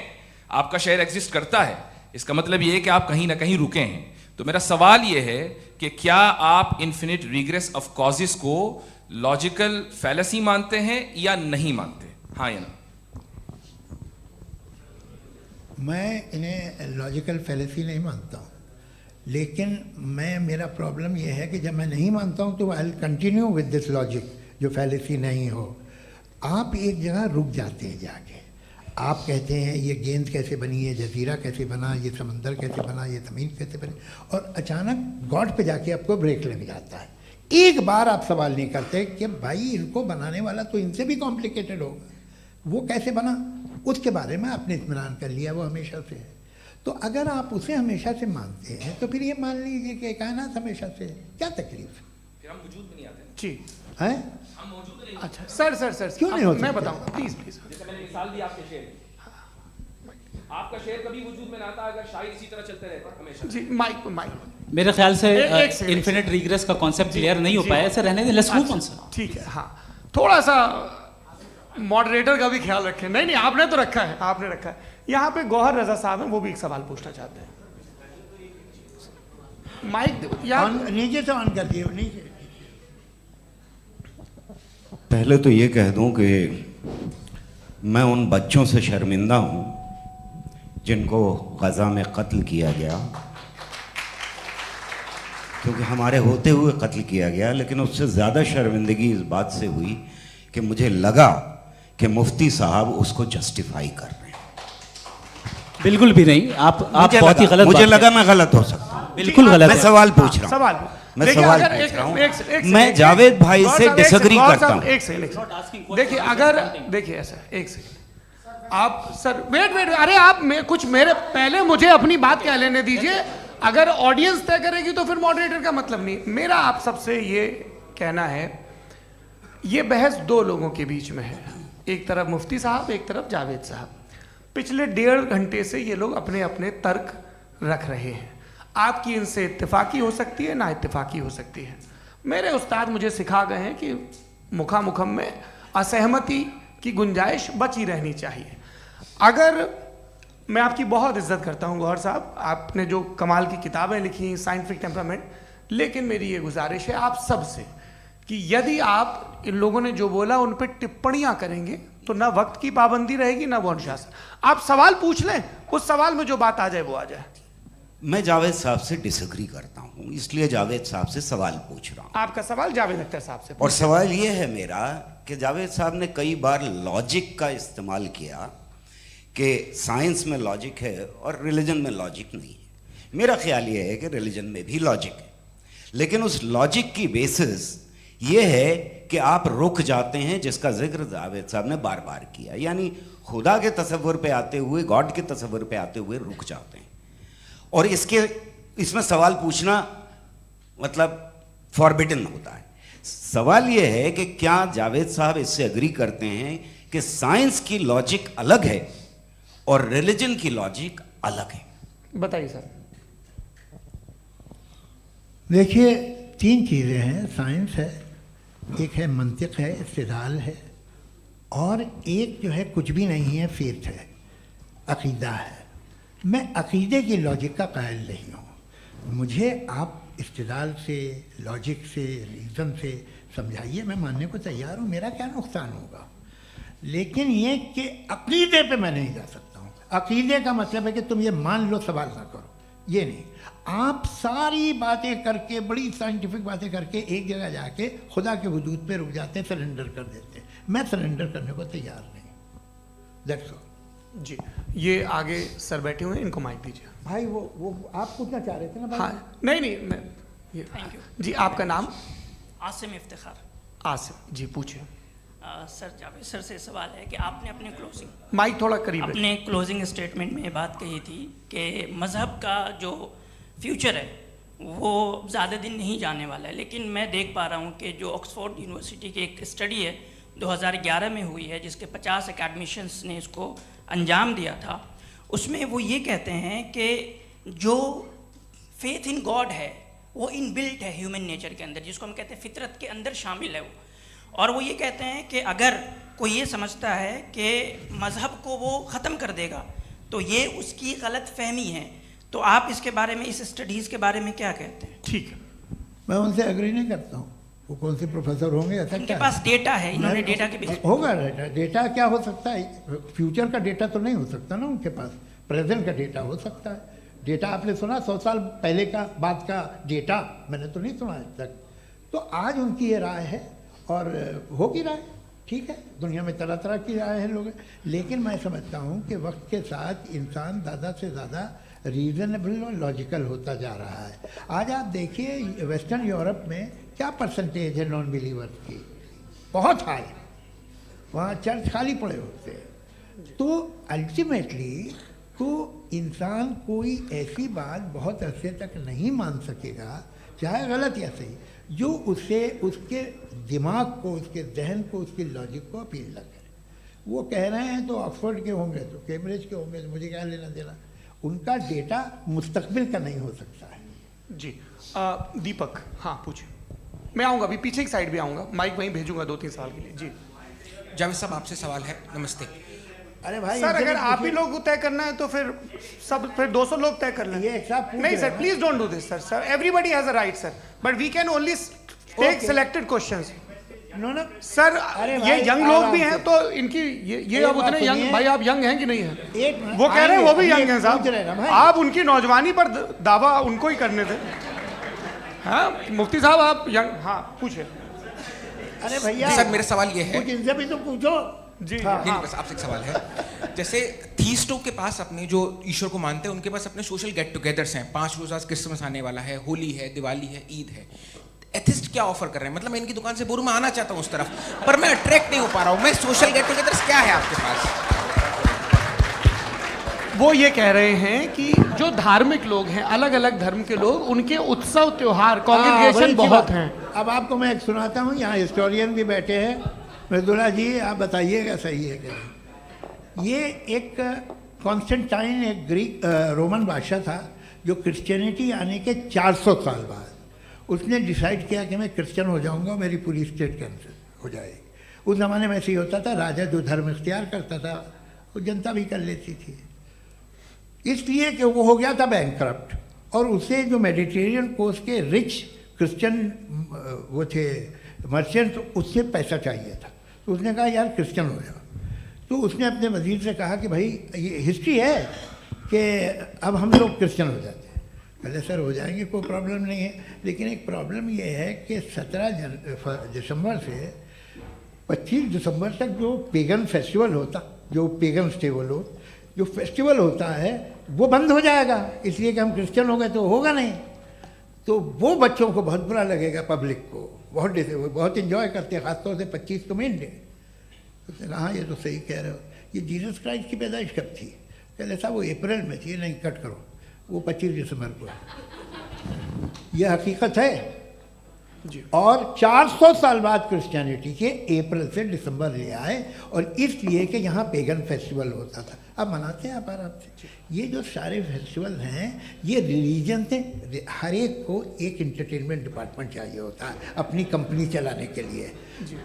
[SPEAKER 7] आपका शायर एग्जिस्ट करता है, इसका मतलब ये है कि आप कहीं ना कहीं रुके हैं। तो मेरा सवाल ये है कि क्या आप इन्फिनिट रिग्रेस ऑफ कॉजेस को लॉजिकल फैलेसी मानते हैं या नहीं मानते? हाँ या ना?
[SPEAKER 3] मैं इन्हें लॉजिकल फैलेसी नहीं मानता हूँ, लेकिन मेरा प्रॉब्लम यह है कि जब मैं नहीं मानता हूँ तो I will continue with this logic जो फैलेसी नहीं हो। आप एक जगह रुक जाते हैं जाके, आप कहते हैं ये गेंद कैसे बनी, ये जजीरा कैसे बना, ये समंदर कैसे बना, ये ज़मीन कैसे बनी, और अचानक गॉड पे जाके आपको ब्रेक लग जाता है। एक बार आप सवाल नहीं करते कि भाई इनको बनाने वाला तो इनसे भी कॉम्प्लिकेटेड होगा, वो कैसे बना, उसके बारे में आपने इत्मीनान कर लिया, वो हमेशा से है। तो अगर आप उसे हमेशा से मानते हैं तो फिर ये मान लीजिए कि कायनात हमेशा से है, क्या तकलीफ है?
[SPEAKER 7] फिर हम वजूद में नहीं आते ना।
[SPEAKER 2] जी
[SPEAKER 3] हैं?
[SPEAKER 7] हम मौजूद नहीं।
[SPEAKER 2] अच्छा सर
[SPEAKER 3] क्यों नहीं हो
[SPEAKER 2] मैं
[SPEAKER 3] सकता?
[SPEAKER 2] बताऊं प्लीज प्लीज।
[SPEAKER 7] जैसे मैंने मिसाल दी आपके शेर की। आपका शेर कभी वजूद में ना आता अगर शायर इसी तरह चलते रहते हमेशा।
[SPEAKER 2] जी माइक
[SPEAKER 4] मेरे ख्याल से
[SPEAKER 2] एक सेकंड,
[SPEAKER 4] इन्फिनिट रिग्रेस का कॉन्सेप्ट क्लियर नहीं हो पाया, ऐसे रहने दें, लेट्स मूव ऑन सर।
[SPEAKER 2] ठीक है। हाँ थोड़ा सा मॉडरेटर का भी ख्याल रखें। नहीं नहीं आपने तो रखा है, आपने रखा है। यहाँ पे गौहर रजा साहब हैं, वो भी एक सवाल पूछना चाहते हैं। माइक यार
[SPEAKER 3] नीचे से ऑन कर दिए, नीचे।
[SPEAKER 8] पहले तो ये कह दूं कि मैं उन बच्चों से शर्मिंदा हूं जिनको गज़ा में कत्ल किया गया, क्योंकि हमारे होते हुए कत्ल किया गया। लेकिन उससे ज़्यादा शर्मिंदगी इस बात से हुई कि मुझे लगा कि मुफ्ती साहब उसको जस्टिफाई कर रहे हैं।
[SPEAKER 4] बिल्कुल भी नहीं, आप बहुत ही गलत
[SPEAKER 8] मुझे
[SPEAKER 4] बात
[SPEAKER 8] लगा मैं गलत हो सकता हूं।
[SPEAKER 4] बिल्कुल गलत
[SPEAKER 8] मैं
[SPEAKER 4] है।
[SPEAKER 8] सवाल पूछ रहा हूं,
[SPEAKER 2] सवाल
[SPEAKER 8] मैं
[SPEAKER 2] देखिए,
[SPEAKER 8] सवाल
[SPEAKER 2] अगर
[SPEAKER 8] पूछ रहा हूं।
[SPEAKER 2] एक
[SPEAKER 8] मैं जावेद भाई
[SPEAKER 2] गौर
[SPEAKER 8] से
[SPEAKER 2] साहब, एक
[SPEAKER 8] डिसएग्री
[SPEAKER 2] गौर
[SPEAKER 8] करता
[SPEAKER 2] साहब,
[SPEAKER 8] हूं।
[SPEAKER 2] एक सेकंड देखिए, अगर देखिए ऐसा एक सेकंड आप सर वेट अरे आप कुछ मेरे पहले मुझे अपनी बात कह लेने दीजिए। अगर ऑडियंस तय करेगी तो फिर मॉडरेटर का मतलब नहीं। मेरा आप सबसे ये कहना है, ये बहस दो लोगों के बीच में है, एक तरफ मुफ्ती साहब, एक तरफ जावेद साहब। पिछले 1.5 घंटे से ये लोग अपने अपने तर्क रख रहे हैं। आपकी इनसे इत्तेफाकी हो सकती है, ना इत्तेफाकी हो सकती है। मेरे उस्ताद मुझे सिखा गए हैं कि मुखामुखम में असहमति की गुंजाइश बची रहनी चाहिए। अगर मैं आपकी बहुत इज्जत करता हूं गौहर साहब, आपने जो कमाल की किताबें लिखी, साइंटिफिक टेम्परामेंट, लेकिन मेरी ये गुजारिश है आप सबसे कि यदि आप इन लोगों ने जो बोला उन पर टिप्पणियां करेंगे तो ना वक्त की पाबंदी रहेगी, ना वो अनुशासन। आप सवाल पूछ लें, उस सवाल में जो बात आ जाए वो आ जाए।
[SPEAKER 8] मैं जावेद साहब से डिसएग्री करता हूं, इसलिए जावेद साहब से सवाल पूछ रहा हूं।
[SPEAKER 2] आपका सवाल जावेद अख्तर साहब से।
[SPEAKER 8] और सवाल ये है मेरा कि जावेद साहब ने कई बार लॉजिक का इस्तेमाल किया कि साइंस में लॉजिक है और रिलीजन में लॉजिक नहीं है। मेरा ख्याल ये है कि रिलीजन में भी लॉजिक है, लेकिन उस लॉजिक की बेसिस ये है कि आप रुक जाते हैं, जिसका जिक्र जावेद साहब ने बार बार किया, यानी खुदा के तसव्वुर पे आते हुए, गॉड के तसव्वुर पे आते हुए रुक जाते हैं। और इसमें सवाल पूछना मतलब फॉरबिडन होता है। सवाल ये है कि क्या जावेद साहब इससे एग्री करते हैं कि साइंस की लॉजिक अलग है और रिलीजन की लॉजिक अलग है?
[SPEAKER 2] बताइए सर।
[SPEAKER 3] देखिए 3 चीज़ें हैं, साइंस है, एक है मंतिक है, इस्तिदलाल है, और एक जो है कुछ भी नहीं है, फेथ है, अकीदा है। मैं अकीदे की लॉजिक का कायल नहीं हूँ। मुझे आप इस्तिदलाल से, लॉजिक से, रीज़न से समझाइए, मैं मानने को तैयार हूँ, मेरा क्या नुकसान होगा। लेकिन ये कि अकीदे पे मैं नहीं जा सकता हूँ। अकीदे का मतलब है कि तुम ये मान लो, सवाल ना करो, ये नहीं। आप सारी बातें करके, बड़ी साइंटिफिक बातें करके एक जगह जाके खुदा के वजूद पे रुक जाते हैं, सरेंडर कर देते हैं। मैं सरेंडर करने को तैयार नहीं। That's all.
[SPEAKER 2] जी, ये आगे सर बैठे हुए हैं, इनको माइक दीजिए।
[SPEAKER 3] भाई वो आप पूछना चाह रहे थे ना भाई?
[SPEAKER 2] हाँ, नहीं मैं ये
[SPEAKER 9] थैंक यू
[SPEAKER 2] जी, आपका नाम?
[SPEAKER 9] आसिम इफ्तिखार।
[SPEAKER 2] आसिफ जी, पूछिए।
[SPEAKER 9] सर, जावेद सर से सवाल है कि आपने अपने क्लोजिंग
[SPEAKER 2] माइक थोड़ा करीब रखिए।
[SPEAKER 9] अपने क्लोजिंग स्टेटमेंट में ये बात कही थी कि मज़हब का जो फ्यूचर है वो ज़्यादा दिन नहीं जाने वाला है, लेकिन मैं देख पा रहा हूँ कि जो ऑक्सफोर्ड यूनिवर्सिटी की एक स्टडी है 2011 में हुई है, जिसके 50 एकेडमिशियंस ने इसको अंजाम दिया था, उसमें वो ये कहते हैं कि जो फेथ इन गॉड है वो इनबिल्ट है ह्यूमन नेचर के अंदर, जिसको हम कहते हैं फितरत के अंदर शामिल है वो। और वो ये कहते हैं कि अगर कोई ये समझता है कि मज़हब को वो ख़त्म कर देगा तो ये उसकी गलत फहमी है। तो आप इसके बारे में, इस स्टडीज़ के बारे में क्या कहते हैं?
[SPEAKER 2] ठीक है,
[SPEAKER 3] मैं उनसे एग्री नहीं करता हूँ। वो कौन से प्रोफेसर होंगे, ऐसा
[SPEAKER 9] उनके
[SPEAKER 3] क्या
[SPEAKER 9] पास डेटा है, इन्होंने डेटा के बेस
[SPEAKER 3] होगा। डेटा क्या हो सकता है? फ्यूचर का डेटा तो नहीं हो सकता ना उनके पास, प्रेजेंट का डेटा हो सकता है। डेटा आपने सुना 100 साल पहले का बाद का डेटा? मैंने तो नहीं सुना आज तक। तो आज उनकी ये राय है और होगी राय, ठीक है। दुनिया में तरह तरह की राय है लोग, लेकिन मैं समझता हूँ कि वक्त के साथ इंसान ज़्यादा से ज़्यादा रीज़नेबल और लॉजिकल होता जा रहा है। आज आप देखिए वेस्टर्न यूरोप में क्या परसेंटेज है नॉन बिलीवर्स की, बहुत हाई। वहाँ चर्च खाली पड़े होते हैं। तो अल्टीमेटली तो इंसान कोई ऐसी बात बहुत अरसे तक नहीं मान सकेगा, चाहे गलत या सही, जो उसे, उसके दिमाग को, उसके जहन को, उसकी लॉजिक को अपील न करे। वो कह रहे हैं तो ऑक्सफोर्ड के होंगे तो कैम्ब्रिज के होंगे, तो मुझे क्या लेना देना। उनका डेटा मुस्तकबिल का नहीं हो सकता है।
[SPEAKER 2] जी, दीपक, हाँ पूछिए। मैं आऊँगा, अभी पीछे की साइड भी आऊँगा, माइक वहीं भेजूंगा 2-3 साल के लिए। जी
[SPEAKER 10] जावेद साहब, आपसे सवाल है। नमस्ते।
[SPEAKER 3] अरे भाई
[SPEAKER 2] सर, अगर आप ही लोग को तय करना है तो फिर 200 लोग तय कर लें।
[SPEAKER 3] ये एक साथ
[SPEAKER 2] नहीं sir, please don't do this sir. Everybody has a right sir, but we can only take selected questions.
[SPEAKER 3] No
[SPEAKER 2] sir,
[SPEAKER 3] अरे
[SPEAKER 2] ये
[SPEAKER 3] भाई,
[SPEAKER 2] यंग लोग भी
[SPEAKER 3] आराम
[SPEAKER 2] हैं
[SPEAKER 3] से।
[SPEAKER 2] तो इनकी ये अब उतने यंग, भाई आप यंग हैं कि नहीं हैं?
[SPEAKER 3] एक मिनट,
[SPEAKER 2] वो कह रहे हैं वो भी
[SPEAKER 3] आइए,
[SPEAKER 2] यंग हैं
[SPEAKER 3] पूछ रहे हैं ना
[SPEAKER 2] साहब,
[SPEAKER 3] भाई।
[SPEAKER 2] आप उनकी नौजवानी पर दावा उनको ही करने थे। हाँ मुफ्ती साहब, आप यंग, हाँ पूछे।
[SPEAKER 3] अरे भैया
[SPEAKER 10] सर, मेरा सवाल ये है,
[SPEAKER 3] कुछ इनसे भी तो पूछो।
[SPEAKER 2] जी
[SPEAKER 10] नहीं, बस आपसे एक सवाल है। जैसे थीस्टों के पास, अपने जो ईश्वर को मानते हैं, उनके पास अपने सोशल गेट टुगेदर्स हैं। 5 रोज़ आज क्रिसमस आने वाला है, होली है, दिवाली है, ईद है। एथिस्ट क्या ऑफर कर रहे हैं? मतलब मैं इनकी दुकान से बोलूं, मैं आना चाहता हूं उस तरफ, पर मैं अट्रैक्ट नहीं हो पा रहा हूं। मैं सोशल गेट टुगेदर्स क्या है आपके पास?
[SPEAKER 2] वो ये कह रहे हैं कि जो धार्मिक लोग हैं, अलग अलग धर्म के लोग, उनके उत्सव त्योहार, कॉन्ग्रेगेशन बहुत हैं।
[SPEAKER 3] अब आपको मैं एक सुनाता हूँ, यहाँ हिस्टोरियन भी बैठे हैं। मृदुला जी, आप बताइएगा सही है कि नहीं। ये एक कॉन्स्टेंटाइन, एक ग्रीक रोमन बादशाह था, जो क्रिश्चियनिटी आने के 400 साल बाद उसने डिसाइड किया कि मैं क्रिश्चियन हो जाऊंगा, मेरी पूरी स्टेट कैंसिल हो जाएगी। उस ज़माने में ऐसे ही होता था, राजा जो धर्म इख्तियार करता था वो जनता भी कर लेती थी। इसलिए कि वो हो गया था बैंकरप्ट, और उसे जो मेडिटेरियन कोस्ट के रिच क्रिश्चियन वो थे मर्चेंट, उससे पैसा चाहिए था। तो उसने कहा यार क्रिश्चियन हो जाओ। तो उसने अपने वजीर से कहा कि भाई ये हिस्ट्री है कि अब हम लोग क्रिश्चियन हो जाते हैं। पहले सर हो जाएंगे, कोई प्रॉब्लम नहीं है, लेकिन एक प्रॉब्लम ये है कि 17 दिसंबर से 25 दिसंबर तक जो पेगन फेस्टिवल होता, जो पेगन्स थे वो लोग, जो फेस्टिवल होता है वो बंद हो जाएगा, इसलिए कि हम क्रिश्चियन हो गए तो होगा नहीं। तो वो बच्चों को बहुत बुरा लगेगा, पब्लिक को बहुत इन्जॉय करते हैं, खासतौर से 25 को मेन डे। तो उसने कहा हाँ ये तो सही कह रहे हो। ये जीसस क्राइस्ट की पैदाइश कब थी? कहले साहब वो अप्रैल में थी। नहीं, कट करो, वो 25 दिसंबर को है। यह हकीकत है जी। और 400 साल बाद क्रिश्चियनिटी के अप्रैल से दिसंबर ले आए, और इसलिए कि यहाँ पेगन फेस्टिवल होता था। अब मनाते हैं आप आराम से। ये जो सारे फेस्टिवल हैं ये रिलीजन से, हर एक को एक इंटरटेनमेंट डिपार्टमेंट चाहिए होता है अपनी कंपनी चलाने के लिए।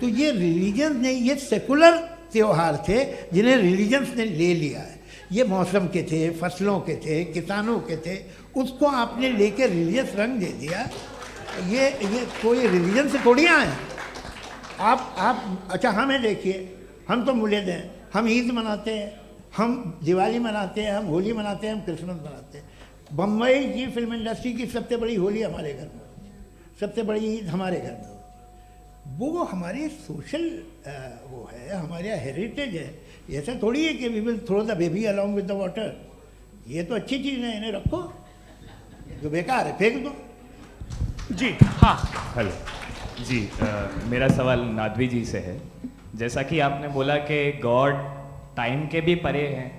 [SPEAKER 3] तो ये रिलीजन ने, ये सेकुलर त्योहार थे जिन्हें रिलीजन्स ने ले लिया है। ये मौसम के थे, फसलों के थे, किसानों के थे, उसको आपने लेके रिलीजियस रंग दे दिया। ये कोई रिलीजन से थोड़ी आए हैं आप। अच्छा हमें देखिए, हम तो मुल्द हैं, हम ईद मनाते हैं, हम दिवाली मनाते हैं, हम होली मनाते हैं, हम क्रिसमस मनाते हैं। बम्बई की फिल्म इंडस्ट्री की सबसे बड़ी होली हमारे घर में, सबसे बड़ी ईद हमारे घर में। वो हमारे सोशल वो है, हमारे हेरिटेज है। ऐसा थोड़ी है कि we will throw the baby along with the water. ये तो अच्छी चीज़ है, इन्हें रखो, जो बेकार है फेंक दो।
[SPEAKER 2] जी हाँ,
[SPEAKER 11] हेलो जी, मेरा सवाल नादवी जी से है। जैसा कि आपने बोला कि गॉड टाइम के भी परे हैं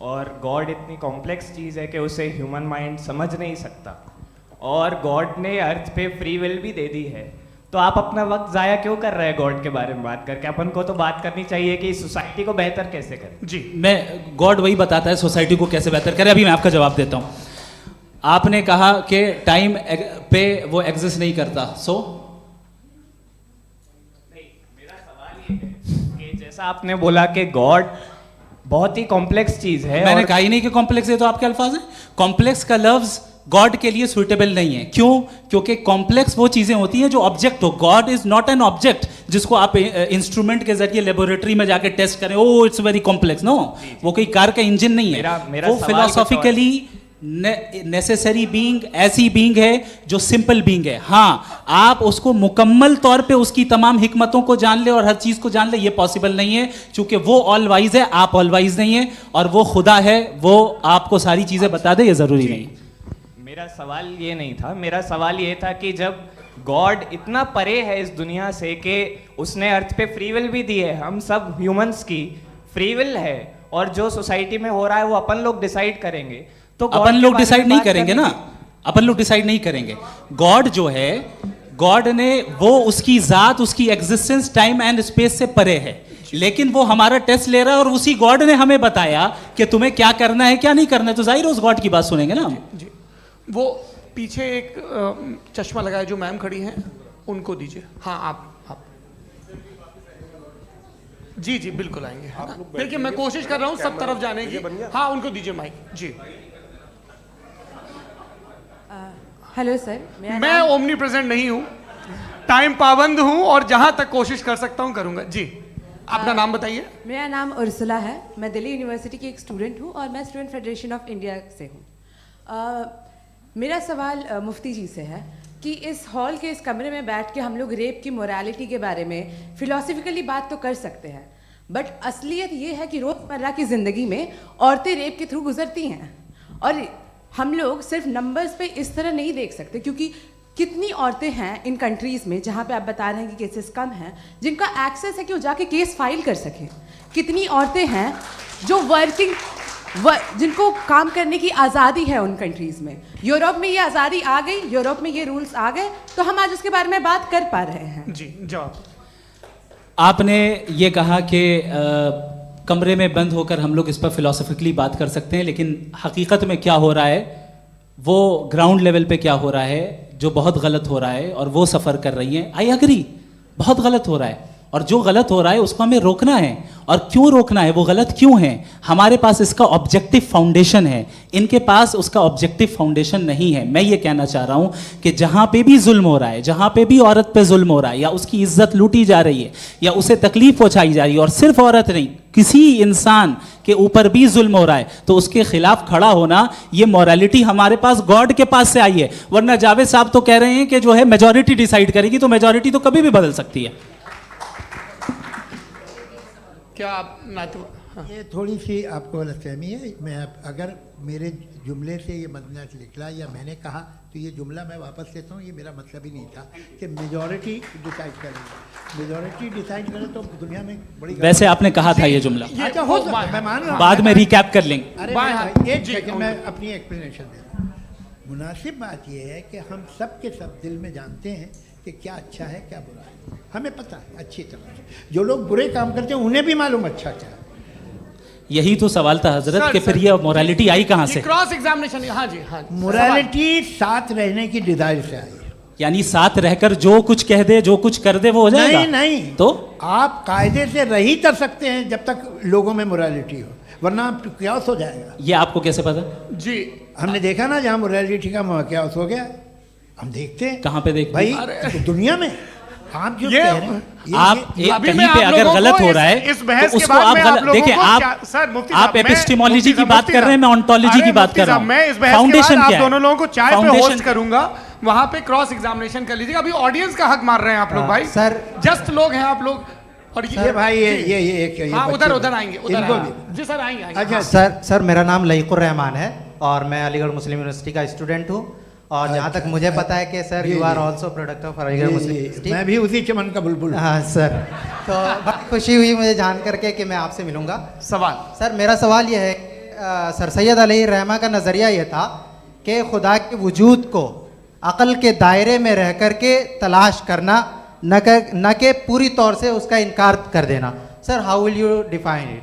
[SPEAKER 11] और गॉड इतनी कॉम्प्लेक्स चीज़ है कि उसे ह्यूमन माइंड समझ नहीं सकता, और गॉड ने अर्थ पे फ्री विल भी दे दी है, तो आप अपना वक्त ज़ाया क्यों कर रहे हैं गॉड के बारे में बात करके? अपन को तो बात करनी चाहिए कि सोसाइटी को बेहतर कैसे करें।
[SPEAKER 1] जी, मैं गॉड वही बताता है सोसाइटी को कैसे बेहतर करे। अभी मैं आपका जवाब देता हूँ। आपने कहा कि टाइम पे वो एग्जिस्ट नहीं करता, सो
[SPEAKER 11] मेरा सवाल ये है कि जैसा आपने बोला कि गॉड बहुत ही कॉम्प्लेक्स चीज़ है,
[SPEAKER 1] मैंने कहा ही नहीं कि कॉम्प्लेक्स है, तो आपके अल्फाज हैं। कॉम्प्लेक्स का लफ्ज गॉड के लिए सुइटेबल नहीं है। क्यों? क्योंकि कॉम्प्लेक्स वो चीजें होती हैं जो ऑब्जेक्ट हो। God is not an object जिसको आप इंस्ट्रूमेंट के जरिए लेबोरेटरी में जाके टेस्ट करें, oh it's very complex. No, वो कोई कार का इंजन नहीं है।
[SPEAKER 11] मेरा
[SPEAKER 1] वो फिलोसॉफिकली नेसेसरी बीइंग ऐसी बीइंग है जो सिंपल बीइंग है। हाँ, आप उसको मुकम्मल तौर पे उसकी तमाम हिकमतों को जान ले और हर चीज को जान ले, ये पॉसिबल नहीं है, क्योंकि वो ऑल वाइज है, आप ऑल वाइज नहीं है, और वो खुदा है, वो आपको सारी चीजें बता दे, ये जरूरी नहीं।
[SPEAKER 11] मेरा सवाल ये नहीं था, मेरा सवाल ये था कि जब गॉड इतना परे है इस दुनिया से कि उसने अर्थ पे फ्री विल भी दी है, हम सब ह्यूमंस की फ्री विल है, और जो सोसाइटी में हो रहा है वो अपन लोग डिसाइड करेंगे, तो
[SPEAKER 1] अपन लोग डिसाइड नहीं करेंगे ना, अपन लोग डिसाइड नहीं करेंगे। गॉड जो है, गॉड ने वो उसकी जात, उसकी एग्जिस्टेंस टाइम एंड स्पेस से परे है, लेकिन वो हमारा टेस्ट ले रहा है और उसी गॉड ने हमें बताया कि तुम्हें क्या करना है क्या नहीं करना है, तो जाहिर है उस गॉड की बात सुनेंगे ना हम।
[SPEAKER 2] जी, वो पीछे एक चश्मा लगाए जो मैम खड़ी हैं, उनको दीजिए। हाँ, आप जी जी बिल्कुल आएंगे। देखिए मैं कोशिश कर रहा हूँ सब तरफ जाने की। हाँ, उनको दीजिए माइक। जी,
[SPEAKER 12] हेलो सर,
[SPEAKER 2] मैं ओमनी प्रेजेंट नहीं हूँ, टाइम पाबंद हूँ, और जहाँ तक कोशिश कर सकता हूँ करूँगा। जी, अपना नाम बताइए।
[SPEAKER 12] मेरा नाम उर्सुला है, मैं दिल्ली यूनिवर्सिटी की एक स्टूडेंट हूँ और मैं स्टूडेंट फेडरेशन ऑफ इंडिया से हूँ। मेरा सवाल मुफ्ती जी से है कि इस हॉल के इस कमरे में बैठ के हम लोग रेप की मोरालिटी के बारे में फिलोसफिकली बात तो कर सकते हैं, बट असलियत ये है कि रोज़मर्रा की ज़िंदगी में औरतें रेप के थ्रू गुजरती हैं, और हम लोग सिर्फ नंबर्स पे इस तरह नहीं देख सकते, क्योंकि कितनी औरतें हैं इन कंट्रीज़ में जहाँ पे आप बता रहे हैं कि केसेस कम हैं, जिनका एक्सेस है कि वो जाके केस फाइल कर सकें। कितनी औरतें हैं जो जिनको काम करने की आज़ादी है उन कंट्रीज़ में। यूरोप में ये आज़ादी आ गई, यूरोप में ये रूल्स आ गए, तो हम आज उसके बारे में बात कर पा रहे हैं।
[SPEAKER 2] जी, जवाब।
[SPEAKER 1] आपने ये कहा कि कमरे में बंद होकर हम लोग इस पर फिलोसफिकली बात कर सकते हैं, लेकिन हकीकत में क्या हो रहा है, वो ग्राउंड लेवल पे क्या हो रहा है, जो बहुत गलत हो रहा है, और वो सफ़र कर रही हैं। आई अग्री, बहुत गलत हो रहा है, और जो गलत हो रहा है उसको हमें रोकना है। और क्यों रोकना है, वो गलत क्यों है? हमारे पास इसका ऑब्जेक्टिव फाउंडेशन है, इनके पास उसका ऑब्जेक्टिव फाउंडेशन नहीं है। मैं ये कहना चाह रहा हूँ कि जहाँ पे भी जुल्म हो रहा है, जहाँ पे भी औरत पे जुल्म हो रहा है, या उसकी इज्जत लूटी जा रही है, या उसे तकलीफ पहुँचाई जा रही है, और सिर्फ औरत नहीं, किसी इंसान के ऊपर भी जुल्म हो रहा है, तो उसके खिलाफ खड़ा होना, ये मॉरलिटी हमारे पास गॉड के पास से आई है। वरना जावेद साहब तो कह रहे हैं कि जो है मेजॉरिटी डिसाइड करेगी, तो मेजॉरिटी तो कभी भी बदल सकती है।
[SPEAKER 2] क्या आप हाँ।
[SPEAKER 3] ये थोड़ी सी आपको गलतफहमी है। मैं अगर मेरे जुमले से ये मदना निकला या मैंने कहा, तो ये जुमला मैं वापस लेता हूँ। ये मेरा मतलब ही नहीं था कि मेजॉरिटी डिसाइड करेंगे। मेजॉरिटी डिसाइड करे तो दुनिया में बड़ी, वैसे
[SPEAKER 1] आपने कहा था ये जुमला।
[SPEAKER 3] अच्छा, हो सकता है, मैं मान रहा हूँ,
[SPEAKER 1] बाद में रिकैप कर लेंगे।
[SPEAKER 3] अरे एक सेकंड, मैं अपनी एक्सप्लेनेशन देता हूँ। मुनासिब बात यह है कि हम सब के सब दिल में जानते हैं कि क्या अच्छा है क्या बुरा है, हमें पता है अच्छी तरह से। जो लोग बुरे काम करते हैं उन्हें भी मालूम अच्छा क्या है।
[SPEAKER 1] यही तो सवाल था हजरत कि फिर ये मोरालिटी आई कहाँ से?
[SPEAKER 2] Cross examination. हाँ जी, हाँ।
[SPEAKER 3] मोरालिटी साथ रहने की डिजायर से आई,
[SPEAKER 1] यानी साथ रहकर जो कुछ कह दे, जो कुछ कर दे, वो हो जाएगा?
[SPEAKER 3] नहीं,
[SPEAKER 1] तो
[SPEAKER 3] आप कायदे से रह ही कर सकते हैं जब तक लोगों में मोरालिटी हो, वरना क्यास हो जाएगा।
[SPEAKER 4] ये आपको कैसे पता?
[SPEAKER 2] जी
[SPEAKER 3] हमने देखा ना जहाँ मोरालिटी का क्यास हो गया, हम देखते हैं।
[SPEAKER 4] कहाँ पे देखते
[SPEAKER 3] भाई
[SPEAKER 4] हैं?
[SPEAKER 3] तो दुनिया में आप जो
[SPEAKER 2] ये-
[SPEAKER 3] कह रहे हैं
[SPEAKER 4] आप
[SPEAKER 2] अभी
[SPEAKER 4] कहीं
[SPEAKER 2] मैं
[SPEAKER 4] पे
[SPEAKER 2] आप
[SPEAKER 4] अगर
[SPEAKER 2] लोगों
[SPEAKER 4] गलत
[SPEAKER 2] को
[SPEAKER 4] हो रहा है
[SPEAKER 2] इस बहस
[SPEAKER 4] तो
[SPEAKER 2] के
[SPEAKER 4] उसको
[SPEAKER 2] बाद
[SPEAKER 4] आप
[SPEAKER 2] मैं
[SPEAKER 4] गलत
[SPEAKER 2] लोगों
[SPEAKER 4] देखिए।
[SPEAKER 2] को
[SPEAKER 4] आप
[SPEAKER 2] क्या- सर, मुफ्ती
[SPEAKER 4] आप
[SPEAKER 2] साहब, मैं-
[SPEAKER 4] एपिस्टेमोलॉजी
[SPEAKER 2] मुफ्ती
[SPEAKER 4] की बात कर रहे हैं, मैं ऑन्टोलॉजी
[SPEAKER 2] अरे
[SPEAKER 4] की बात
[SPEAKER 2] मुफ्ती
[SPEAKER 4] कर रहा
[SPEAKER 2] साहब,
[SPEAKER 4] हूँ।
[SPEAKER 2] मैं इस बहस के
[SPEAKER 4] फाउंडेशन
[SPEAKER 2] बाद
[SPEAKER 4] क्या
[SPEAKER 2] आप
[SPEAKER 4] है?
[SPEAKER 2] दोनों लोगों को चाय पे
[SPEAKER 4] फाउंडेशन
[SPEAKER 2] होस्ट करूंगा, वहां पे क्रॉस एग्जामिनेशन कर लीजिएगा। अभी ऑडियंस का हक मार रहे हैं आप लोग भाई,
[SPEAKER 13] सर
[SPEAKER 2] जस्ट लोग हैं आप लोग। और
[SPEAKER 3] ये भाई ये एक
[SPEAKER 2] हाँ,
[SPEAKER 3] बच्चे
[SPEAKER 2] उधर आएंगे, उधर
[SPEAKER 3] इनको
[SPEAKER 2] आएंगे।
[SPEAKER 3] भी।
[SPEAKER 2] जी सर आएंगे आएंगे।
[SPEAKER 3] अच्छा
[SPEAKER 13] सर मेरा नाम लईकुर रहमान है और मैं अलीगढ़ मुस्लिम यूनिवर्सिटी का स्टूडेंट हूँ। और जहाँ तक मुझे पता है कि sir you are also product of Aligarh Muslim University.
[SPEAKER 3] मैं भी उसी चमन का बुलबुल।
[SPEAKER 13] हाँ सर, तो बड़ी खुशी हुई मुझे जान करके कि मैं आपसे मिलूंगा।
[SPEAKER 2] सवाल
[SPEAKER 13] सर मेरा सवाल ये है, सर सैयद अली रहमा का नज़रिया ये था कि खुदा के वजूद को अक़ल के दायरे में रह कर के तलाश करना, न कि पूरी तौर से उसका इनकार कर देना। Sir how will you define it?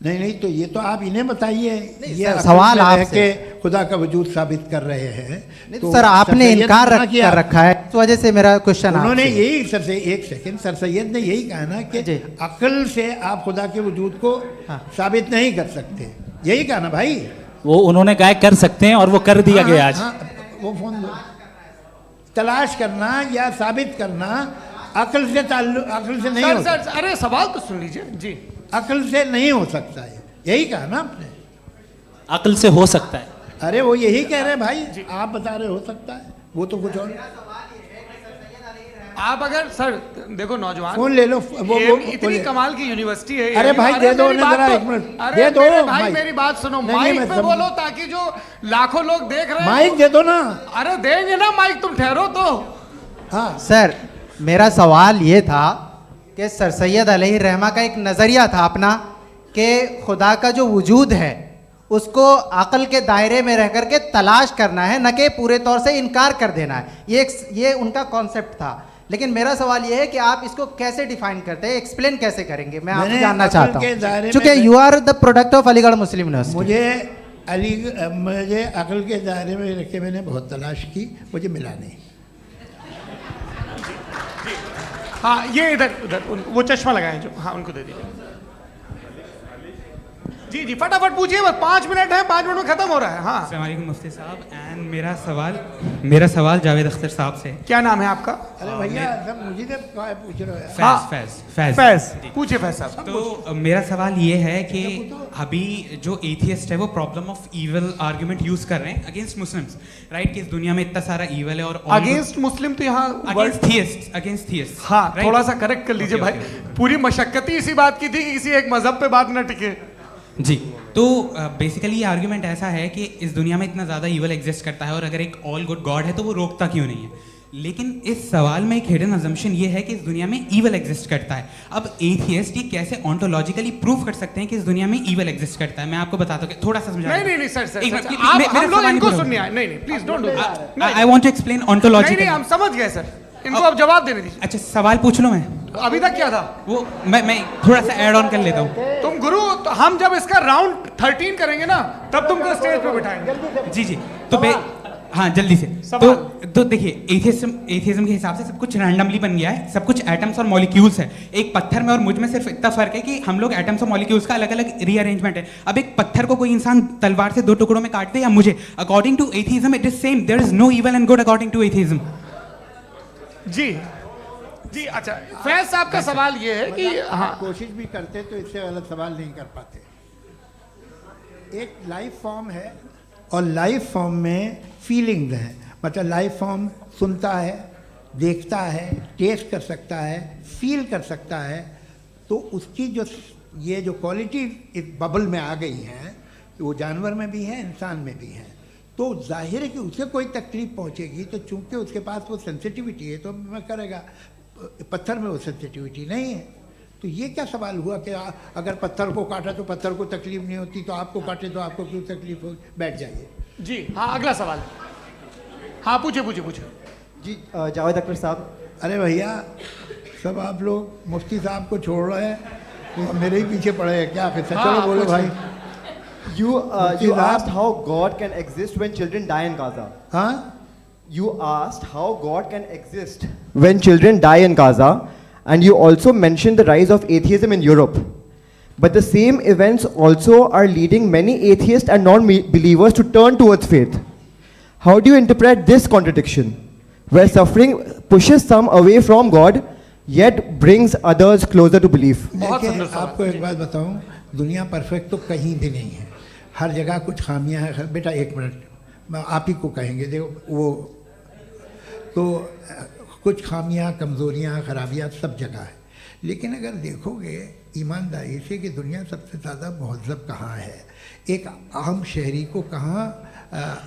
[SPEAKER 3] नहीं तो ये तो आप इन्हें बताइए। ये
[SPEAKER 13] सर,
[SPEAKER 3] अक़ल
[SPEAKER 13] सवाल
[SPEAKER 3] में रह
[SPEAKER 13] आपसे।
[SPEAKER 3] के खुदा का वजूद साबित कर रहे हैं।
[SPEAKER 13] तो सर आपने
[SPEAKER 3] सैयद
[SPEAKER 13] इनकार
[SPEAKER 3] ने किया।
[SPEAKER 13] कर रखा है, इस वजह से मेरा क्वेश्चन
[SPEAKER 3] उन्होंने यही सर से एक सेकंड, सर सैयद ने यही कहा ना कि अक़ल से आप खुदा के वजूद को साबित नहीं कर सकते, यही कहा ना भाई।
[SPEAKER 4] वो उन्होंने कहा कर सकते हैं और वो कर दिया गया आज।
[SPEAKER 3] वो फोन दो। तलाश करना या साबित करना अक़ल से अक़ल से नहीं हो
[SPEAKER 2] सर सर अरे सवाल तो सुन लीजिए जी।
[SPEAKER 3] अक़ल से नहीं हो सकता है, यही कहा ना आपने।
[SPEAKER 4] अकल से हो सकता है।
[SPEAKER 3] अरे वो यही कह रहे हैं भाई, आप बता रहे हो सकता है, वो तो कुछ और।
[SPEAKER 2] आप अगर सर देखो नौजवान
[SPEAKER 3] फोन ले लो, वो
[SPEAKER 2] इतनी कमाल की यूनिवर्सिटी है।
[SPEAKER 3] अरे भाई दे दो
[SPEAKER 2] मेरी
[SPEAKER 3] उन्हें
[SPEAKER 2] बात
[SPEAKER 3] जरा
[SPEAKER 2] तो-
[SPEAKER 3] एक मिनट
[SPEAKER 2] अरे
[SPEAKER 3] दे दो
[SPEAKER 2] मेरे भाई
[SPEAKER 3] माइक।
[SPEAKER 2] मेरी बात सुनो,
[SPEAKER 3] नहीं,
[SPEAKER 2] माइक
[SPEAKER 3] मैं
[SPEAKER 2] पे
[SPEAKER 3] समझ-
[SPEAKER 2] बोलो ताकि जो लाखों लोग देख रहे हैं
[SPEAKER 3] माइक दे दो ना।
[SPEAKER 2] अरे देंगे ना माइक, तुम ठहरो तो।
[SPEAKER 3] हाँ
[SPEAKER 13] सर मेरा सवाल ये था कि सर सैयद अली रहमा का एक नज़रिया था अपना कि खुदा का जो वजूद है उसको अक़ल के दायरे में रह कर के तलाश करना है, न कि पूरे तौर से इनकार कर देना है। ये उनका कॉन्सेप्ट था। लेकिन मेरा सवाल ये है कि आप इसको कैसे डिफाइन करते हैं, एक्सप्लेन कैसे करेंगे, मैं आपसे जानना चाहता हूँ, क्योंकि you are the product of Aligarh Muslim University.
[SPEAKER 3] मुझे अक़ल के दायरे में रख के मैंने बहुत तलाश की, मुझे मिला नहीं।
[SPEAKER 2] हाँ ये इधर उधर वो चश्मा लगाए जो, हाँ उनको दे दीजिए। जी जी फटाफट पूछिए, बस 5 मिनट है, 5 मिनट में खत्म हो रहा है। हाँ
[SPEAKER 14] अस्सलाम वालेकुम मुफ्ती साहब। एंड मेरा सवाल जावेद अख्तर साहब से।
[SPEAKER 2] क्या नाम है आपका?
[SPEAKER 3] अरे भैया सब मुझे पूछ रहे हो।
[SPEAKER 2] हाँ, फैज पूछिए फैज साहब।
[SPEAKER 14] तो मेरा सवाल ये है कि अभी जो एथियस्ट है वो problem of evil argument use कर रहे हैं अगेंस्ट मुस्लिम्स, राइट? कि इस दुनिया में इतना सारा ईवल है और
[SPEAKER 2] अगेंस्ट मुस्लिम तो यहाँ
[SPEAKER 14] अगेंस्ट थियस्ट।
[SPEAKER 2] हाँ थोड़ा सा करेक्ट कर लीजिए भाई, पूरी मशक्कत ही इसी बात की थी कि किसी एक मजहब पे बात न टिके।
[SPEAKER 14] जी तो बेसिकली ये आर्गुमेंट ऐसा है कि इस दुनिया में इतना ज़्यादा ईवल एग्जिस्ट करता है और अगर एक ऑल गुड गॉड है तो वो रोकता क्यों नहीं है? लेकिन इस सवाल में एक हिडन अजम्पशन ये है कि इस दुनिया में ईवल एग्जिस्ट करता है। अब एथियस्ट ये कैसे ऑन्टोलॉजिकली प्रूव कर सकते हैं कि इस दुनिया में ईवल एग्जिस्ट करता है? मैं आपको बताता हूँ, थोड़ा सा समझा।
[SPEAKER 2] नहीं सर हम लोग इनको सुनने आए। नहीं please don't do that.
[SPEAKER 14] I want to explain ontologically.
[SPEAKER 2] नहीं हम समझ गए सर, इनको अब जवाब देने दीजिए।
[SPEAKER 14] अच्छा सवाल पूछ लो। मैं
[SPEAKER 2] अभी तक क्या था
[SPEAKER 14] वो मैं थोड़ा सा ऐड ऑन कर लेता हूँ।
[SPEAKER 2] तुम गुरु, तो हम जब इसका राउंड 13 करेंगे ना तब तुमको स्टेज पे बिठाएंगे।
[SPEAKER 14] जी तो हाँ जल्दी से। तो देखिए एथियज्म के हिसाब से सब कुछ रैंडमली बन गया है, सब कुछ एटम्स और मॉलिक्यूल्स है। एक पत्थर में और मुझ में सिर्फ इतना फर्क है कि हम लोग एटम्स और मॉलिक्यूल्स का अलग अलग रीअरेंजमेंट है। अब एक पत्थर को कोई इंसान तलवार से 2 टुकड़ों में काट दे या मुझे, according to atheism it is same. There is no evil and good according to atheism.
[SPEAKER 2] जी अच्छा फैज साहब का सवाल ये है कि हाँ
[SPEAKER 3] कोशिश भी करते तो इससे गलत सवाल नहीं कर पाते। एक लाइफ फॉर्म है और लाइफ फॉर्म में फीलिंग्स हैं, मतलब लाइफ फॉर्म सुनता है, देखता है, टेस्ट कर सकता है, फील कर सकता है। तो उसकी जो ये जो क्वालिटी इस बबल में आ गई हैं वो जानवर में भी है, इंसान में भी है। तो जाहिर है कि उसे कोई तकलीफ पहुंचेगी, तो चूंकि उसके पास वो सेंसिटिविटी है तो मैं करेगा। पत्थर में वो सेंसिटिविटी नहीं है। तो ये क्या सवाल हुआ कि अगर पत्थर को काटा तो पत्थर को तकलीफ नहीं होती, तो आपको काटे तो आपको क्यों तकलीफ हो? बैठ जाइए।
[SPEAKER 2] जी हाँ अगला सवाल। हाँ पूछे
[SPEAKER 13] जी जावेद अख्तर साहब।
[SPEAKER 3] अरे भैया सब आप लोग मुफ्ती साहब को छोड़ रहे हैं, तो मेरे ही पीछे पड़े हैं क्या? फिर चलो बोलो भाई।
[SPEAKER 15] You asked how God can exist when children die in Gaza.
[SPEAKER 3] हाँ?
[SPEAKER 15] You asked how God can exist when children die in Gaza, and you also mentioned the rise of atheism in Europe. But the same events also are leading many atheists and non-believers to turn towards faith. How do you interpret this contradiction, where suffering pushes some away from God, yet brings others closer to belief?
[SPEAKER 3] देखिए, आपको एक बात बताऊं, दुनिया perfect तो कहीं भी नहीं है, हर जगह कुछ खामियां हैं। बेटा एक मिनट, मैं आप ही को कहेंगे, देखो वो तो कुछ खामियां, कमज़ोरियां, खराबियां सब जगह है। लेकिन अगर देखोगे ईमानदारी से कि दुनिया सबसे ज़्यादा महज़ब कहाँ है, एक आम शहरी को कहाँ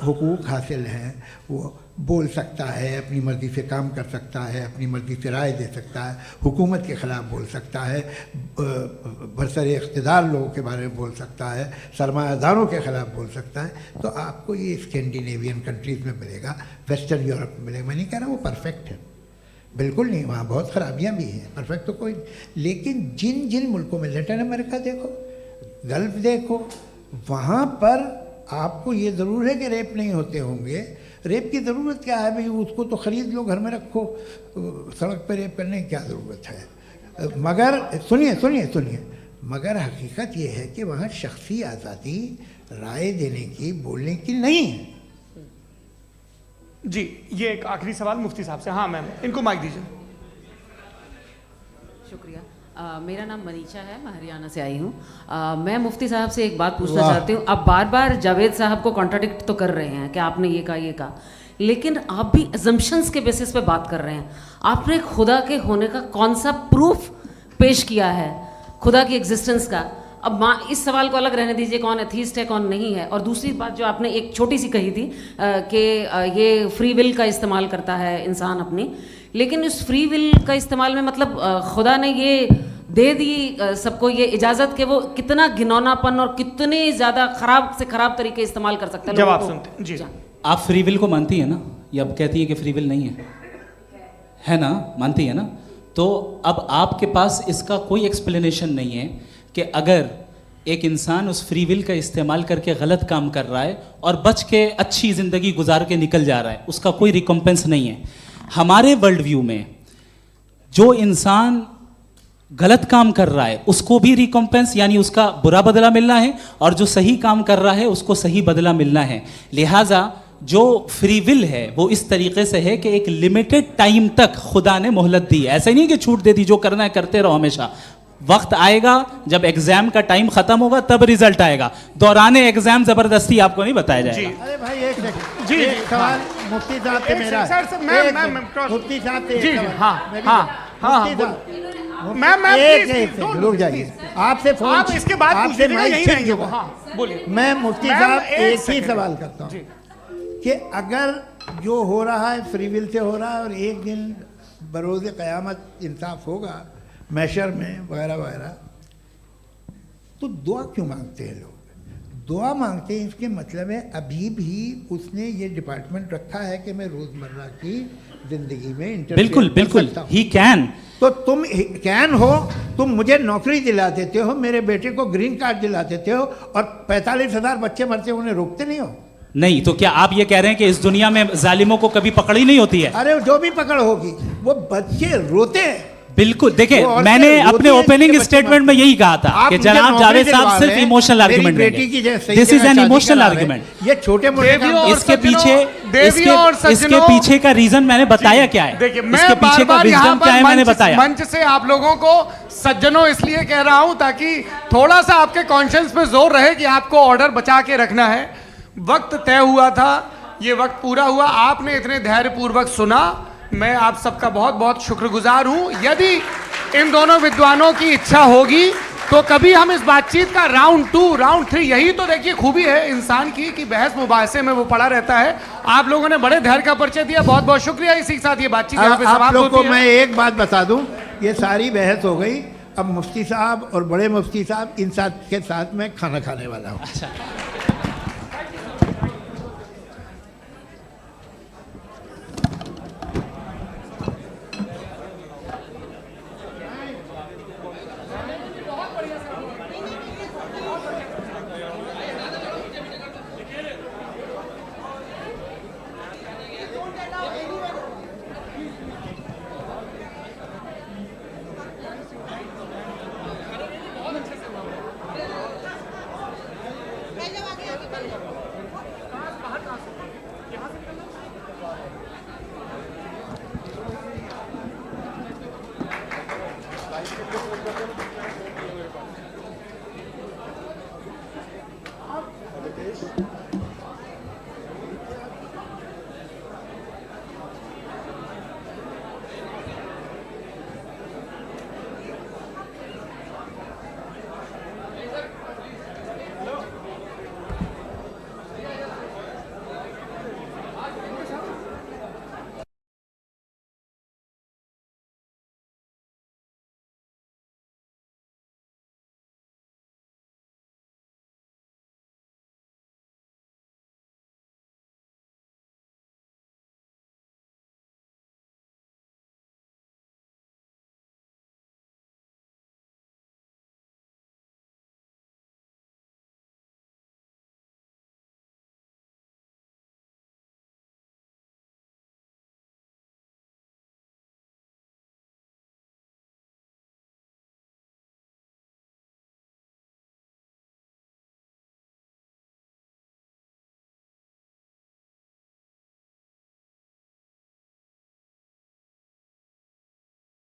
[SPEAKER 3] हुकूक हासिल हैं, वो बोल सकता है, अपनी मर्ज़ी से काम कर सकता है, अपनी मर्ज़ी से राय दे सकता है, हुकूमत के ख़िलाफ़ बोल सकता है, बरसरे इक़्तिदार लोगों के बारे में बोल सकता है, सरमायादारों के ख़िलाफ़ बोल सकता है। तो आपको ये स्कैंडिनेवियन कंट्रीज़ में मिलेगा, वेस्टर्न यूरोप में मिलेगा। मैं नहीं कह रहा वो परफेक्ट है, बिल्कुल नहीं, वहाँ बहुत ख़राबियाँ भी हैं, परफेक्ट तो कोई। लेकिन जिन जिन मुल्कों में, लैटिन अमेरिका देखो, गल्फ़ देखो, वहाँ पर आपको ये ज़रूर है कि रेप नहीं होते होंगे। रेप की ज़रूरत क्या है भाई, उसको तो ख़रीद लो, घर में रखो, सड़क पर रेप करने की क्या ज़रूरत है। मगर सुनिए सुनिए सुनिए, मगर हकीकत ये है कि वहाँ शख्सी आज़ादी राय देने की, बोलने की नहीं है।
[SPEAKER 2] जी, ये एक आखिरी सवाल मुफ्ती साहब से। हाँ मैम, इनको माइक दीजिए।
[SPEAKER 16] शुक्रिया। मेरा नाम मनीषा है, मैं हरियाणा से आई हूँ। मैं मुफ्ती साहब से एक बात पूछना चाहती हूँ। आप बार बार जावेद साहब को कॉन्ट्राडिक्ट तो कर रहे हैं कि आपने ये कहा, लेकिन आप भी अजम्पशंस के बेसिस पे बात कर रहे हैं। आपने खुदा के होने का कौन सा प्रूफ पेश किया है, खुदा की एग्जिस्टेंस का? अब इस सवाल को अलग रहने दीजिए, कौन एथीस्ट है कौन नहीं है। और दूसरी बात जो आपने एक छोटी सी कही थी कि ये फ्री विल का इस्तेमाल करता है इंसान अपनी, लेकिन इस फ्री विल का इस्तेमाल में मतलब खुदा ने ये दे दी सबको ये इजाज़त कि वो कितना घिनौनापन और कितने ज़्यादा ख़राब से ख़राब तरीके इस्तेमाल कर सकता है।
[SPEAKER 2] जवाब सुनते जी।
[SPEAKER 4] आप फ्री विल को मानती है ना, या अब कहती है कि फ्री विल नहीं है ना, मानती है ना? तो अब आपके पास इसका कोई एक्सप्लेनेशन नहीं है कि अगर एक इंसान उस फ्री विल का इस्तेमाल करके गलत काम कर रहा है और बच के अच्छी ज़िंदगी गुजार के निकल जा रहा है, उसका कोई रिकम्पेंस नहीं है। हमारे वर्ल्ड व्यू में जो इंसान गलत काम कर रहा है उसको भी रिकम्पेंस यानी उसका बुरा बदला मिलना है, और जो सही काम कर रहा है उसको सही बदला मिलना है। लिहाजा जो फ्री विल है वो इस तरीके से है कि एक लिमिटेड टाइम तक खुदा ने मोहलत दी। ऐसा नहीं कि छूट दे दी, जो करना है करते रहो हमेशा। वक्त आएगा जब एग्जाम का टाइम खत्म होगा तब रिजल्ट आएगा, दौराने एग्जाम जबरदस्ती आपको नहीं बताया जाएगा।
[SPEAKER 3] अरे भाई एक सेकंड,
[SPEAKER 2] जी
[SPEAKER 3] एक सवाल मुफ्ती साहब से मेरा है। मुफ्ती साहब से एक सवाल।
[SPEAKER 2] मैम
[SPEAKER 3] रुक जाइए, आपसे फोन,
[SPEAKER 2] आप इसके बाद
[SPEAKER 3] आपसे माइक छीन चुका।
[SPEAKER 2] हाँ बोलिए।
[SPEAKER 3] मैं मुफ्ती साहब एक ही सवाल करता हूँ कि अगर जो हो रहा है फ्री विल से हो रहा है और एक दिन बरोज़ क़यामत इंसाफ होगा मैशर में वगैरह वगैरह, तो दुआ क्यों मांगते हैं लोग? दुआ मांगते हैं इसके मतलब है अभी भी उसने ये डिपार्टमेंट रखा है कि मैं रोज़मर्रा की ज़िंदगी में
[SPEAKER 4] बिल्कुल बिल्कुल ही कैन।
[SPEAKER 3] तो तुम कैन हो, तुम मुझे नौकरी दिला देते हो, मेरे बेटे को ग्रीन कार्ड दिला देते हो, और 45,000 बच्चे मरते हो, उन्हें रोकते नहीं हो।
[SPEAKER 4] नहीं तो क्या आप ये कह रहे हैं कि इस दुनिया में जालिमों को कभी पकड़ ही नहीं होती है?
[SPEAKER 3] अरे जो भी पकड़ होगी वो बच्चे रोते हैं।
[SPEAKER 4] बिल्कुल, देखिए मैंने अपने ओपनिंग स्टेटमेंट में यही कहा था कि जनाब जावेद साहब सिर्फ इमोशनल आर्गुमेंट देंगे। This is an emotional argument.
[SPEAKER 3] ये छोटे मोटे
[SPEAKER 4] इसके पीछे का रीजन मैंने बताया क्या है, इसके पीछे का रीजन क्या है मैंने बताया।
[SPEAKER 17] मंच से आप लोगों को सज्जनों इसलिए कह रहा हूं ताकि थोड़ा सा आपके कॉन्शियंस पे जोर रहे कि आपको ऑर्डर बचा के रखना है। वक्त तय हुआ था, ये वक्त पूरा हुआ, आपने इतने धैर्यपूर्वक सुना, मैं आप सबका बहुत बहुत शुक्रगुजार हूं। यदि इन दोनों विद्वानों की इच्छा होगी तो कभी हम इस बातचीत का राउंड 2, राउंड 3, यही तो देखिए खूबी है इंसान की कि बहस मुबाहसे में वो पड़ा रहता है। आप लोगों ने बड़े धैर्य का परिचय दिया, बहुत बहुत शुक्रिया। इसी के साथ ये बातचीत यहाँ पे समाप्त होती है।
[SPEAKER 3] आप लोग को मैं एक बात बता दूं, ये सारी बहस हो गई, अब मुफ्ती साहब और बड़े मुफ्ती साहब इन साथ के साथ मैं खाना खाने वाला हूँ।
[SPEAKER 2] है।